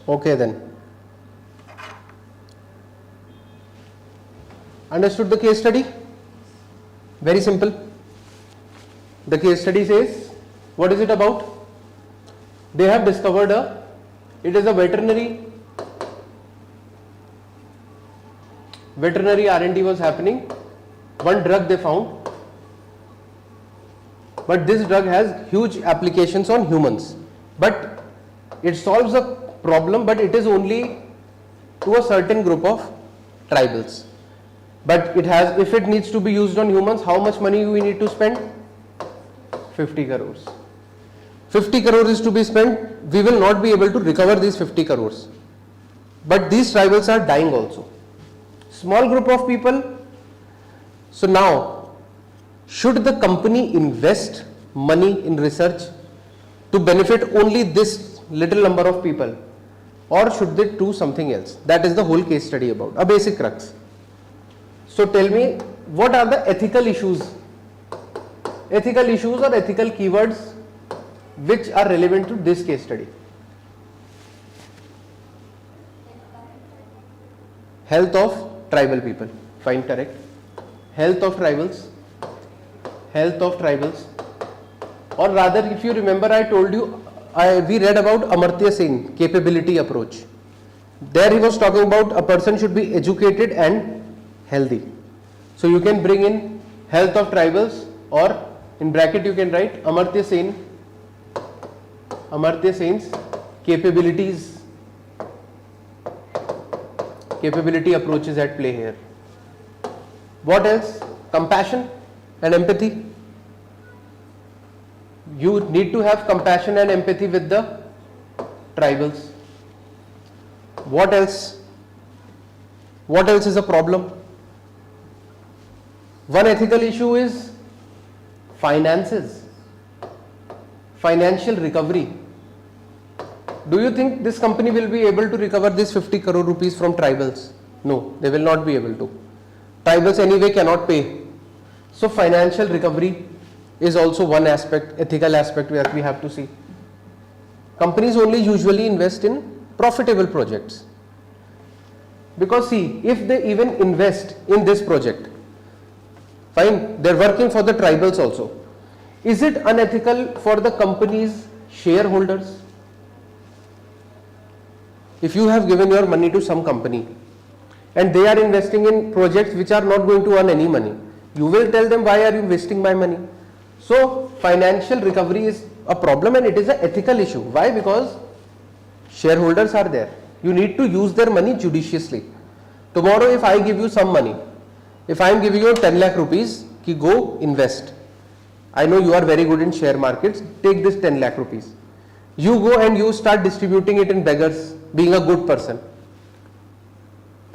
Okay then. Understood the case study? Very simple. The case study says, what is it about? They have discovered it is a veterinary R&D was happening. One drug they found, but this drug has huge applications on humans. But it solves a problem, but it is only to a certain group of tribals. But it has, if it needs to be used on humans, how much money we need to spend? 50 crores. 50 crores is to be spent. We will not be able to recover these 50 crores. But these tribals are dying also. Small group of people. So now, should the company invest money in research to benefit only this little number of people, or should they do something else? That is the whole case study about, a basic crux. So tell me, what are the ethical issues? Ethical issues or ethical keywords which are relevant to this case study? Health of tribal people. Fine, correct. Health of tribals. Health of tribals. Or rather, if you remember, I told you, we read about Amartya Sen, capability approach. There he was talking about a person should be educated and healthy. So you can bring in health of tribals, or in bracket you can write Amartya Sen's capabilities. Capability approach is at play here. What else? Compassion and empathy. You need to have compassion and empathy with the tribals. What else? What else is a problem? One ethical issue is finances, financial recovery. Do you think this company will be able to recover this 50 crore rupees from tribals? No, they will not be able to. Tribals anyway cannot pay. So financial recovery is also one aspect, ethical aspect where we have to see. Companies only usually invest in profitable projects. Because see, if they even invest in this project, fine, they're working for the tribals also. Is it unethical for the company's shareholders? If you have given your money to some company and they are investing in projects which are not going to earn any money, you will tell them, why are you wasting my money? So financial recovery is a problem, and it is an ethical issue. Why? Because shareholders are there. You need to use their money judiciously. Tomorrow if I give you some money, if I am giving you 10 lakh rupees, ki go invest. I know you are very good in share markets, take this 10 lakh rupees. You go and you start distributing it in beggars, being a good person.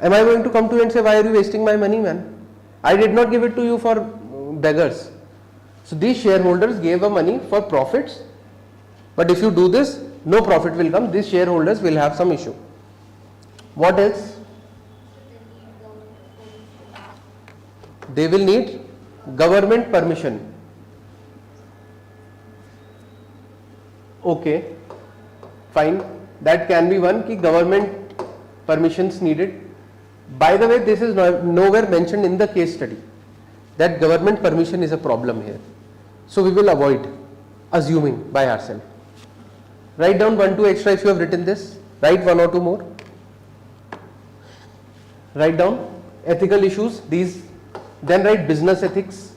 Am I going to come to you and say, why are you wasting my money, man? I did not give it to you for beggars. So these shareholders gave a money for profits, but if you do this, no profit will come. These shareholders will have some issue. What else? They will need government permission. Okay, fine. That can be one, ki government permissions needed. By the way, this is nowhere mentioned in the case study that government permission is a problem here. So we will avoid assuming by ourselves. Write down 1, 2 extra if you have written this. Write 1 or 2 more. Write down ethical issues, these. Then write business ethics.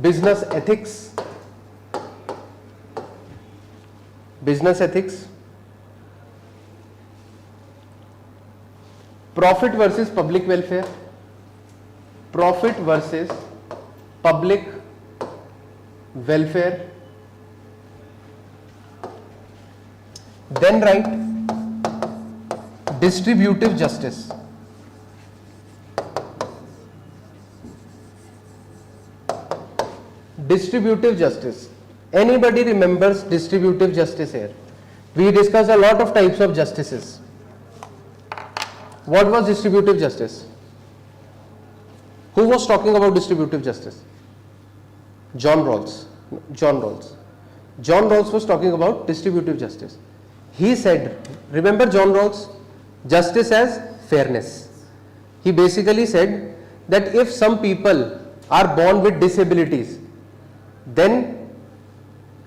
Business ethics. Business ethics. Profit versus public welfare. Profit versus public welfare. Then write distributive justice. Distributive justice. Anybody remembers distributive justice here? We discussed a lot of types of justices. What was distributive justice? Who was talking about distributive justice? John Rawls. John Rawls. John Rawls was talking about distributive justice. He said, remember John Rawls? Justice as fairness. He basically said that if some people are born with disabilities, then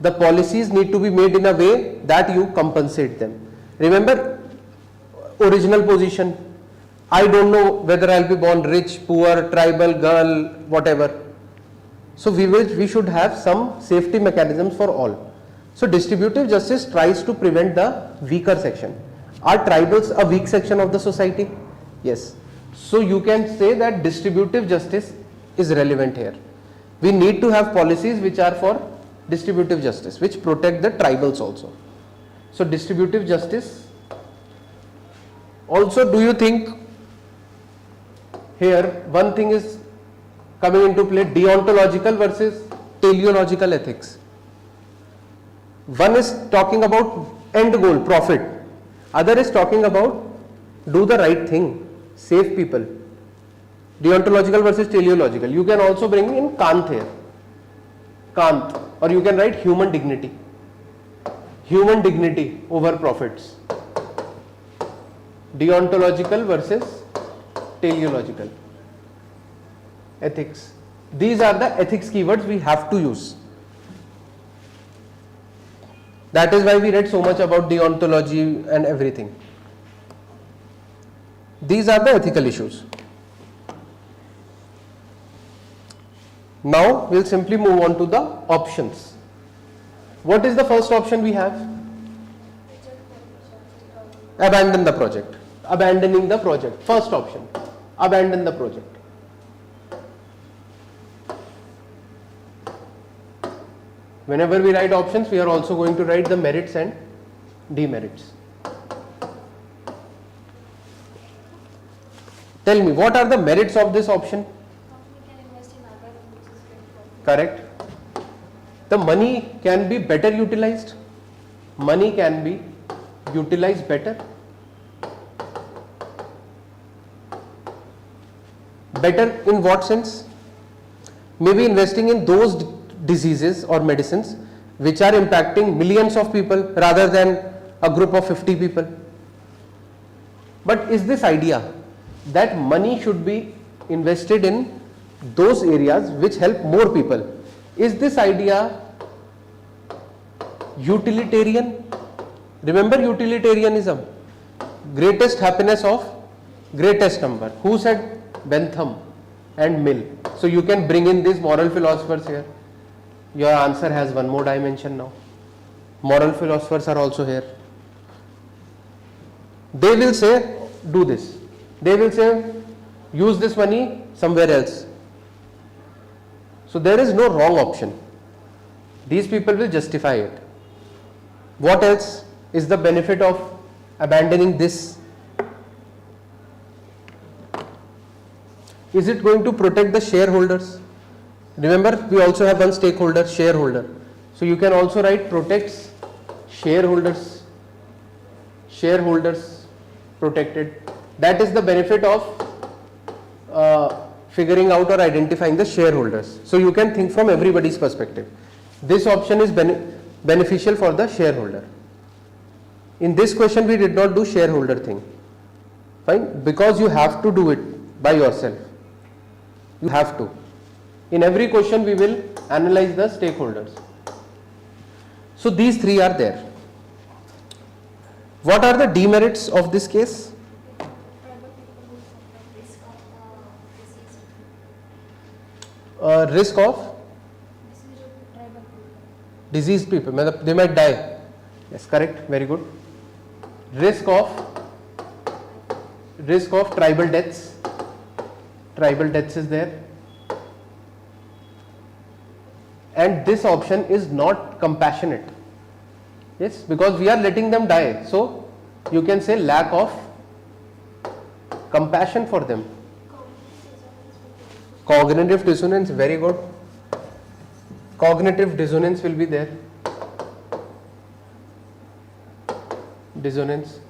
the policies need to be made in a way that you compensate them. Remember original position. I don't know whether I'll be born rich, poor, tribal, girl, whatever. So we should have some safety mechanisms for all. So distributive justice tries to prevent the weaker section. Are tribals a weak section of the society? Yes. So you can say that distributive justice is relevant here. We need to have policies which are for distributive justice, which protect the tribals also. So distributive justice. Also, do you think here one thing is coming into play, deontological versus teleological ethics? One is talking about end goal, profit. Other is talking about do the right thing, save people. Deontological versus teleological. You can also bring in Kant here. Kant, or you can write human dignity. Human dignity over profits. Deontological versus teleological. Ethics. These are the ethics keywords we have to use. That is why we read so much about deontology and everything. These are the ethical issues. Now we'll simply move on to the options. What is the first option we have? Abandon the project. Abandoning the project. First option. Abandon the project. Whenever we write options, we are also going to write the merits and demerits. Tell me, what are the merits of this option? Company can invest in other which is good for Correct. The money can be better utilized. Money can be utilized better. Better in what sense? Maybe investing in those diseases or medicines which are impacting millions of people rather than a group of 50 people. But is this idea that money should be invested in those areas which help more people, is this idea utilitarian? Remember utilitarianism, greatest happiness of greatest number. Who said? Bentham and Mill. So you can bring in these moral philosophers here. Your answer has one more dimension now. Moral philosophers are also here. They will say, do this. They will say, use this money somewhere else. So there is no wrong option. These people will justify it. What else is the benefit of abandoning this? Is it going to protect the shareholders? Remember, we also have one stakeholder, shareholder. So you can also write protects shareholders. Shareholders protected. That is the benefit of figuring out or identifying the shareholders. So you can think from everybody's perspective. This option is beneficial for the shareholder. In this question, we did not do shareholder thing. Fine? Because you have to do it by yourself. You have to. In every question, we will analyze the stakeholders. So these three are there. What are the demerits of this case? tribal people who suffer risk of disease. Risk of Disease of tribal people. diseased people. They might die. Yes, correct. Very good. Risk of tribal deaths. Tribal deaths is there. And this option is not compassionate. Yes, because we are letting them die. So you can say lack of compassion for them. Cognitive dissonance, very good. Cognitive dissonance will be there. Dissonance.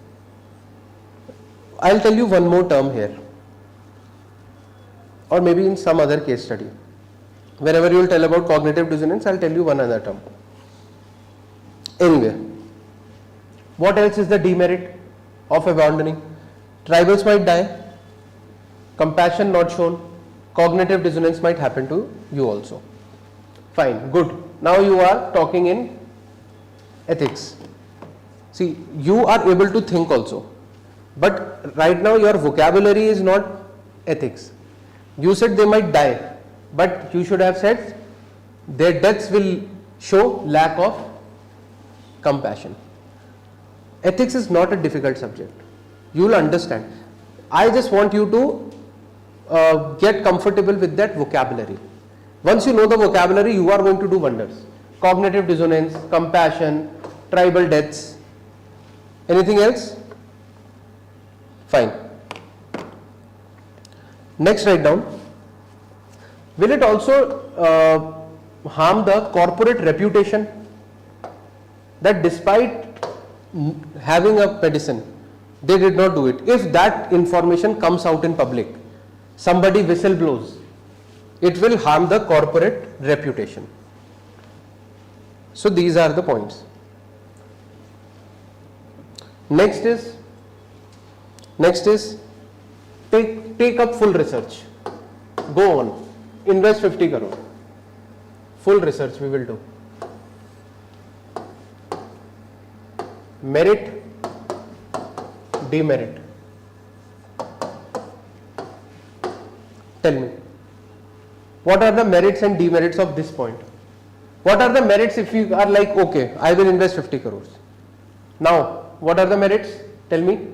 I'll tell you one more term here, or maybe in some other case study. Whenever you will tell about cognitive dissonance, I'll tell you one other term. Anyway, what else is the demerit of abandoning? Tribals might die, compassion not shown, cognitive dissonance might happen to you also. Fine, good. Now you are talking in ethics. See, you are able to think also, but right now your vocabulary is not ethics. You said they might die, but you should have said their deaths will show lack of compassion. Ethics is not a difficult subject. You will understand. I just want you to get comfortable with that vocabulary. Once you know the vocabulary, you are going to do wonders. Cognitive dissonance, compassion, tribal deaths. Anything else? Fine. Next, write down. Will it also harm the corporate reputation? That despite having a medicine, they did not do it. If that information comes out in public, somebody whistle blows, it will harm the corporate reputation. So these are the points. Next is take up full research. Go on. Invest 50 crore. Full research we will do. Merit, demerit. Tell me, what are the merits and demerits of this point? What are the merits if you are like, okay, I will invest 50 crores. Now, what are the merits? Tell me.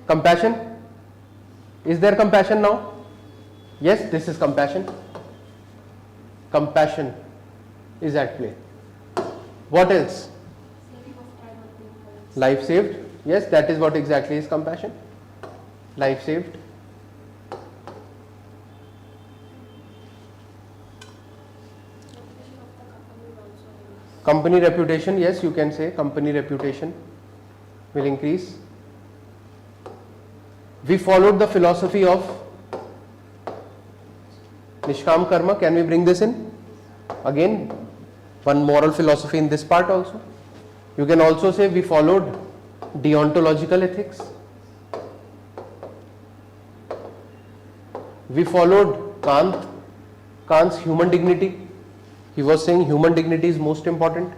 Compassion. Is there compassion now? Yes, this is compassion. Compassion is at play. What else? Life saved. Yes, that is what exactly is compassion. Life saved. Company reputation. Yes, you can say company reputation will increase. We followed the philosophy of Nishkam Karma. Can we bring this in? Again, one moral philosophy in this part also. You can also say we followed deontological ethics. We followed Kant's human dignity. He was saying human dignity is most important.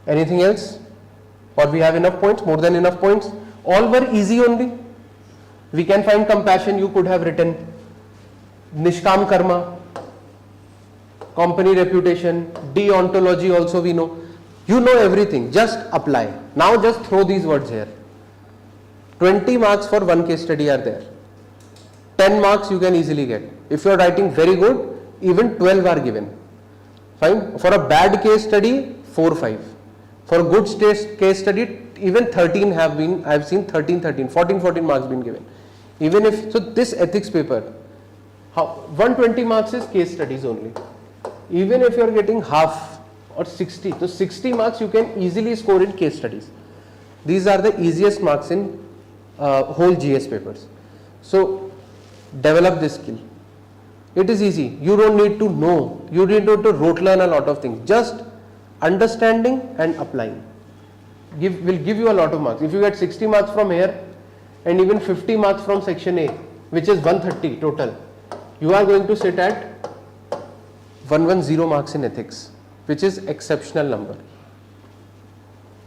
Anything else? Or we have enough points, more than enough points? All were easy only. We can find compassion, you could have written. Nishkam Karma, company reputation, deontology also we know. You know everything, just apply. Now just throw these words here. 20 marks for one case study are there. 10 marks you can easily get. If you are writing very good, even 12 are given. Fine. For a bad case study, 4, 5. For a good case study, even 13 have been, I have seen 14 marks been given. Even if, so this ethics paper, 120 marks is case studies only. Even if you are getting half or 60, so 60 marks you can easily score in case studies. These are the easiest marks in whole GS papers. So develop this skill. It is easy. You don't need to know. You don't need to rote learn a lot of things. Just understanding and applying will give you a lot of marks. If you get 60 marks from here and even 50 marks from section A, which is 130 total, you are going to sit at 110 marks in ethics, which is exceptional number.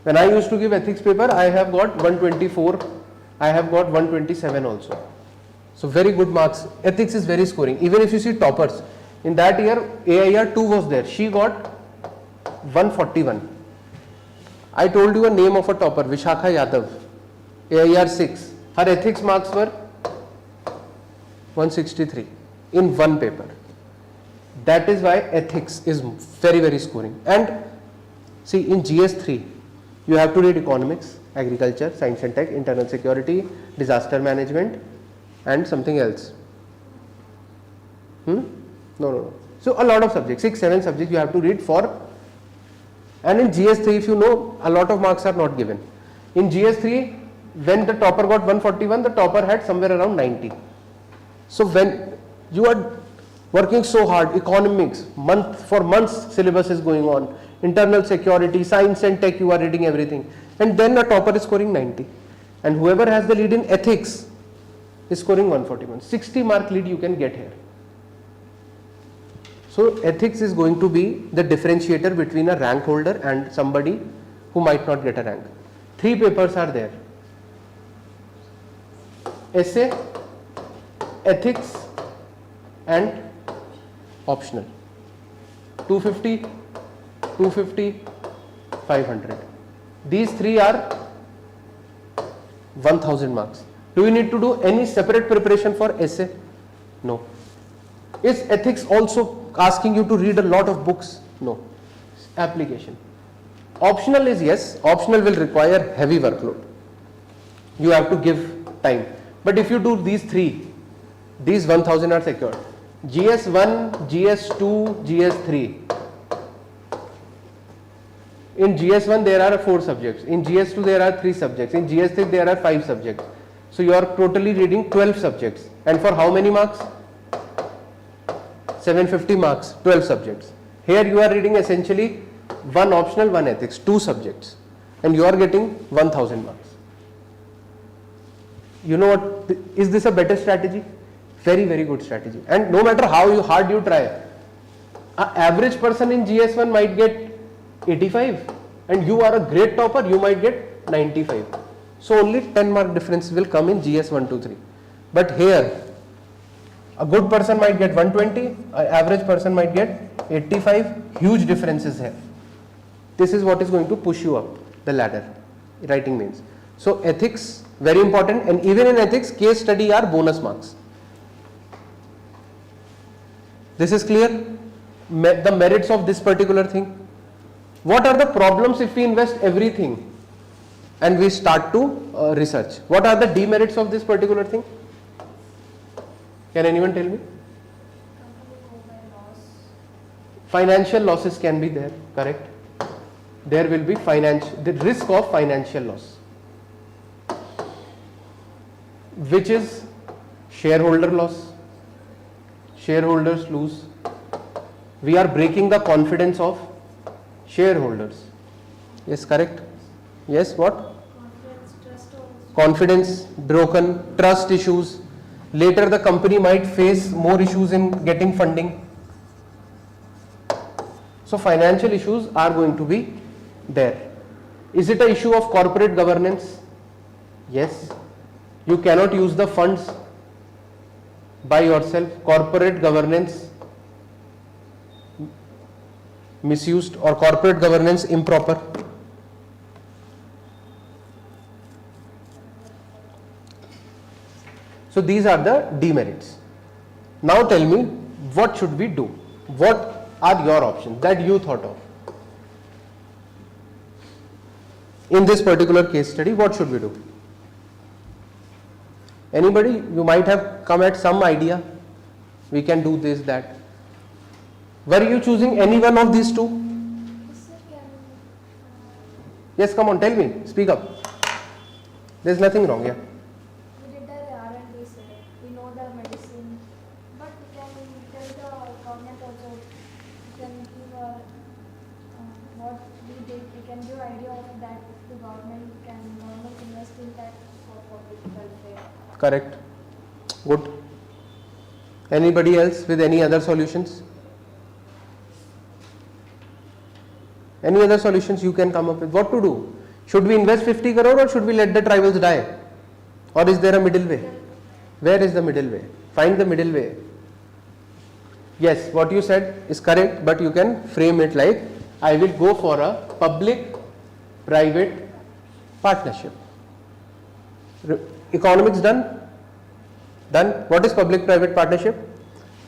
When I used to give ethics paper, I have got 124, I have got 127 also. So very good marks. Ethics is very scoring. Even if you see toppers, in that year AIR 2 was there. She got 141. I told you a name of a topper, Vishakha Yadav, AIR 6. Her ethics marks were 163 in one paper. That is why ethics is very, very scoring. And see, in GS3, you have to read economics, agriculture, science and tech, internal security, disaster management, and something else. No. So a lot of subjects, 6, 7 subjects you have to read for. And in GS3, if you know, a lot of marks are not given. In GS3, when the topper got 141, the topper had somewhere around 90. So when you are working so hard, economics, for months syllabus is going on, internal security, science and tech, you are reading everything, and then a topper is scoring 90, and whoever has the lead in ethics is scoring 141. 60 mark lead you can get here. So ethics is going to be the differentiator between a rank holder and somebody who might not get a rank. 3 papers are there: essay, ethics and optional. 250, 250, 500. These 3 are 1000 marks. Do you need to do any separate preparation for essay? No. Is ethics also asking you to read a lot of books? No. Application. Optional is yes. Optional will require heavy workload. You have to give time. But if you do these 3, these 1000 are secured. GS1, GS2, GS3. In GS1 there are 4 subjects. In GS2 there are 3 subjects. In GS3 there are 5 subjects. So you are totally reading 12 subjects. And for how many marks? 750 marks, 12 subjects. Here you are reading essentially 1 optional, 1 ethics, 2 subjects. And you are getting 1000 marks. You know what? Is this a better strategy? Very, very good strategy. And no matter how hard you try, an average person in GS1 might get 85, and you are a great topper, you might get 95. So only 10 mark difference will come in GS1 to 3. But here, a good person might get 120, an average person might get 85. Huge differences here. This is what is going to push you up the ladder, writing mains. So ethics, very important, and even in ethics, case study are bonus marks. This is clear? The merits of this particular thing. What are the problems if we invest everything and we start to research? What are the demerits of this particular thing? Can anyone tell me? Financial losses can be there, correct? There will be the risk of financial loss, which is shareholder loss. Shareholders lose. We are breaking the confidence of shareholders. Yes, correct? Yes, what? Confidence, trust also. Confidence broken, trust issues. Later the company might face more issues in getting funding. So financial issues are going to be there. Is it an issue of corporate governance? Yes. You cannot use the funds by yourself. Corporate governance misused or corporate governance improper. So these are the demerits. Now tell me, what should we do? What are your options that you thought of? In this particular case study, what should we do? Anybody? You might have come at some idea. We can do this, that. Were you choosing any one of these two? Yes, come on, tell me. Speak up. There's nothing wrong, yeah. We did the R&D, sir. We know the medicine, but we can tell the government also. We can give what we did. We can give idea of that. The government can normally invest in that for public welfare. Correct. Good. Anybody else with any other solutions? Any other solutions you can come up with? What to do? Should we invest 50 crore or should we let the tribals die? Or is there a middle way? Where is the middle way? Find the middle way. Yes, what you said is correct, but you can frame it like, I will go for a public-private partnership. Economics done? Done. What is public-private partnership?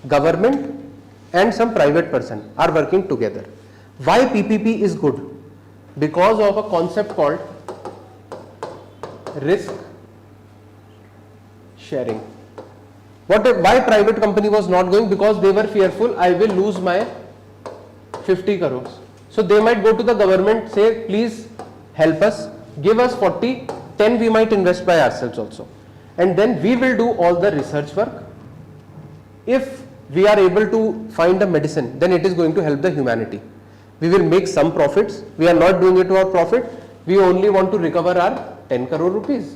Government and some private person are working together. Why PPP is good? Because of a concept called risk sharing. Why private company was not going? Because they were fearful, I will lose my 50 crores. So they might go to the government, say, please help us, give us 40, 10 we might invest by ourselves also, and then we will do all the research work. If we are able to find a medicine, then it is going to help the humanity. We will make some profits. We are not doing it to our profit. We only want to recover our 10 crore rupees.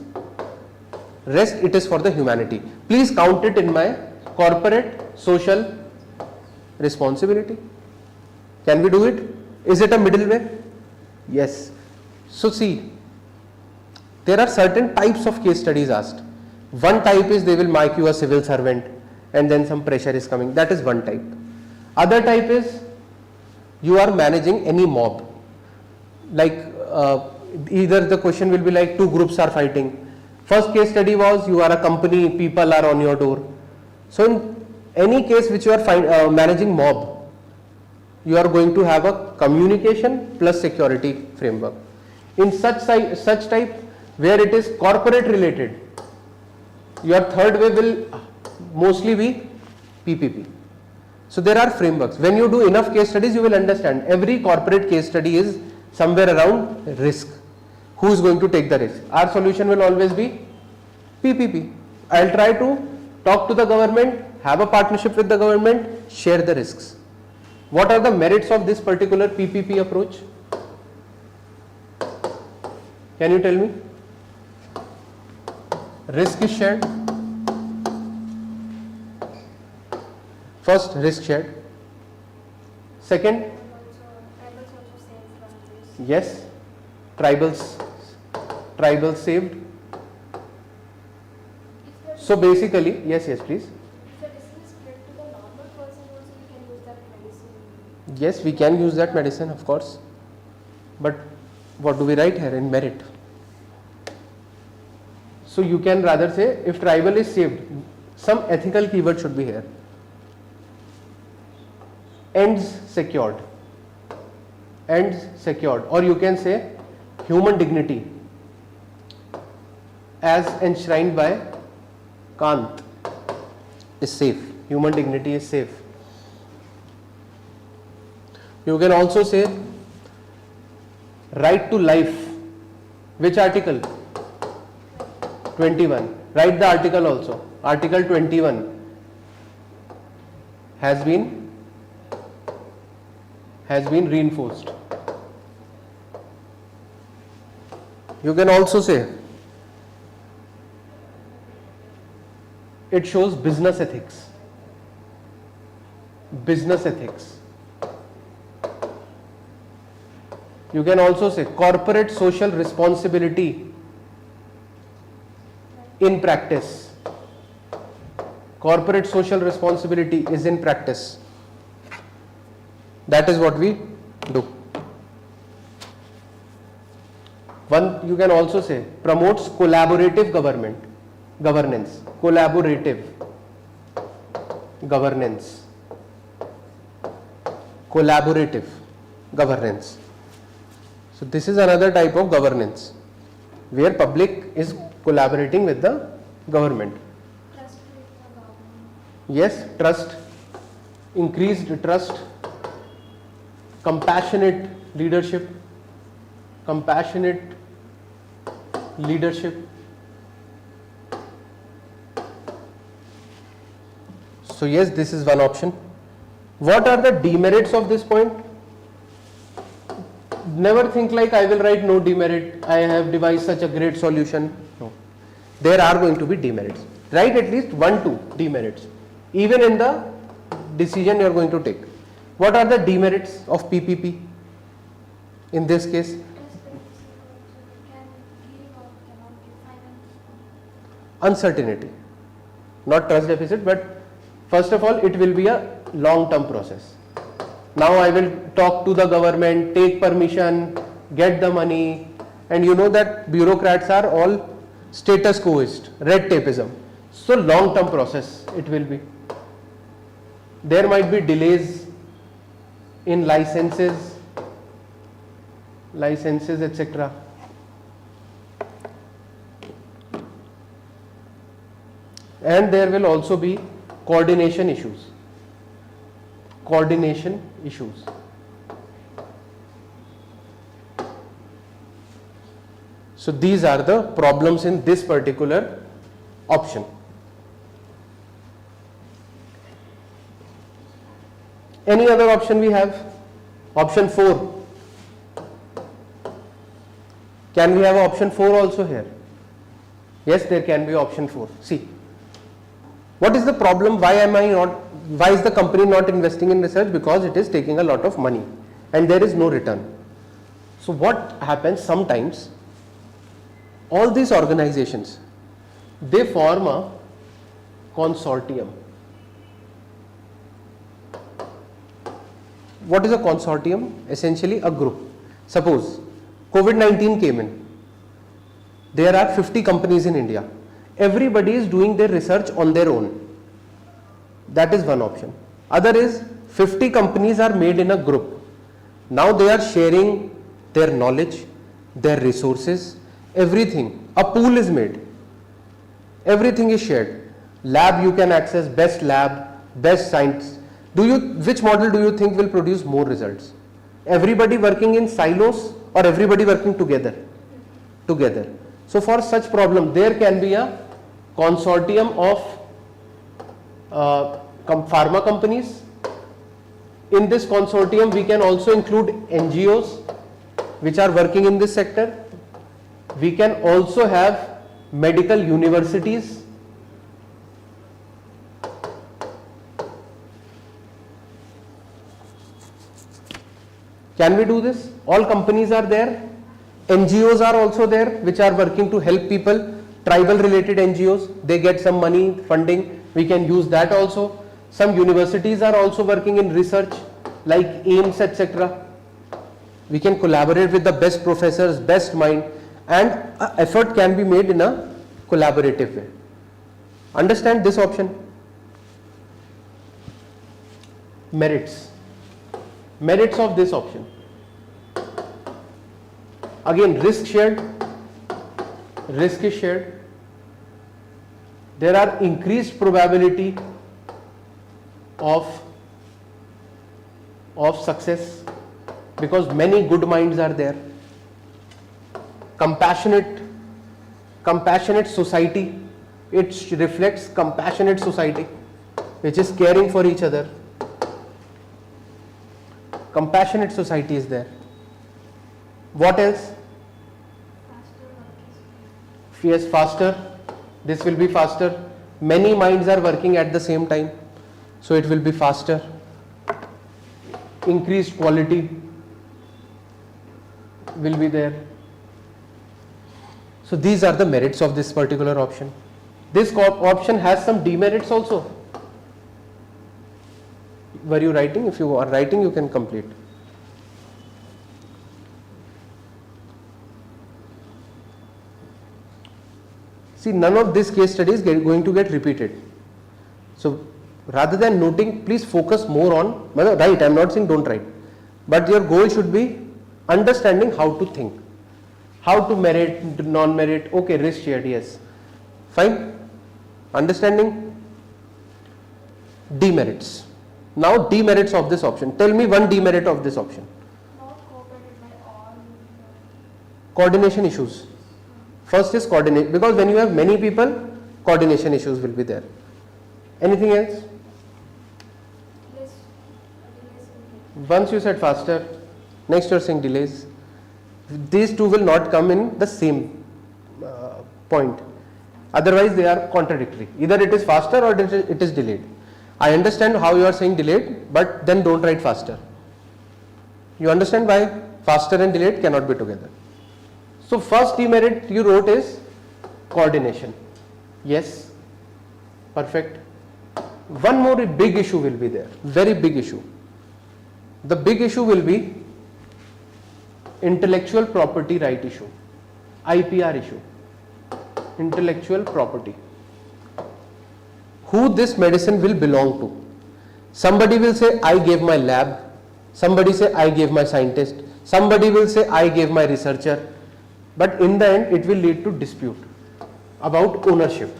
Rest it is for the humanity. Please count it in my corporate social responsibility. Can we do it? Is it a middle way? Yes. So see, there are certain types of case studies asked. One type is they will mark you a civil servant and then some pressure is coming. That is one type. Other type is you are managing any mob. Like either the question will be like two groups are fighting. First case study was you are a company, people are on your door. So in any case which you are managing mob, you are going to have a communication plus security framework. In such type where it is corporate related, your third way will mostly be PPP. So there are frameworks. When you do enough case studies, you will understand every corporate case study is somewhere around risk. Who is going to take the risk? Our solution will always be PPP. I'll try to talk to the government, have a partnership with the government, share the risks. What are the merits of this particular PPP approach? Can you tell me? Risk is shared. First, risk shared. Second, yes, tribals saved. So basically, yes, please. If the medicine is spread to the normal person also, we can use that medicine. Yes, we can use that medicine, of course. But what do we write here in merit? So you can rather say if tribal is saved, some ethical keyword should be here. Ends secured. Ends secured. Or you can say human dignity as enshrined by Kant is safe. Human dignity is safe. You can also say right to life. Which article? 21. Write the article also. Article 21 has been reinforced. You can also say it shows business ethics. Business ethics. You can also say corporate social responsibility in practice. Corporate social responsibility is in practice. That is what we do. One, you can also say promotes collaborative governance. Collaborative governance. Collaborative governance. So this is another type of governance where public is collaborating with the government. Trust with the government. Yes, trust, increased trust, compassionate leadership. So yes, this is one option. What are the demerits of this point? Never think like I will write no demerit, I have devised such a great solution. No. There are going to be demerits. Write at least 1-2 demerits, even in the decision you are going to take. What are the demerits of PPP in this case? Trust deficit also, can give or cannot give finance. Uncertainty. Not trust deficit, but first of all, it will be a long-term process. Now I will talk to the government, take permission, get the money, and you know that bureaucrats are all status quoist, red tapeism. So long-term process it will be. There might be delays in licenses, etc. And there will also be coordination issues. So these are the problems in this particular option. Any other option we have? Option 4. Can we have option 4 also here? Yes, there can be option 4. See, what is the problem? Why is the company not investing in research? Because it is taking a lot of money and there is no return. So what happens sometimes, all these organizations, they form a consortium. What is a consortium? Essentially a group. Suppose COVID-19 came in. There are 50 companies in India. Everybody is doing their research on their own. That is one option. Other is 50 companies are made in a group. Now they are sharing their knowledge, their resources, everything. A pool is made. Everything is shared. Lab you can access, best lab, best science. Which model do you think will produce more results? Everybody working in silos or everybody working together? Together. So for such problem, there can be a consortium of pharma companies. In this consortium, we can also include NGOs which are working in this sector. We can also have medical universities. Can we do this? All companies are there. NGOs are also there which are working to help people. Tribal related NGOs, they get some money, funding. We can use that also. Some universities are also working in research like AIMS, etc. We can collaborate with the best professors, best mind, and effort can be made in a collaborative way. Understand this option? Merits. Merits of this option. Again, risk shared. Risk is shared. There are increased probability of success because many good minds are there. Compassionate society. It reflects compassionate society which is caring for each other. Compassionate society is there. What else? Yes, faster. This will be faster. Many minds are working at the same time, so it will be faster. Increased quality will be there. So these are the merits of this particular option. This option has some demerits also. Were you writing? If you are writing, you can complete. See, none of this case study is going to get repeated. So rather than noting, please focus more on, write, I am not saying don't write, but your goal should be understanding how to think, how to merit, non-merit, okay, risk shared, yes, fine, understanding. Demerits. Now demerits of this option. Tell me one demerit of this option. Not cooperated by all. Coordination issues. First is coordinate, because when you have many people, coordination issues will be there. Anything else? Delays. Once you said faster, next you are saying delays. These two will not come in the same point. Otherwise they are contradictory. Either it is faster or it is delayed. I understand how you are saying delayed, but then don't write faster. You understand why faster and delayed cannot be together. So first demerit you wrote is coordination. Yes, perfect. One more big issue will be there, very big issue. The big issue will be intellectual property right issue, IPR issue, intellectual property. Who this medicine will belong to? Somebody will say I gave my lab, somebody say I gave my scientist, somebody will say I gave my researcher, but in the end it will lead to dispute about ownership.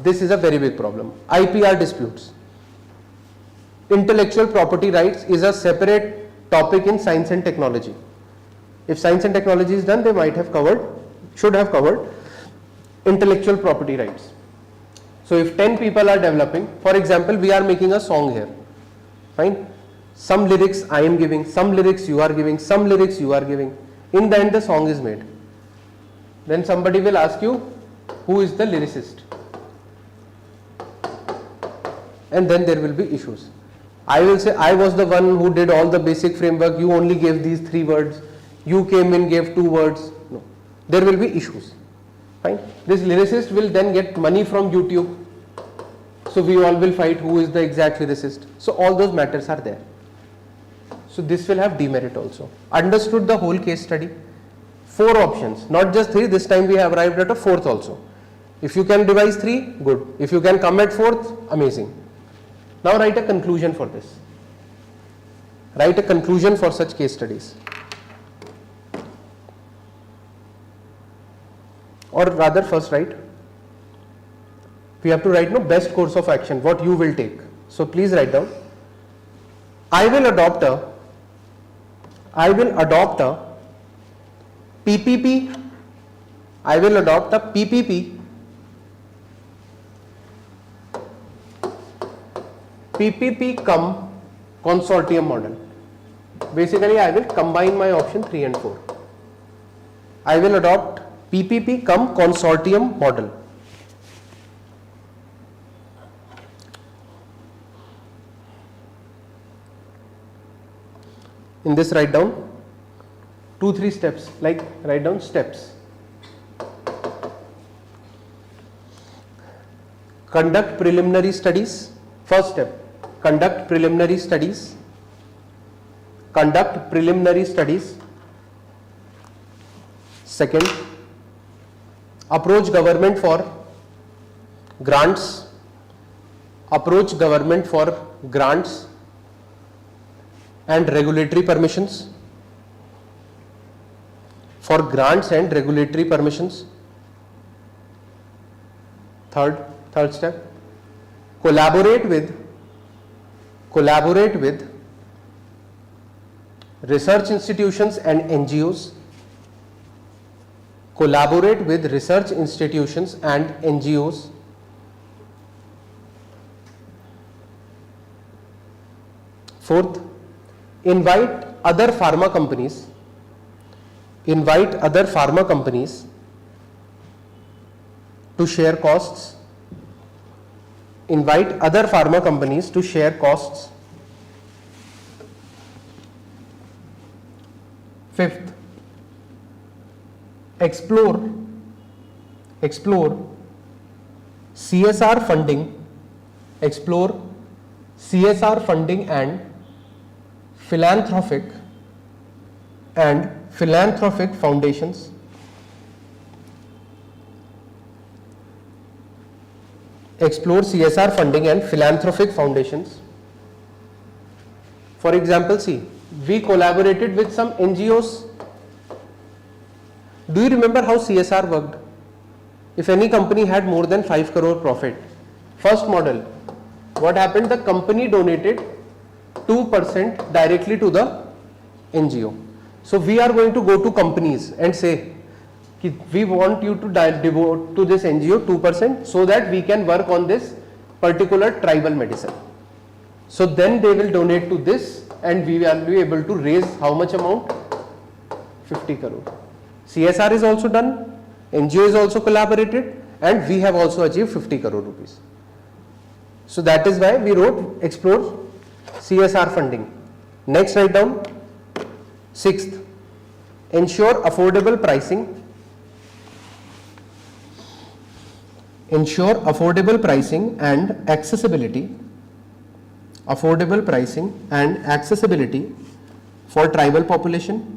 This is a very big problem. IPR disputes. Intellectual property rights is a separate topic in science and technology. If science and technology is done, they might have covered, should have covered intellectual property rights. So if 10 people are developing, for example, we are making a song here, fine. Some lyrics I am giving, some lyrics you are giving, some lyrics you are giving. In the end, the song is made. Then somebody will ask you, who is the lyricist? And then there will be issues. I will say, I was the one who did all the basic framework, you only gave these 3 words, you came in, gave 2 words. No, there will be issues. Fine. This lyricist will then get money from YouTube. So we all will fight who is the exact lyricist. So all those matters are there. So this will have demerit also. Understood the whole case study? 4 options, not just 3. This time we have arrived at a 4th also. If you can devise 3, good. If you can come at 4th, amazing. Now write a conclusion for this. Write a conclusion for such case studies. Or rather, first write. We have to write no best course of action, what you will take. So please write down. I will adopt a PPP. I will adopt a PPP. PPP cum consortium model. Basically, I will combine my option 3 and 4. I will adopt PPP cum consortium model. In this, write down 2-3 steps, like write down steps. Conduct preliminary studies. First step, conduct preliminary studies. Conduct preliminary studies. Second, approach government for grants. Approach government for grants and regulatory permissions. For grants and regulatory permissions. Third step, collaborate with research institutions and NGOs. Collaborate with research institutions and NGOs. Fourth, invite other pharma companies. Invite other pharma companies to share costs. Invite other pharma companies to share costs. Fifth, explore CSR funding. Explore CSR funding and philanthropic foundations. Explore CSR funding and philanthropic foundations. For example, see, we collaborated with some NGOs. Do you remember how CSR worked? If any company had more than 5 crore profit, first model, what happened? The company donated 2% directly to the NGO. So we are going to go to companies and say, we want you to devote to this NGO 2% so that we can work on this particular tribal medicine. So then they will donate to this and we will be able to raise how much amount? 50 crore. CSR is also done, NGO is also collaborated, and we have also achieved 50 crore rupees. So that is why we wrote explore CSR funding. Next, write down 6th, ensure affordable pricing. Ensure affordable pricing and accessibility. Affordable pricing and accessibility for tribal population.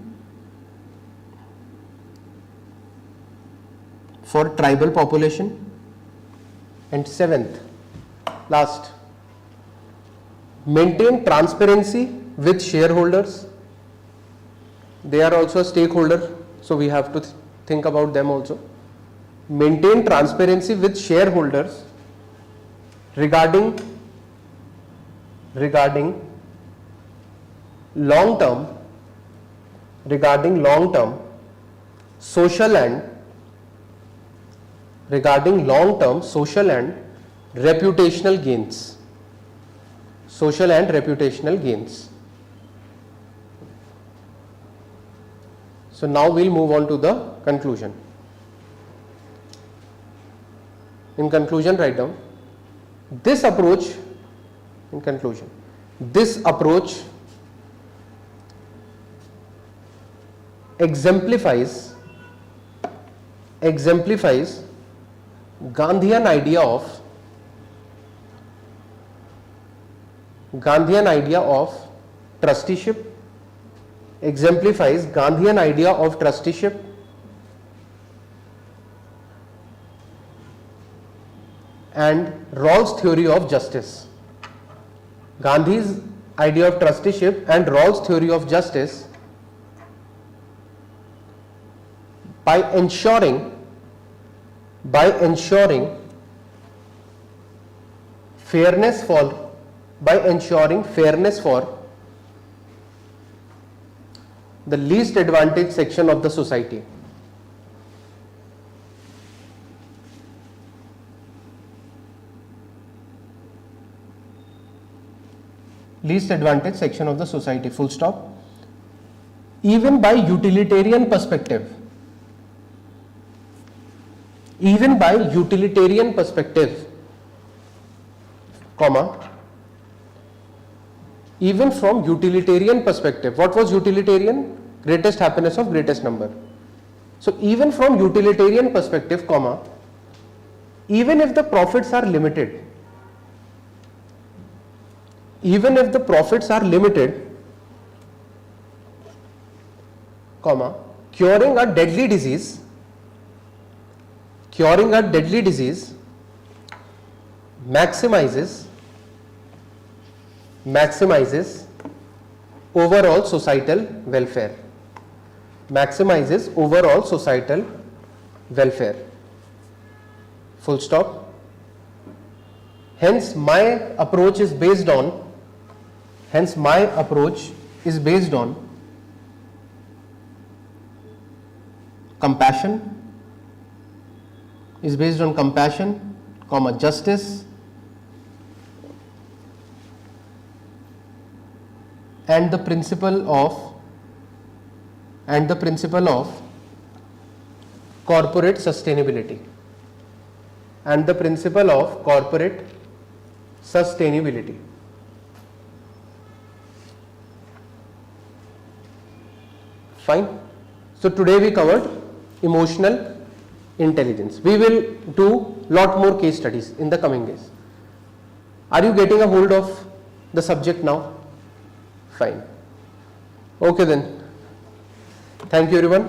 For tribal population. And 7th, last, maintain transparency with shareholders. They are also a stakeholder, so we have to think about them also. Maintain transparency with shareholders regarding long-term regarding long term social and reputational gains. Social and reputational gains. So now we'll move on to the conclusion. In conclusion, write down this approach. In conclusion, this approach exemplifies Gandhian idea of trusteeship, exemplifies Gandhian idea of trusteeship and Rawls' theory of justice. Gandhi's idea of trusteeship and Rawls' theory of justice by ensuring fairness for the least advantaged section of the society. Least advantaged section of the society, full stop. Even by utilitarian perspective, comma, even from utilitarian perspective. What was utilitarian? Greatest happiness of greatest number. So even from utilitarian perspective, comma, even if the profits are limited, comma, curing a deadly disease maximizes overall societal welfare. Full stop. Hence my approach is based on compassion, comma, justice and the principle of corporate sustainability. Fine. So today we covered emotional intelligence. We will do lot more case studies in the coming days. Are you getting a hold of the subject now? Fine. Okay then. Thank you everyone.